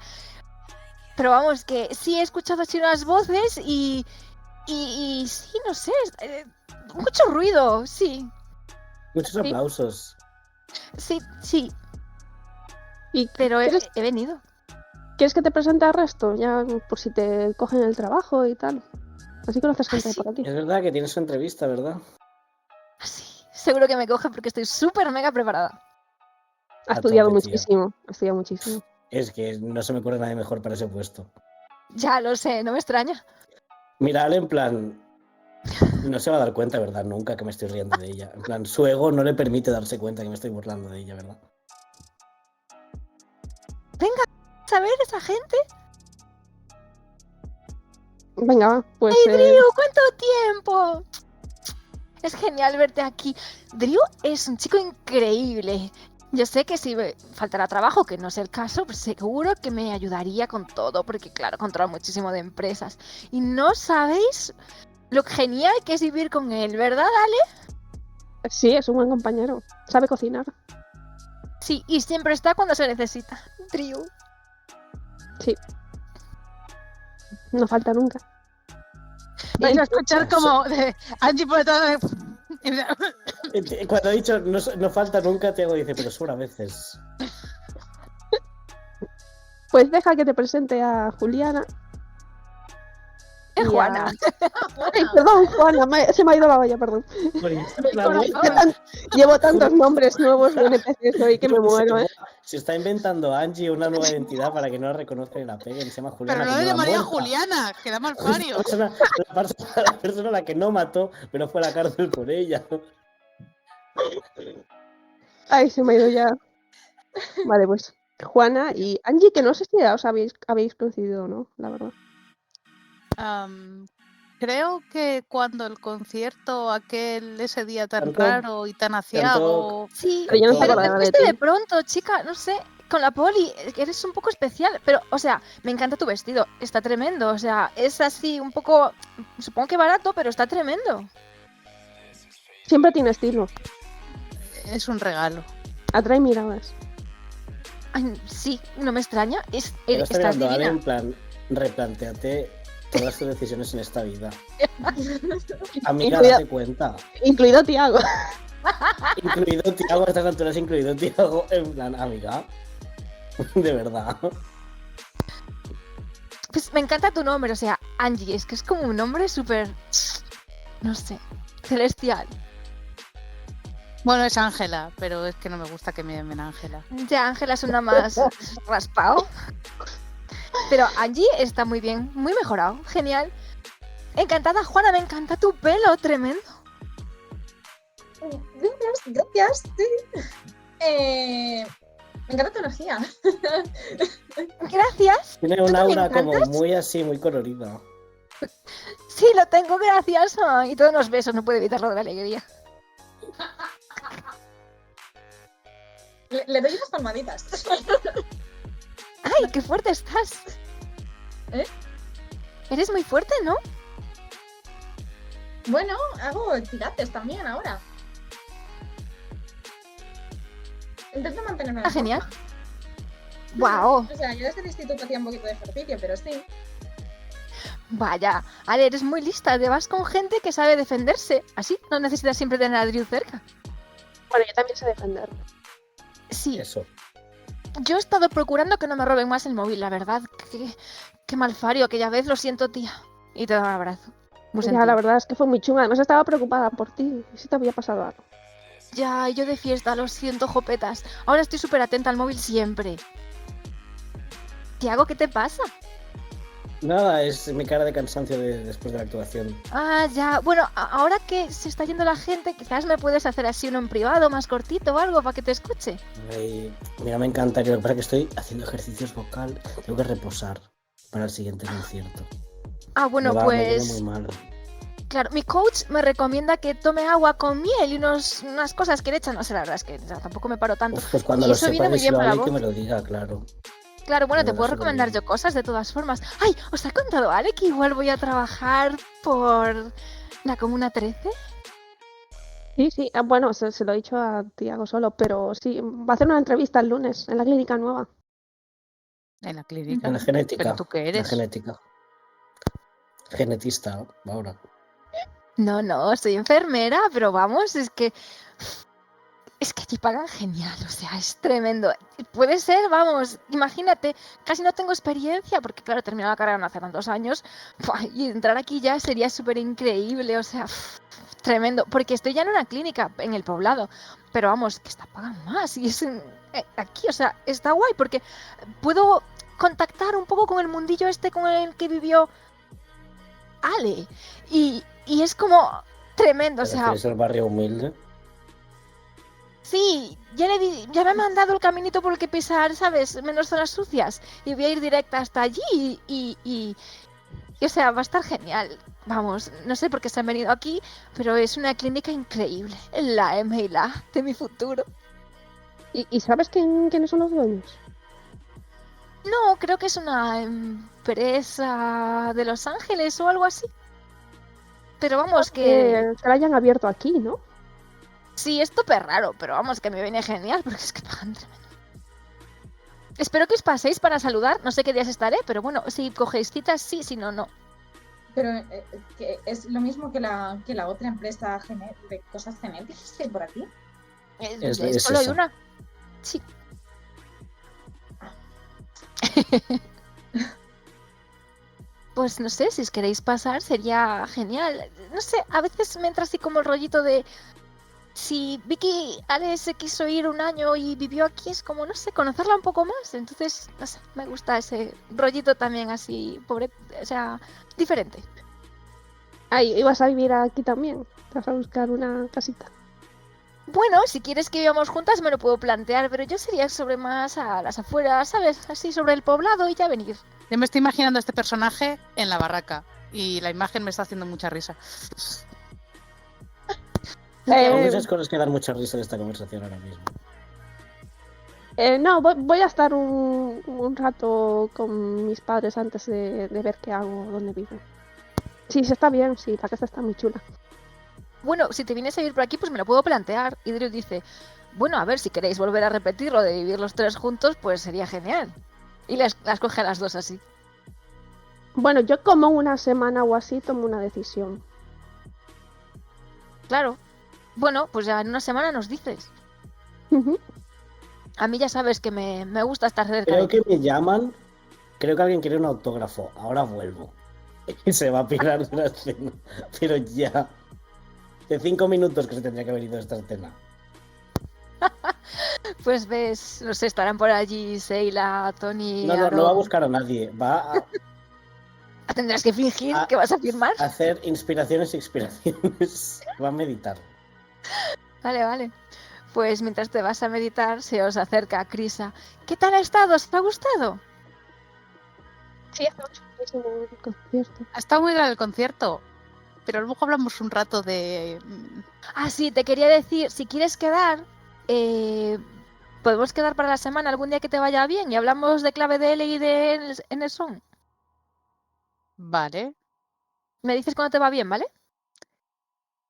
A: Pero vamos, que sí he escuchado así unas voces y sí, no sé, mucho ruido, sí.
D: Muchos aplausos.
A: Sí,
C: ¿Y
A: pero
C: ¿quieres,
A: he venido.
C: ¿quieres que te presente al resto? Ya por si te cogen el trabajo y tal. Así conoces gente
A: ¿Ah, sí?
C: por aquí.
D: Es verdad que tienes su entrevista, ¿verdad?
A: Sí, seguro que me coge porque estoy súper mega preparada.
C: Ha
D: A
C: estudiado
D: tope, tía.
C: muchísimo. Ha estudiado muchísimo.
D: Es que no se me ocurre nadie mejor para ese puesto.
A: Ya lo sé, no me extraña.
D: Mira, Ale, en plan, no se va a dar cuenta, ¿verdad? Nunca que me estoy riendo de ella. En plan, su ego no le permite darse cuenta que me estoy burlando de ella, ¿verdad?
A: Venga, a ver esa gente.
C: Venga, va, pues...
A: ¡Hey, Drew! ¿Cuánto tiempo? Es genial verte aquí. Drew es un chico increíble. Yo sé que si me faltará trabajo, que no es el caso, pues seguro que me ayudaría con todo, porque claro, controla muchísimo de empresas. Y no sabéis lo genial que es vivir con él, ¿verdad, Ale?
C: Sí, es un buen compañero. Sabe cocinar.
A: Sí, y siempre está cuando se necesita. Drew.
C: Sí. No falta nunca.
E: Vais a escuchar como Angie por detrás
D: Cuando he dicho no falta nunca, Tiago dice, pero sobra a veces.
C: Pues deja que te presente a Juliana. y a-
A: Juana.
C: Ay, perdón, Juana, se me ha ido la olla, perdón.
A: corazón.
C: Llevo tantos nombres nuevos de NPCs hoy que me muero, ¿eh?
D: Se está inventando Angie una nueva identidad para que no la reconozcan y la peguen. Se llama Juliana.
E: Pero no
D: como
E: le
D: la
E: llamaría
D: muerta.
E: Juliana, que da mal
D: La
E: pario.
D: persona a la que no mató, pero fue a la cárcel por ella.
C: Ay, se me ha ido ya. Vale, pues Juana y Angie, que no sé si ya os habéis coincidido o no, la verdad.
E: Creo que cuando el concierto ese día tan
D: Cantó.
E: raro y tan aciago...
A: Sí,
C: Pero yo no se
A: pero te
C: acordaba de
A: fuiste
C: ti.
A: de pronto, chica, no sé. con la poli, eres un poco especial, pero, o sea, me encanta tu vestido, está tremendo, o sea, es así un poco, supongo que barato, pero está tremendo.
C: Siempre tiene estilo.
E: Es un regalo.
C: Atrae miradas.
A: Ay, sí, no me extraña,
D: Pero está
A: estás
D: mirando a Ale
A: divina.
D: en plan, replantéate todas tus decisiones en esta vida. Amiga,
C: Incluido-
D: date cuenta.
C: Incluido Tiago.
D: Incluido Tiago, a estas alturas incluido Tiago, en plan, amiga. De verdad.
A: Pues me encanta tu nombre, o sea, Angie, es que es como un nombre súper, no sé, celestial.
E: Bueno, es Ángela, pero es que no me gusta que me llamen Ángela.
A: Ya Ángela suena más raspado. Pero Angie está muy bien, muy mejorado, genial. Encantada, Juana, me encanta tu pelo, tremendo.
B: Gracias, sí. Me encanta tu energía.
A: Gracias.
D: Tiene
A: ¿Tú
D: un
A: también
D: aura como
A: cantas?
D: muy así, muy colorida.
A: Sí, lo tengo, gracias. Y todos los besos, no puedo evitarlo de la alegría.
B: Le doy unas palmaditas.
A: ¡Ay, qué fuerte estás!
B: ¿Eh?
A: Eres muy fuerte, ¿no?
B: Bueno, hago pilates también ahora. Intento mantenerme en
A: Ah, genial.
B: forma.
A: ¡Guau!
B: O sea, yo desde el instituto hacía un poquito de ejercicio, pero sí.
A: Vaya, Ale, eres muy lista. Te vas con gente que sabe defenderse. Así no necesitas siempre tener a Drew cerca.
C: Bueno, yo también sé defender.
A: Sí,
D: Eso.
A: yo he estado procurando que no me roben más el móvil, la verdad. Qué malfario aquella vez, lo siento, tía. Y te doy un abrazo. Muy
C: Ya,
A: sentido.
C: la verdad es que fue muy chunga. Además estaba preocupada por ti. Y si te había pasado algo.
A: Ya, yo de fiesta, lo siento, jopetas. Ahora estoy súper atenta al móvil siempre. Tiago, ¿qué te pasa?
D: Nada, es mi cara de cansancio después de la actuación.
A: Ah, ya. Bueno, ahora que se está yendo la gente, quizás me puedes hacer así uno en privado, más cortito o algo, para que te escuche.
D: Ay, mira, me encanta, que lo que pasa es que estoy haciendo ejercicios vocal. Tengo que reposar para el siguiente concierto.
A: Ah, bueno,
D: Me viene muy
A: pues...
D: mal.
A: Claro, mi coach me recomienda que tome agua con miel y unas cosas que le echan. No sé, la verdad es que tampoco me paro tanto.
D: Uf, pues cuando
A: Y
D: lo
A: eso
D: sepa,
A: viene muy bien
D: díselo a
A: para la
D: Ale que
A: voz.
D: me lo diga, claro.
A: Claro, bueno,
D: Me
A: te
D: va
A: puedo
D: súper
A: recomendar
D: bien.
A: yo cosas de todas formas. ¡Ay! ¿Os ha contado Ale que igual voy a trabajar por la Comuna 13?
C: Sí. Ah, bueno, se lo he dicho a Tiago solo, pero sí, va a hacer una entrevista el lunes en la clínica nueva.
E: En la clínica.
D: En la genética.
E: ¿Pero tú qué
D: La
E: eres?
D: genética. Genetista, ahora.
A: No, soy enfermera, pero vamos, es que allí pagan genial, o sea, es tremendo. Puede ser, vamos, imagínate, casi no tengo experiencia, porque claro, terminé la carrera no hace tantos años, y entrar aquí ya sería súper increíble, o sea, tremendo, porque estoy ya en una clínica en el poblado, pero vamos, que está pagando más, y es aquí, o sea, está guay, porque puedo contactar un poco con el mundillo este con el que vivió Ale, y es como tremendo, o
D: ¿Te
A: sea,
D: refieres al barrio humilde?
A: sí, ya me ha mandado el caminito por el que pisar, ¿sabes? Menos zonas sucias. Y voy a ir directa hasta allí y, o sea, va a estar genial. Vamos, no sé por qué se han venido aquí, pero es una clínica increíble. La M y la A de mi futuro.
C: ¿Y sabes quiénes son los dueños?
A: No, creo que es una empresa de Los Ángeles o algo así. Pero vamos, que
C: la hayan abierto aquí, ¿no?
A: sí, es súper raro, pero vamos, que me viene genial porque es que pagan tremendo. Espero que os paséis para saludar. No sé qué días estaré, pero bueno, si cogéis citas, sí, si no, no.
B: Pero que es lo mismo que la otra empresa de cosas genéticas que hay por aquí.
D: Es
A: Solo hay
D: esa.
A: una. Sí. Pues no sé, si os queréis pasar sería genial. No sé, a veces me entra así como el rollito de... Si Vicky Ale se quiso ir un año y vivió aquí, es como, no sé, conocerla un poco más. Entonces, no sé, me gusta ese rollito también así, pobre, o sea, diferente.
C: Ay, ¿ibas a vivir aquí también? ¿Te vas a buscar una casita?
A: Bueno, si quieres que vivamos juntas me lo puedo plantear, pero yo sería sobre más a las afueras, ¿sabes? Así sobre el poblado y ya venir.
E: Yo me estoy imaginando a este personaje en la barraca y la imagen me está haciendo mucha risa.
D: Hay
C: Eh,
D: muchas cosas que dan mucha risa de esta conversación ahora mismo.
C: No, voy a estar un rato con mis padres antes de ver qué hago, dónde vivo. Sí, se está bien, sí, la casa está muy chula.
A: Bueno, si te vienes a vivir por aquí, pues me lo puedo plantear. Y Drew dice, bueno, a ver, si queréis volver a repetir lo de vivir los 3 juntos, pues sería genial. Y las coge a las 2 así.
C: Bueno, yo como una semana o así tomo una decisión.
A: Claro. Bueno, pues ya en una semana nos dices.
C: Ujú.
A: A mí ya sabes que me gusta estar cerca
D: Creo
A: de ti.
D: que me llaman. Creo que alguien quiere un autógrafo. Ahora vuelvo. Y se va a pirar de la escena. Pero ya. De 5 minutos que se tendría que haber ido esta escena.
A: Pues ves, no sé, estarán por allí Seila, Tony,
D: No va a
A: Aaron.
D: buscar a nadie. Va
A: Tendrás que fingir
D: a
A: que vas a firmar.
D: hacer inspiraciones y expiraciones. Va a meditar.
A: Vale. Pues mientras te vas a meditar, se os acerca Crisa. ¿Qué tal ha estado? ¿Os ha gustado?
C: Sí, hace muchísimo el concierto.
E: Ha estado muy grande el concierto, pero luego hablamos un rato de...
A: Ah, sí, te quería decir, si quieres quedar, podemos quedar para la semana algún día que te vaya bien y hablamos de clave de L y de Enerson.
E: Vale.
A: Me dices cuando te va bien, ¿vale?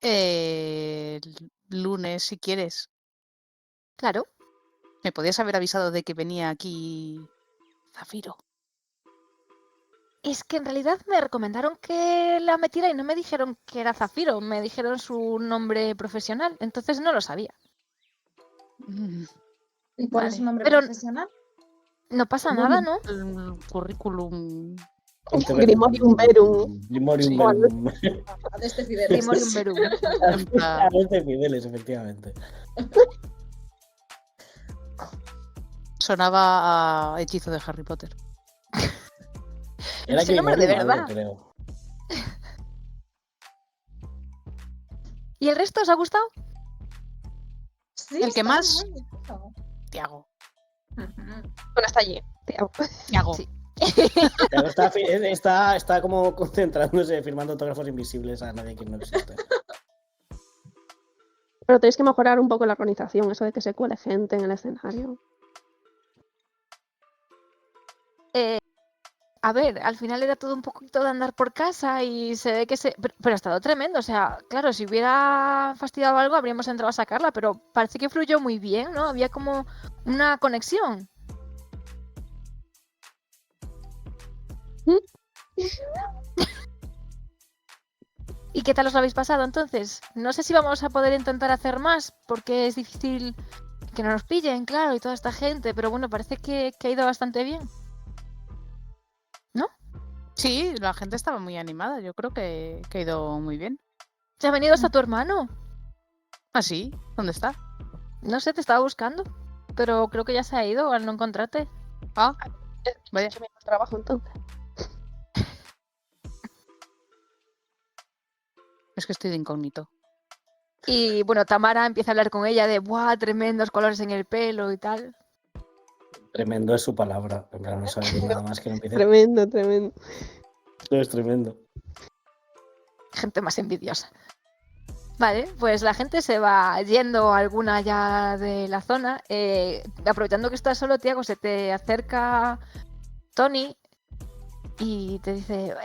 E: El lunes, si quieres.
A: Claro.
E: Me podías haber avisado de que venía aquí Zafiro.
A: Es que en realidad me recomendaron que la metiera y no me dijeron que era Zafiro, me dijeron su nombre profesional, entonces no lo sabía.
E: Mm,
B: ¿Y cuál es
A: Vale.
B: su nombre
A: Pero
B: profesional?
A: no pasa nada, ¿no?
E: El currículum...
C: Grimorium Verum.
D: Grimorium
C: Sí.
D: Verum.
B: A de este Fidelis.
A: Grimorium Verum.
E: En plan-
D: A este Fideles, efectivamente.
E: Sonaba a hechizo de Harry Potter.
D: Era
A: Ese nombre de
D: Grimorium algo,
A: verdad.
D: creo.
A: ¿Y el resto os ha gustado?
B: Sí,
E: El que
B: está
E: más-
B: muy bonito.
E: Tiago.
B: Ujú.
C: Bueno, está allí.
E: Tiago.
A: Sí.
D: Pero está como concentrándose, firmando autógrafos invisibles a nadie que no existe.
C: Pero tenéis que mejorar un poco la organización, eso de que se cuele gente en el escenario.
A: A ver, al final era todo un poquito de andar por casa y se ve que se... Pero ha estado tremendo, o sea, claro, si hubiera fastidiado algo habríamos entrado a sacarla, pero parece que fluyó muy bien, ¿no? Había como una conexión. ¿Y qué tal os lo habéis pasado entonces? No sé si vamos a poder intentar hacer más, porque es difícil que no nos pillen, claro, y toda esta gente, pero bueno, parece que ha ido bastante bien.
E: Sí, la gente estaba muy animada. Yo creo que ha ido muy bien.
A: ¿Se ha venido hasta tu hermano?
E: ¿Ah, sí? ¿Dónde está?
A: No sé, te estaba buscando, pero creo que ya se ha ido al no encontrarte.
E: Ah, vaya.
C: Yo mismo trabajo entonces.
E: Es que estoy de incógnito.
A: Y bueno, Tamara empieza a hablar con ella de ¡buah! Tremendos colores en el pelo y tal.
D: Tremendo es su palabra. En plan, no sabe decir nada más que no empiece.
C: Tremendo, tremendo.
D: Esto es tremendo.
A: Gente más envidiosa. Vale, pues la gente se va yendo alguna ya de la zona. Aprovechando que estás solo, Tiago, se te acerca Tony y te dice,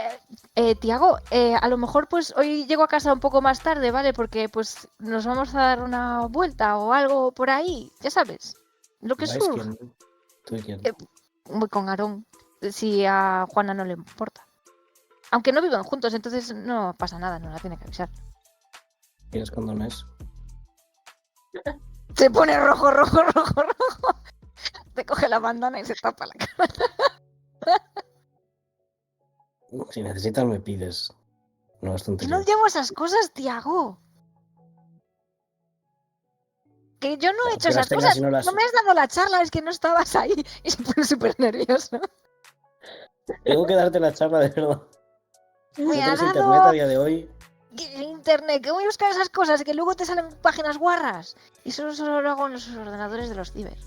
A: Tiago, a lo mejor pues hoy llego a casa un poco más tarde, ¿vale? Porque pues nos vamos a dar una vuelta o algo por ahí, ya sabes. Lo que
D: ¿Vais
A: surja.
D: quién? ¿Tú y quién?
A: Voy con Aarón, si a Juana no le importa. Aunque no vivan juntos, entonces no pasa nada, no la tiene que avisar.
D: ¿Tienes condones?
A: Se pone rojo. Te coge la bandana y se tapa la cara.
D: Si necesitas me pides. No es
A: Yo
D: tontería.
A: no llevo esas cosas, Tiago. Que yo no he hecho
D: Que las
A: esas
D: tengas
A: cosas.
D: y no las-
A: No me has dado la charla, es que no estabas ahí. Y se pone súper nervioso.
D: Tengo que darte la charla de verdad.
A: Me
D: ¿No
A: ha
D: tienes
A: dado
D: internet a día de hoy?
A: internet, que voy a buscar esas cosas que luego te salen páginas guarras. Y eso solo lo hago en los ordenadores de los ciber.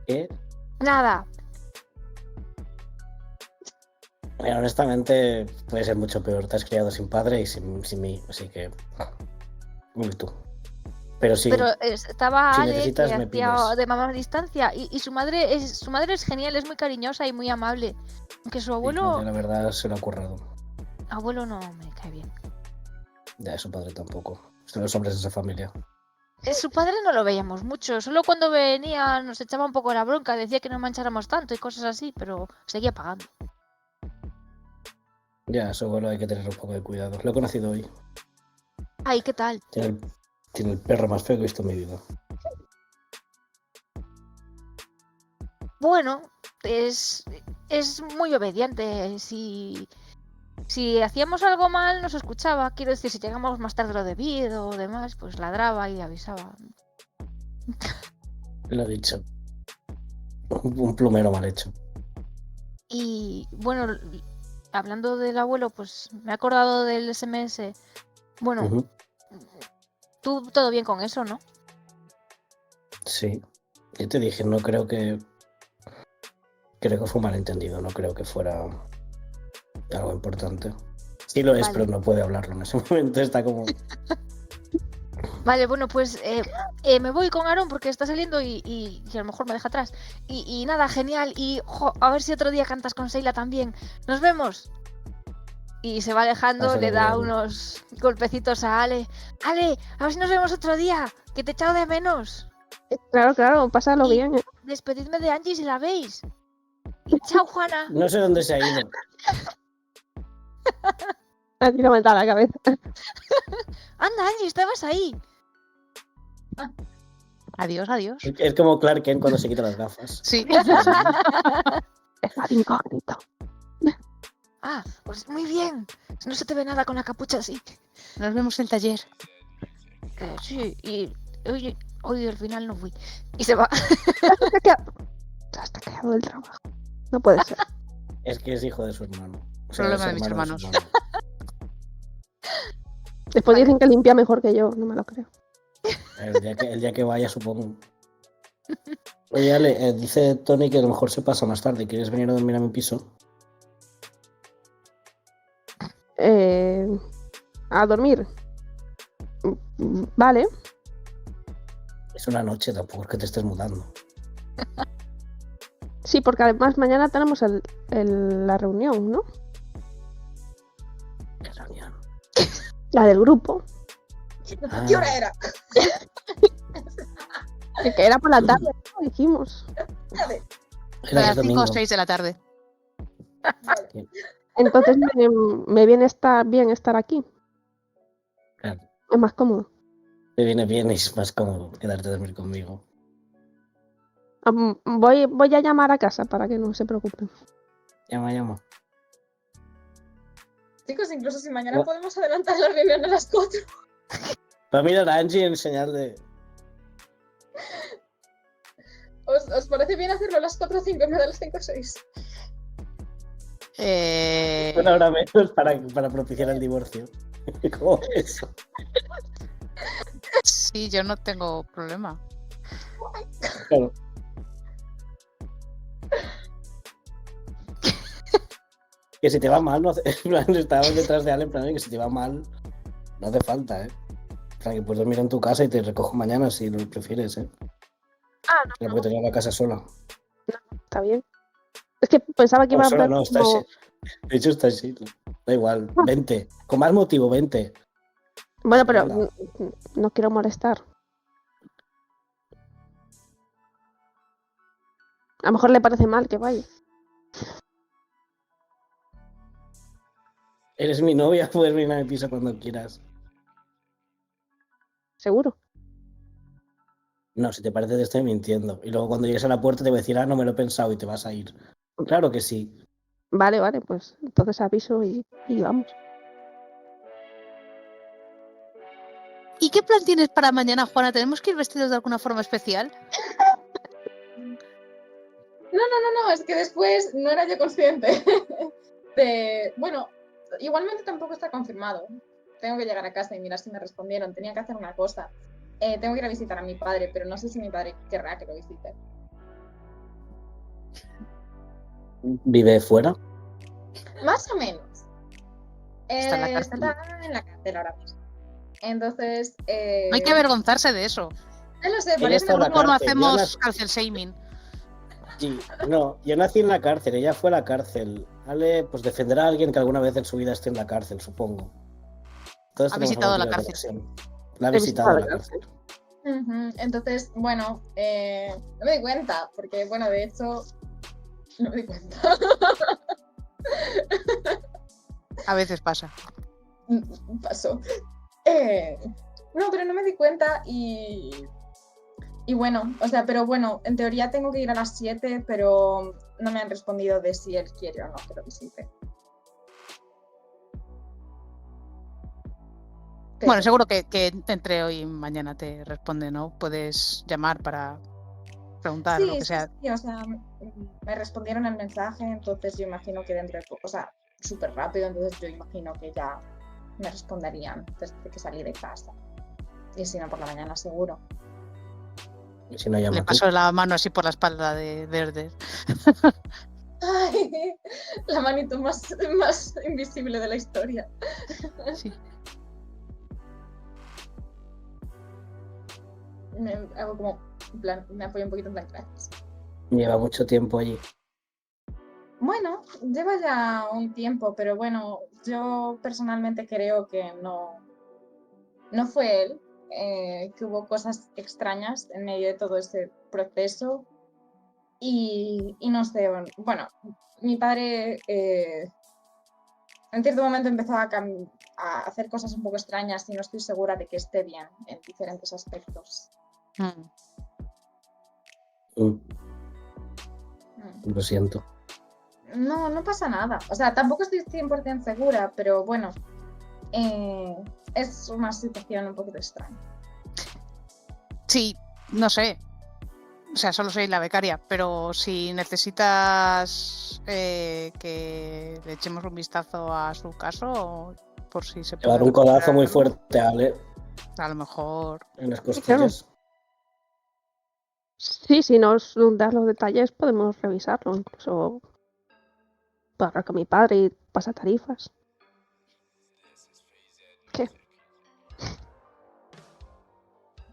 D: ¿Qué?
A: Nada.
D: Mira, honestamente, puede ser mucho peor. Te has criado sin padre y sin mí, así que. Muy tú. Pero sí,
A: Pero estaba
D: si
A: Ale,
D: necesitas
A: que
D: me
A: hacía
D: pides.
A: de mamá a distancia, y su madre es genial, es muy cariñosa y muy amable. Aunque su
D: Sí, Claudia,
A: abuelo,
D: la verdad, se lo ha currado.
A: abuelo no me cae bien.
D: Ya, su padre tampoco. Son los hombres de esa familia.
A: Su padre no lo veíamos mucho, solo cuando venía nos echaba un poco la bronca, decía que no mancháramos tanto y cosas así, pero seguía pagando.
D: Ya, su abuelo hay que tener un poco de cuidado. Lo he conocido hoy.
A: Ay, ¿qué tal?
D: Tiene el perro más feo que he visto en mi vida.
A: Bueno, es muy obediente. Si hacíamos algo mal, nos escuchaba. Quiero decir, si llegamos más tarde de lo debido o demás, pues ladraba y avisaba.
D: Lo he dicho. Un plumero mal hecho.
A: Y bueno, hablando del abuelo, pues me he acordado del SMS. Bueno,
D: Ujú.
A: tú todo bien con eso, ¿no?
D: Sí. Yo te dije, no creo que. Creo que fue un malentendido, no creo que fuera algo importante. Sí lo es,
A: Vale.
D: pero no puede hablarlo en ese momento. Está como.
A: Vale, bueno, pues me voy con Aaron porque está saliendo y a lo mejor me deja atrás. Y nada, genial. Y a ver si otro día cantas con Seila también. Nos vemos. Y se va alejando,
D: Pásalo
A: le da
D: bien.
A: unos golpecitos a Ale. Ale, a ver si nos vemos otro día, que te he echado de menos.
C: Claro, pásalo
A: Y
C: bien.
A: despedidme de Angie si la veis. Y chao, Juana.
D: No sé dónde se ha ido.
C: A ti no me da la cabeza.
A: Anda, Angie, estabas ahí.
E: Adiós, adiós.
D: Es como Clark Kent cuando se quita las gafas.
E: Sí.
C: Está de incógnito.
A: Ah, pues muy bien. No se te ve nada con la capucha así.
E: Nos vemos en el taller.
A: Sí, y hoy al final no fui. Y se va.
C: Hasta quedado del trabajo. No puede ser.
D: Es que es hijo de su hermano. O
E: Problema
D: es
E: de mis
D: hermano
E: hermanos.
D: su hermano.
C: Después
A: Vale.
C: dicen que limpia mejor que yo, no me lo creo.
D: El día que vaya, supongo. Oye, Ale, dice Tony que a lo mejor se pasa más tarde. ¿Quieres venir a dormir a mi piso?
C: A dormir. Vale.
D: Es una noche, tampoco es que te estés mudando.
C: Sí, porque además mañana tenemos la reunión, ¿no?
D: Qué reunión.
C: La del grupo.
B: ¿Qué hora era?
C: Que era por la tarde, ¿no? Dijimos.
B: Vale.
E: A
D: Era
E: las
D: el
E: 5
D: domingo.
E: o 6 de la tarde.
C: Entonces me viene bien estar aquí.
D: Claro.
C: Es más cómodo.
D: Te viene bien y es más cómodo quedarte a dormir conmigo.
C: Voy a llamar a casa para que no se preocupen.
D: Llama.
B: Chicos, incluso si mañana
D: Gua-
B: podemos adelantar la reunión a las 4.
D: Va a mirar a Angie en señal de.
B: ¿Os parece bien hacerlo a las 4 o 5 en vez de las 5 o 6?
D: Una hora menos para propiciar el divorcio. ¿Cómo eso?
E: Sí, yo no tengo problema.
D: Claro. Que si te va mal, no hace. En plan, estábamos detrás de Ale, en plan, que si te va mal, no hace falta, ¿eh? O sea, que puedes dormir en tu casa y te recojo mañana si lo prefieres, ¿eh? No, porque tenía la casa sola.
C: Está bien. Es que pensaba que
D: No,
C: iba a
D: sola
C: ver
D: no, está
C: como...
D: así. De hecho, está así. Da igual, vente. Con más motivo, vente.
C: Bueno, pero
D: Hola.
C: no quiero molestar. A lo mejor le parece mal que vaya.
D: Eres mi novia, puedes venir a mi piso cuando quieras.
C: Seguro.
D: No, si te parece te estoy mintiendo. Y luego cuando llegues a la puerta te voy a decir, no me lo he pensado y te vas a ir. Claro que sí.
C: Vale, pues entonces aviso y vamos.
E: ¿Y qué plan tienes para mañana, Juana? ¿Tenemos que ir vestidos de alguna forma especial?
B: No, es que después no era yo consciente Bueno, igualmente tampoco está confirmado. Tengo que llegar a casa y mirar si me respondieron. Tenía que hacer una cosa. Tengo que ir a visitar a mi padre, pero no sé si mi padre querrá que lo visite.
D: ¿Vive fuera?
B: Más o menos.
E: Está en la cárcel.
B: Está en la cárcel ahora mismo. Entonces,
E: No hay que avergonzarse de eso.
B: no lo sé,
D: Ella
B: parece
D: está en la
E: Por no
D: cárcel.
E: hacemos cárcel shaming.
D: No, yo nací en la cárcel, ella fue a la cárcel. Ale, pues defenderá a alguien que alguna vez en su vida esté en la cárcel, supongo. Todos
E: Ha
D: tenemos
E: visitado
D: algún
E: la
D: tipo de
E: cárcel.
D: conexión. La ha
C: He
D: visitado
C: visitado
D: la
C: la
D: cárcel.
B: Ujú. Entonces, bueno, no me di cuenta, porque, bueno, de hecho, no me di cuenta.
E: A veces pasa.
B: Pasó. No, pero no me di cuenta y bueno, o sea, pero bueno, en teoría tengo que ir a las 7, pero no me han respondido de si él quiere o no que lo visite.
E: Bueno,
B: Pero-
E: seguro que entre hoy y mañana te responde, ¿no? Puedes llamar para preguntar o lo
B: Sí,
E: que
B: sí,
E: sea.
B: sí, o sea, me respondieron el mensaje, entonces yo imagino que dentro de poco, o sea, súper rápido, entonces yo imagino que ya me responderían desde que salí de casa. Y si no, por la mañana seguro.
D: Y si no,
E: Le
D: llama tú.
E: paso la mano así por la espalda de Derder.
B: Ay, la manito más invisible de la historia.
E: Sí.
B: Me hago como, en plan, me apoyo un poquito en plan, gracias.
D: Lleva mucho tiempo allí.
B: Bueno, lleva ya un tiempo, pero bueno, yo personalmente creo que no fue él, que hubo cosas extrañas en medio de todo ese proceso y no sé, bueno, mi padre en cierto momento empezó a hacer cosas un poco extrañas y no estoy segura de que esté bien en diferentes aspectos.
E: Mm.
D: Mm,
B: Mm.
D: Lo siento.
B: No, no pasa nada. O sea, tampoco estoy 100% segura, pero bueno, es una situación un poquito extraña.
E: Sí, no sé. O sea, solo soy la becaria, pero si necesitas que le echemos un vistazo a su caso, por si se
D: Le va a
E: puede
D: dar un codazo
E: recuperar
D: muy
E: algo,
D: fuerte a Ale
E: a lo mejor.
D: en las
C: Claro.
D: costillas.
C: Sí, si nos das los detalles podemos revisarlo, incluso puedo hablar con mi padre y pasar tarifas. ¿Qué?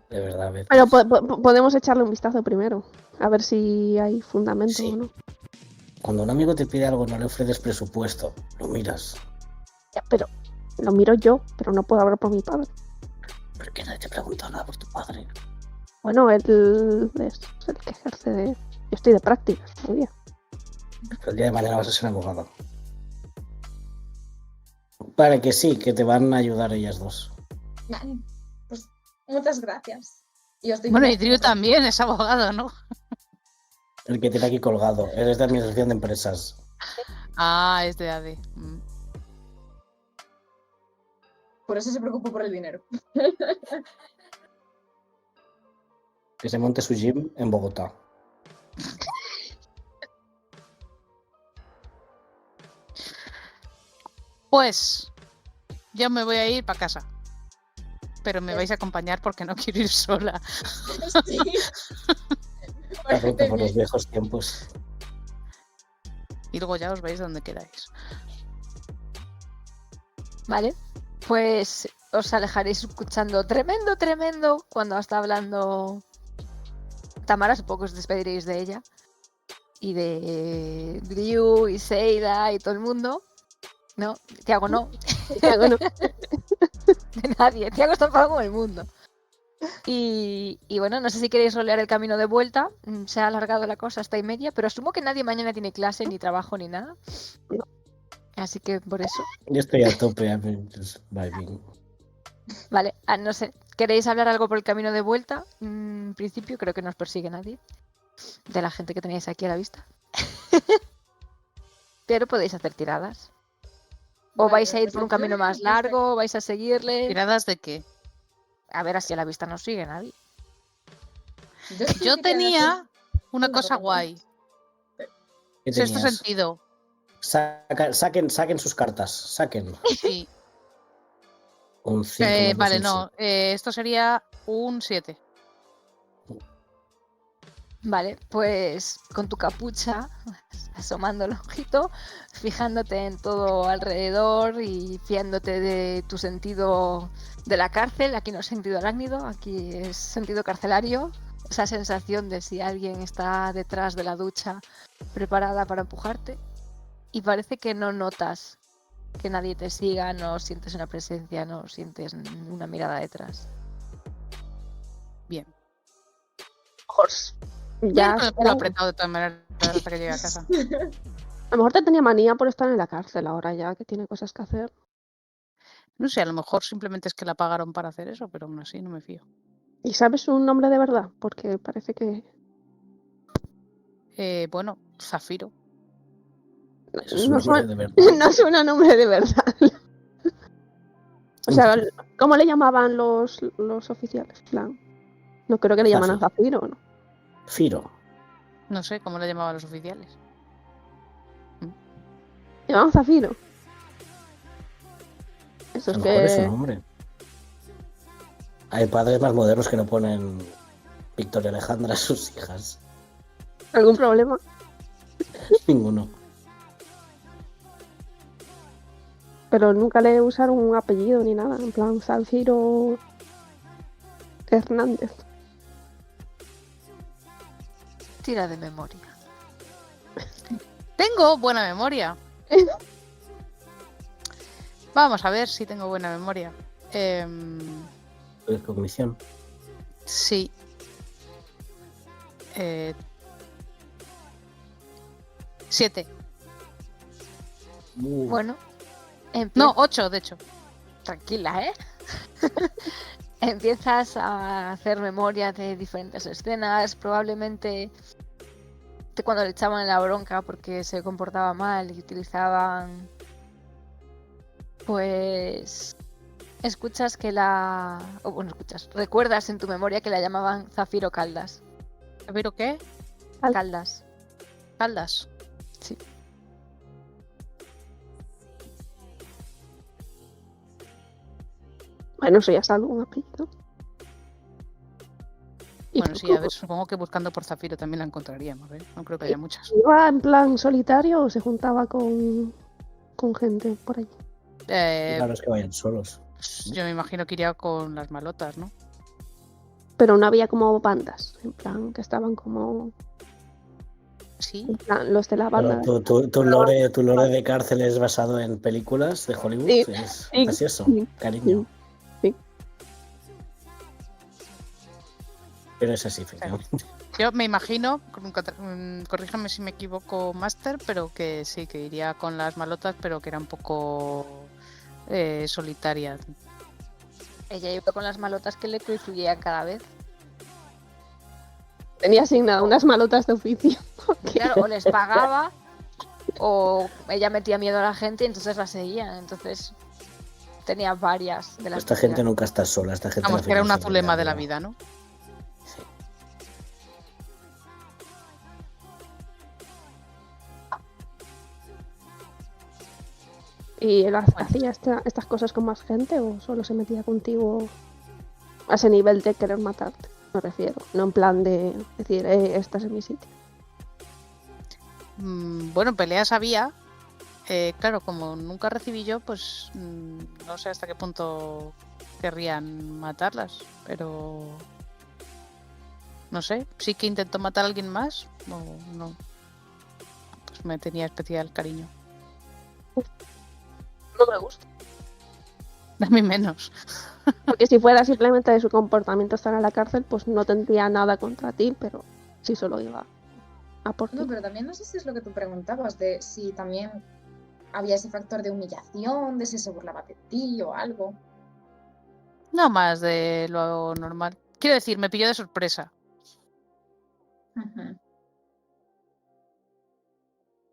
D: De verdad, a veces.
C: Pero podemos echarle un vistazo primero, a ver si hay fundamento
D: Sí.
C: o no.
D: Cuando un amigo te pide algo, no le ofreces presupuesto. Lo miras.
C: Ya, pero lo miro yo, pero no puedo hablar por mi padre.
D: ¿Por qué nadie te pregunta nada por tu padre?
C: Bueno, él es el que ejerce de... Yo estoy de prácticas todavía.
D: Pero el día de mañana vas a ser abogado. Vale, que sí, que te van a ayudar ellas dos.
B: Vale, pues muchas gracias. Y os doy
E: Bueno,
B: como-
E: y Drew también es abogado, ¿no?
D: El que tiene aquí colgado. Eres de administración de empresas.
E: Ah, es de AD. Mm.
B: Por eso se preocupó por el dinero.
D: Que se monte su gym en Bogotá.
E: Pues yo me voy a ir para casa. Pero me vais a acompañar porque no quiero ir sola.
B: Sí.
D: La ruta por los viejos tiempos.
E: Y luego ya os vais donde queráis.
A: Vale, pues os alejaréis escuchando tremendo, tremendo cuando está hablando Tamara, supongo que os despediréis de ella y de Drew y Seida y todo el mundo. No, Tiago no,
C: Tiago, no.
A: de nadie, Tiago está enfadado con el mundo. Y bueno, no sé si queréis rolear el camino de vuelta, se ha alargado la cosa hasta y media, pero asumo que nadie mañana tiene clase, ni trabajo, ni nada.
C: No.
A: Así que por eso.
D: Yo estoy a tope. Just vibing.
A: Vale, no sé, ¿queréis hablar algo por el camino de vuelta? En principio creo que no os persigue nadie de la gente que tenéis aquí a la vista. Pero podéis hacer tiradas. O
B: Vale,
A: vais a ir
B: pues
A: por un
B: yo
A: camino
B: creo
A: más
B: que
A: largo, o vais a seguirle.
E: ¿Tiradas de qué?
A: A ver, así a la vista no sigue nadie.
E: Yo tenía una cosa guay.
D: ¿Qué
E: Sexto
D: tenías?
E: sentido.
D: Saquen sus cartas. Saquen.
E: Sí.
D: Un 5
E: Vale, no. Esto sería un 7.
A: Vale, pues con tu capucha, asomando el ojito, fijándote en todo alrededor y fiándote de tu sentido de la cárcel. Aquí no es sentido arácnido, aquí es sentido carcelario. Esa sensación de si alguien está detrás de la ducha preparada para empujarte. Y parece que no notas que nadie te siga, no sientes una presencia, no sientes una mirada detrás.
E: Bien.
C: Mejor
E: Voy a ir
C: ya
E: con el culo apretado de todas maneras hasta que llegue a casa.
C: a lo mejor te tenía manía por estar en la cárcel ahora ya, que tiene cosas que hacer.
E: No sé, a lo mejor simplemente es que la pagaron para hacer eso, pero aún así no me fío.
C: ¿Y sabes su nombre de verdad? Porque parece que
E: Bueno, Zafiro.
D: Eso es un
C: no
D: nombre
C: suena,
D: de verdad.
C: no suena nombre de verdad. O sea, ¿cómo le llamaban los oficiales? En plan, no creo que le llamaran
D: Zafi.
C: Zafiro, ¿no?
D: Firo.
E: No sé cómo le llamaban los oficiales.
C: ¿Le llamaban Zafiro? Eso
D: A
C: es
D: lo mejor es su
C: que...
D: nombre. Hay padres más modernos que no ponen Victoria Alejandra a sus hijas.
C: ¿Algún problema?
D: Ninguno.
C: Pero nunca le usaron un apellido ni nada. En plan, Zafiro Hernández.
A: Tira de memoria.
E: Tengo buena memoria. Vamos a ver si tengo buena memoria.
D: Cognición.
E: Sí. 7.
A: Bueno,
E: No, 8, de hecho.
A: tranquila, ¿eh? Empiezas a hacer memoria de diferentes escenas, probablemente de cuando le echaban la bronca porque se comportaba mal y utilizaban... Pues... Escuchas que la... o bueno, recuerdas en tu memoria que la llamaban Zafiro Caldas.
E: ¿Pero qué?
A: Caldas.
E: Caldas.
A: Sí.
C: Bueno, eso ya es algo, un apellido. Y
E: Bueno, sí, a ver, supongo que buscando por Zafiro también la encontraríamos, ¿eh? No creo que haya muchas.
C: ¿iba en plan solitario o se juntaba con gente por allí?
D: Claro, es que vayan solos.
E: Yo me imagino que iría con las malotas, ¿no?
C: Pero no había como bandas, en plan, que estaban como...
E: Sí.
C: En plan, los de la
D: Pero
C: banda...
D: tu lore de cárcel es basado en películas de Hollywood.
C: Sí,
D: Es
C: sí,
D: así eso,
C: sí,
D: cariño.
C: sí.
D: Pero es así, efectivamente.
E: Yo me imagino, corríjame si me equivoco, Master, pero que sí, que iría con las malotas, pero que era un poco solitaria.
A: Ella iba con las malotas que le coincidían cada vez.
C: Tenía asignado unas malotas de oficio.
A: Claro, o les pagaba o ella metía miedo a la gente y entonces la seguían. Entonces tenía varias de las
D: Esta gente nunca está sola. Esta gente
E: Vamos,
D: al
E: que era
D: final
E: una
D: siempre
E: zulema
D: queda
E: de la
D: viva.
E: vida, ¿no?
D: Sí.
C: ¿Y él hacía estas cosas con más gente o solo se metía contigo a ese nivel de querer matarte? Me refiero, no en plan de decir, estás en mi sitio.
E: Bueno, peleas había. Claro, como nunca recibí yo, pues no sé hasta qué punto querrían matarlas, pero no sé, sí que intentó matar a alguien más o no. Pues me tenía especial cariño.
C: No me gusta.
E: A mí menos.
C: Porque si fuera simplemente de su comportamiento estar en la cárcel, pues no tendría nada contra ti, pero sí solo iba a por ti.
B: No, pero también no sé si es lo que tú preguntabas, de si también había ese factor de humillación, de si se burlaba de ti o algo.
E: No más de lo normal. Quiero decir, me pilló de sorpresa.
B: Ujú.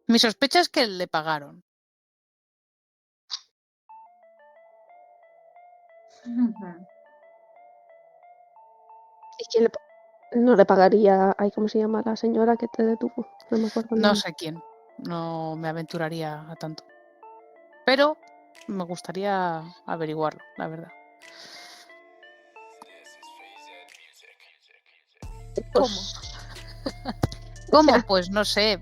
E: Mi sospecha es que le pagaron.
B: Ujú.
C: ¿Y quién no le pagaría? Ay, ¿cómo se llama la señora que te detuvo? No me acuerdo el
E: No
C: nombre.
E: sé quién. No me aventuraría a tanto. Pero me gustaría averiguarlo, la verdad.
C: Pues,
E: ¿Cómo?
C: Ya.
E: Pues no sé.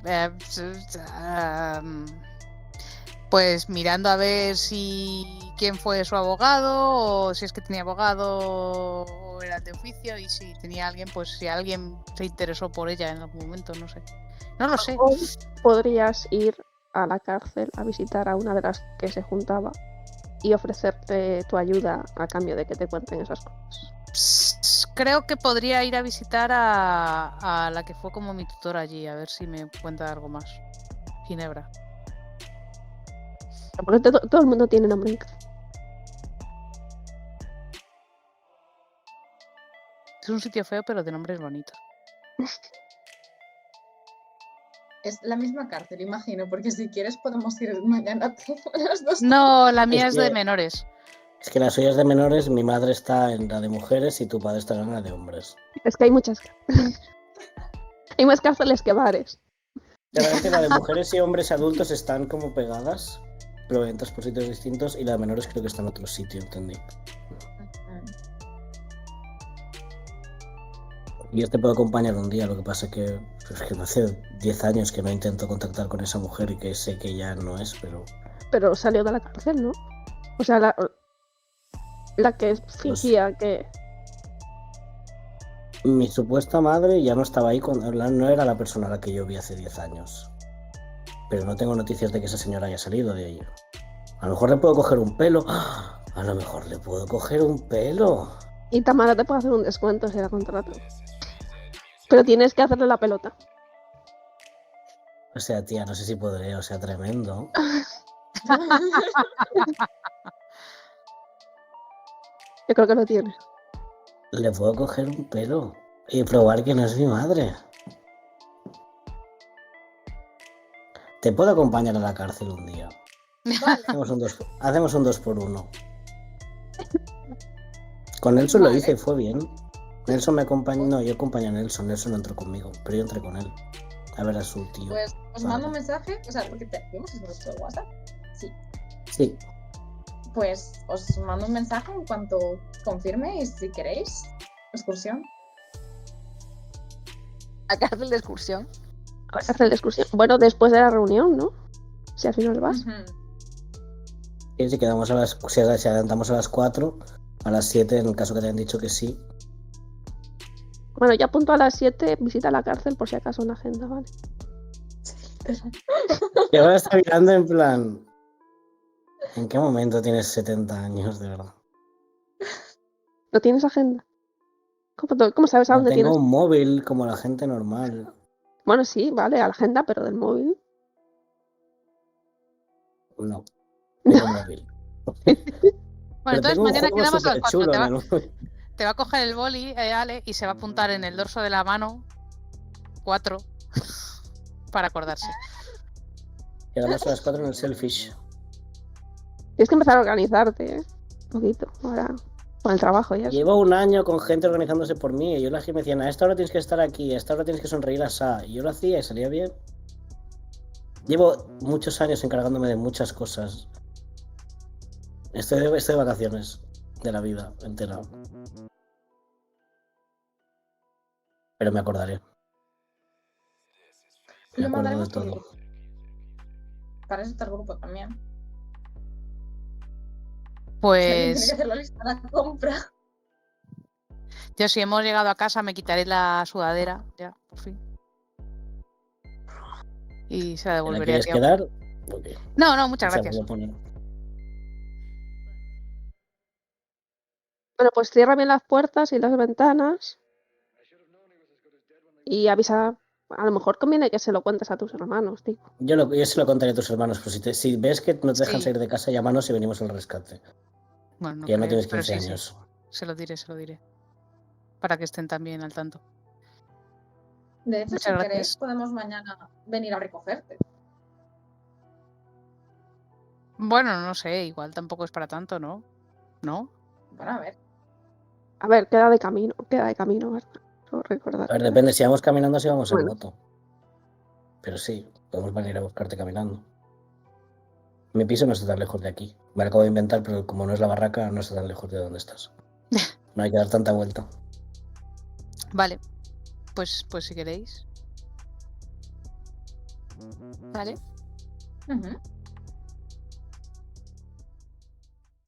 E: Pues mirando a ver si quién fue su abogado, o si es que tenía abogado o era de oficio, y si tenía alguien, pues si alguien se interesó por ella en algún momento, no sé. No lo sé.
C: O podrías ir a la cárcel a visitar a una de las que se juntaba y ofrecerte tu ayuda a cambio de que te cuenten esas cosas.
E: Creo que podría ir a visitar a la que fue como mi tutora allí, a ver si me cuenta algo más. Ginebra.
C: Porque todo el mundo tiene nombre.
E: Es un sitio feo, pero de nombre es bonito.
B: Es la misma cárcel, imagino, porque si quieres podemos ir mañana las dos.
E: No, la mía es de
D: que-
E: menores.
D: Es que las suyas de menores, mi madre está en la de mujeres y tu padre está en la de hombres.
C: Es que hay muchas. Hay más cárceles que bares.
D: Realmente la de mujeres y hombres adultos están como pegadas, pero entras por sitios distintos, y la de menores creo que está en otro sitio, entendí. Y yo te puedo acompañar un día, lo que pasa que hace 10 años que no intento contactar con esa mujer y que sé que ya no es, pero
C: Pero salió de la cárcel, ¿no? O sea, la que fingía que...
D: mi supuesta madre ya no estaba ahí, no era la persona a la que yo vi hace 10 años. Pero no tengo noticias de que esa señora haya salido de ahí. A lo mejor le puedo coger un pelo. ¡Ah! A lo mejor le puedo coger un pelo.
C: Y Tamara te puede hacer un descuento si la contrata. Pero tienes que hacerle la pelota.
D: O sea, tía, no sé si podré, o sea, tremendo.
C: Yo creo que lo tienes.
D: Le puedo coger un pelo y probar que no es mi madre. Te puedo acompañar a la cárcel un día.
B: Vale,
D: Hacemos un 2x1. Con Nelson lo
B: Vale.
D: hice y fue bien. Nelson me acompañó. No, yo acompañé a Nelson. Nelson no entró conmigo, pero yo entré con él. A ver a su tío.
B: pues os
D: Vale.
B: mando un mensaje, o sea, porque ¿vemos vuestro WhatsApp? Sí.
D: Sí.
B: Pues os mando un mensaje en cuanto confirme y si queréis, excursión.
A: A cárcel de excursión.
C: Hacer la excursión. Bueno, después de la reunión, ¿no? Si al final vas.
B: Ujú.
D: Y si quedamos si adelantamos a las 4, a las 7, en el caso que te hayan dicho que sí.
C: Bueno, ya apunto a las 7, visita la cárcel por si acaso una agenda, ¿vale?
D: Y ahora está mirando en plan. ¿En qué momento tienes 70 años, de verdad?
C: ¿No tienes agenda? ¿Cómo sabes a
D: No
C: dónde
D: tengo
C: tienes?
D: un móvil como la gente normal.
C: Bueno, sí, vale, a la agenda, pero del móvil.
D: No, tengo un móvil.
E: Bueno,
D: Pero
E: entonces
D: tengo un
E: mañana
D: juego
E: quedamos a las
D: súper
E: 4.
D: chulo en el móvil.
E: Te va a coger el boli, Ale, y se va a apuntar en el dorso de la mano 4 para acordarse.
D: Quedamos a las 4 en el Selfish.
C: Tienes que empezar a organizarte, ¿eh? Un poquito. Ahora, con el trabajo y eso.
D: Llevo un año con gente organizándose por mí. Y yo la gente me decían, a esta hora tienes que estar aquí, a esta hora tienes que sonreír así. Y yo lo hacía y salía bien. Llevo muchos años encargándome de muchas cosas. Estoy de vacaciones de la vida entera. Pero me acordaré. Me
B: Lo
D: acuerdo de
B: mandaremos por
D: todo.
B: grupo. Para eso está el grupo también. Si alguien tiene
E: Pues
B: que hacer la lista de la compra.
E: yo, si hemos llegado a casa, me quitaré la sudadera, ya, por fin. Y se la
D: ¿Te la
E: devolveré
D: quieres
E: aquí.
D: quedar? Ok.
E: No, muchas
D: O sea,
E: gracias.
D: puedo poner.
C: Bueno, pues cierra bien las puertas y las ventanas. Y avisa. A lo mejor conviene que se lo cuentes a tus hermanos, tío.
D: Yo se lo contaré a tus hermanos, pero si ves que no te dejan
E: Sí.
D: salir de casa, llámanos y venimos al rescate.
E: Bueno, no
D: Que ya no
E: creo,
D: tienes
E: pero
D: 15
E: sí.
D: años.
E: Se lo diré. Para que estén también al tanto.
B: De hecho,
E: Muchas
B: si
E: gracias.
B: queréis, podemos mañana venir a recogerte.
E: Bueno, no sé, igual tampoco es para tanto, ¿no? ¿No?
B: Bueno, a ver.
C: A ver, queda de camino, ¿verdad? Solo recordar.
D: A ver, depende, si vamos caminando, si vamos en
C: Bueno.
D: moto. Pero sí, podemos venir a buscarte caminando. Mi piso no está tan lejos de aquí. Me lo acabo de inventar, pero como no es la barraca, no está tan lejos de donde estás. No hay que dar tanta vuelta.
E: Vale. Pues si queréis.
A: ¿Vale?
B: Ujú.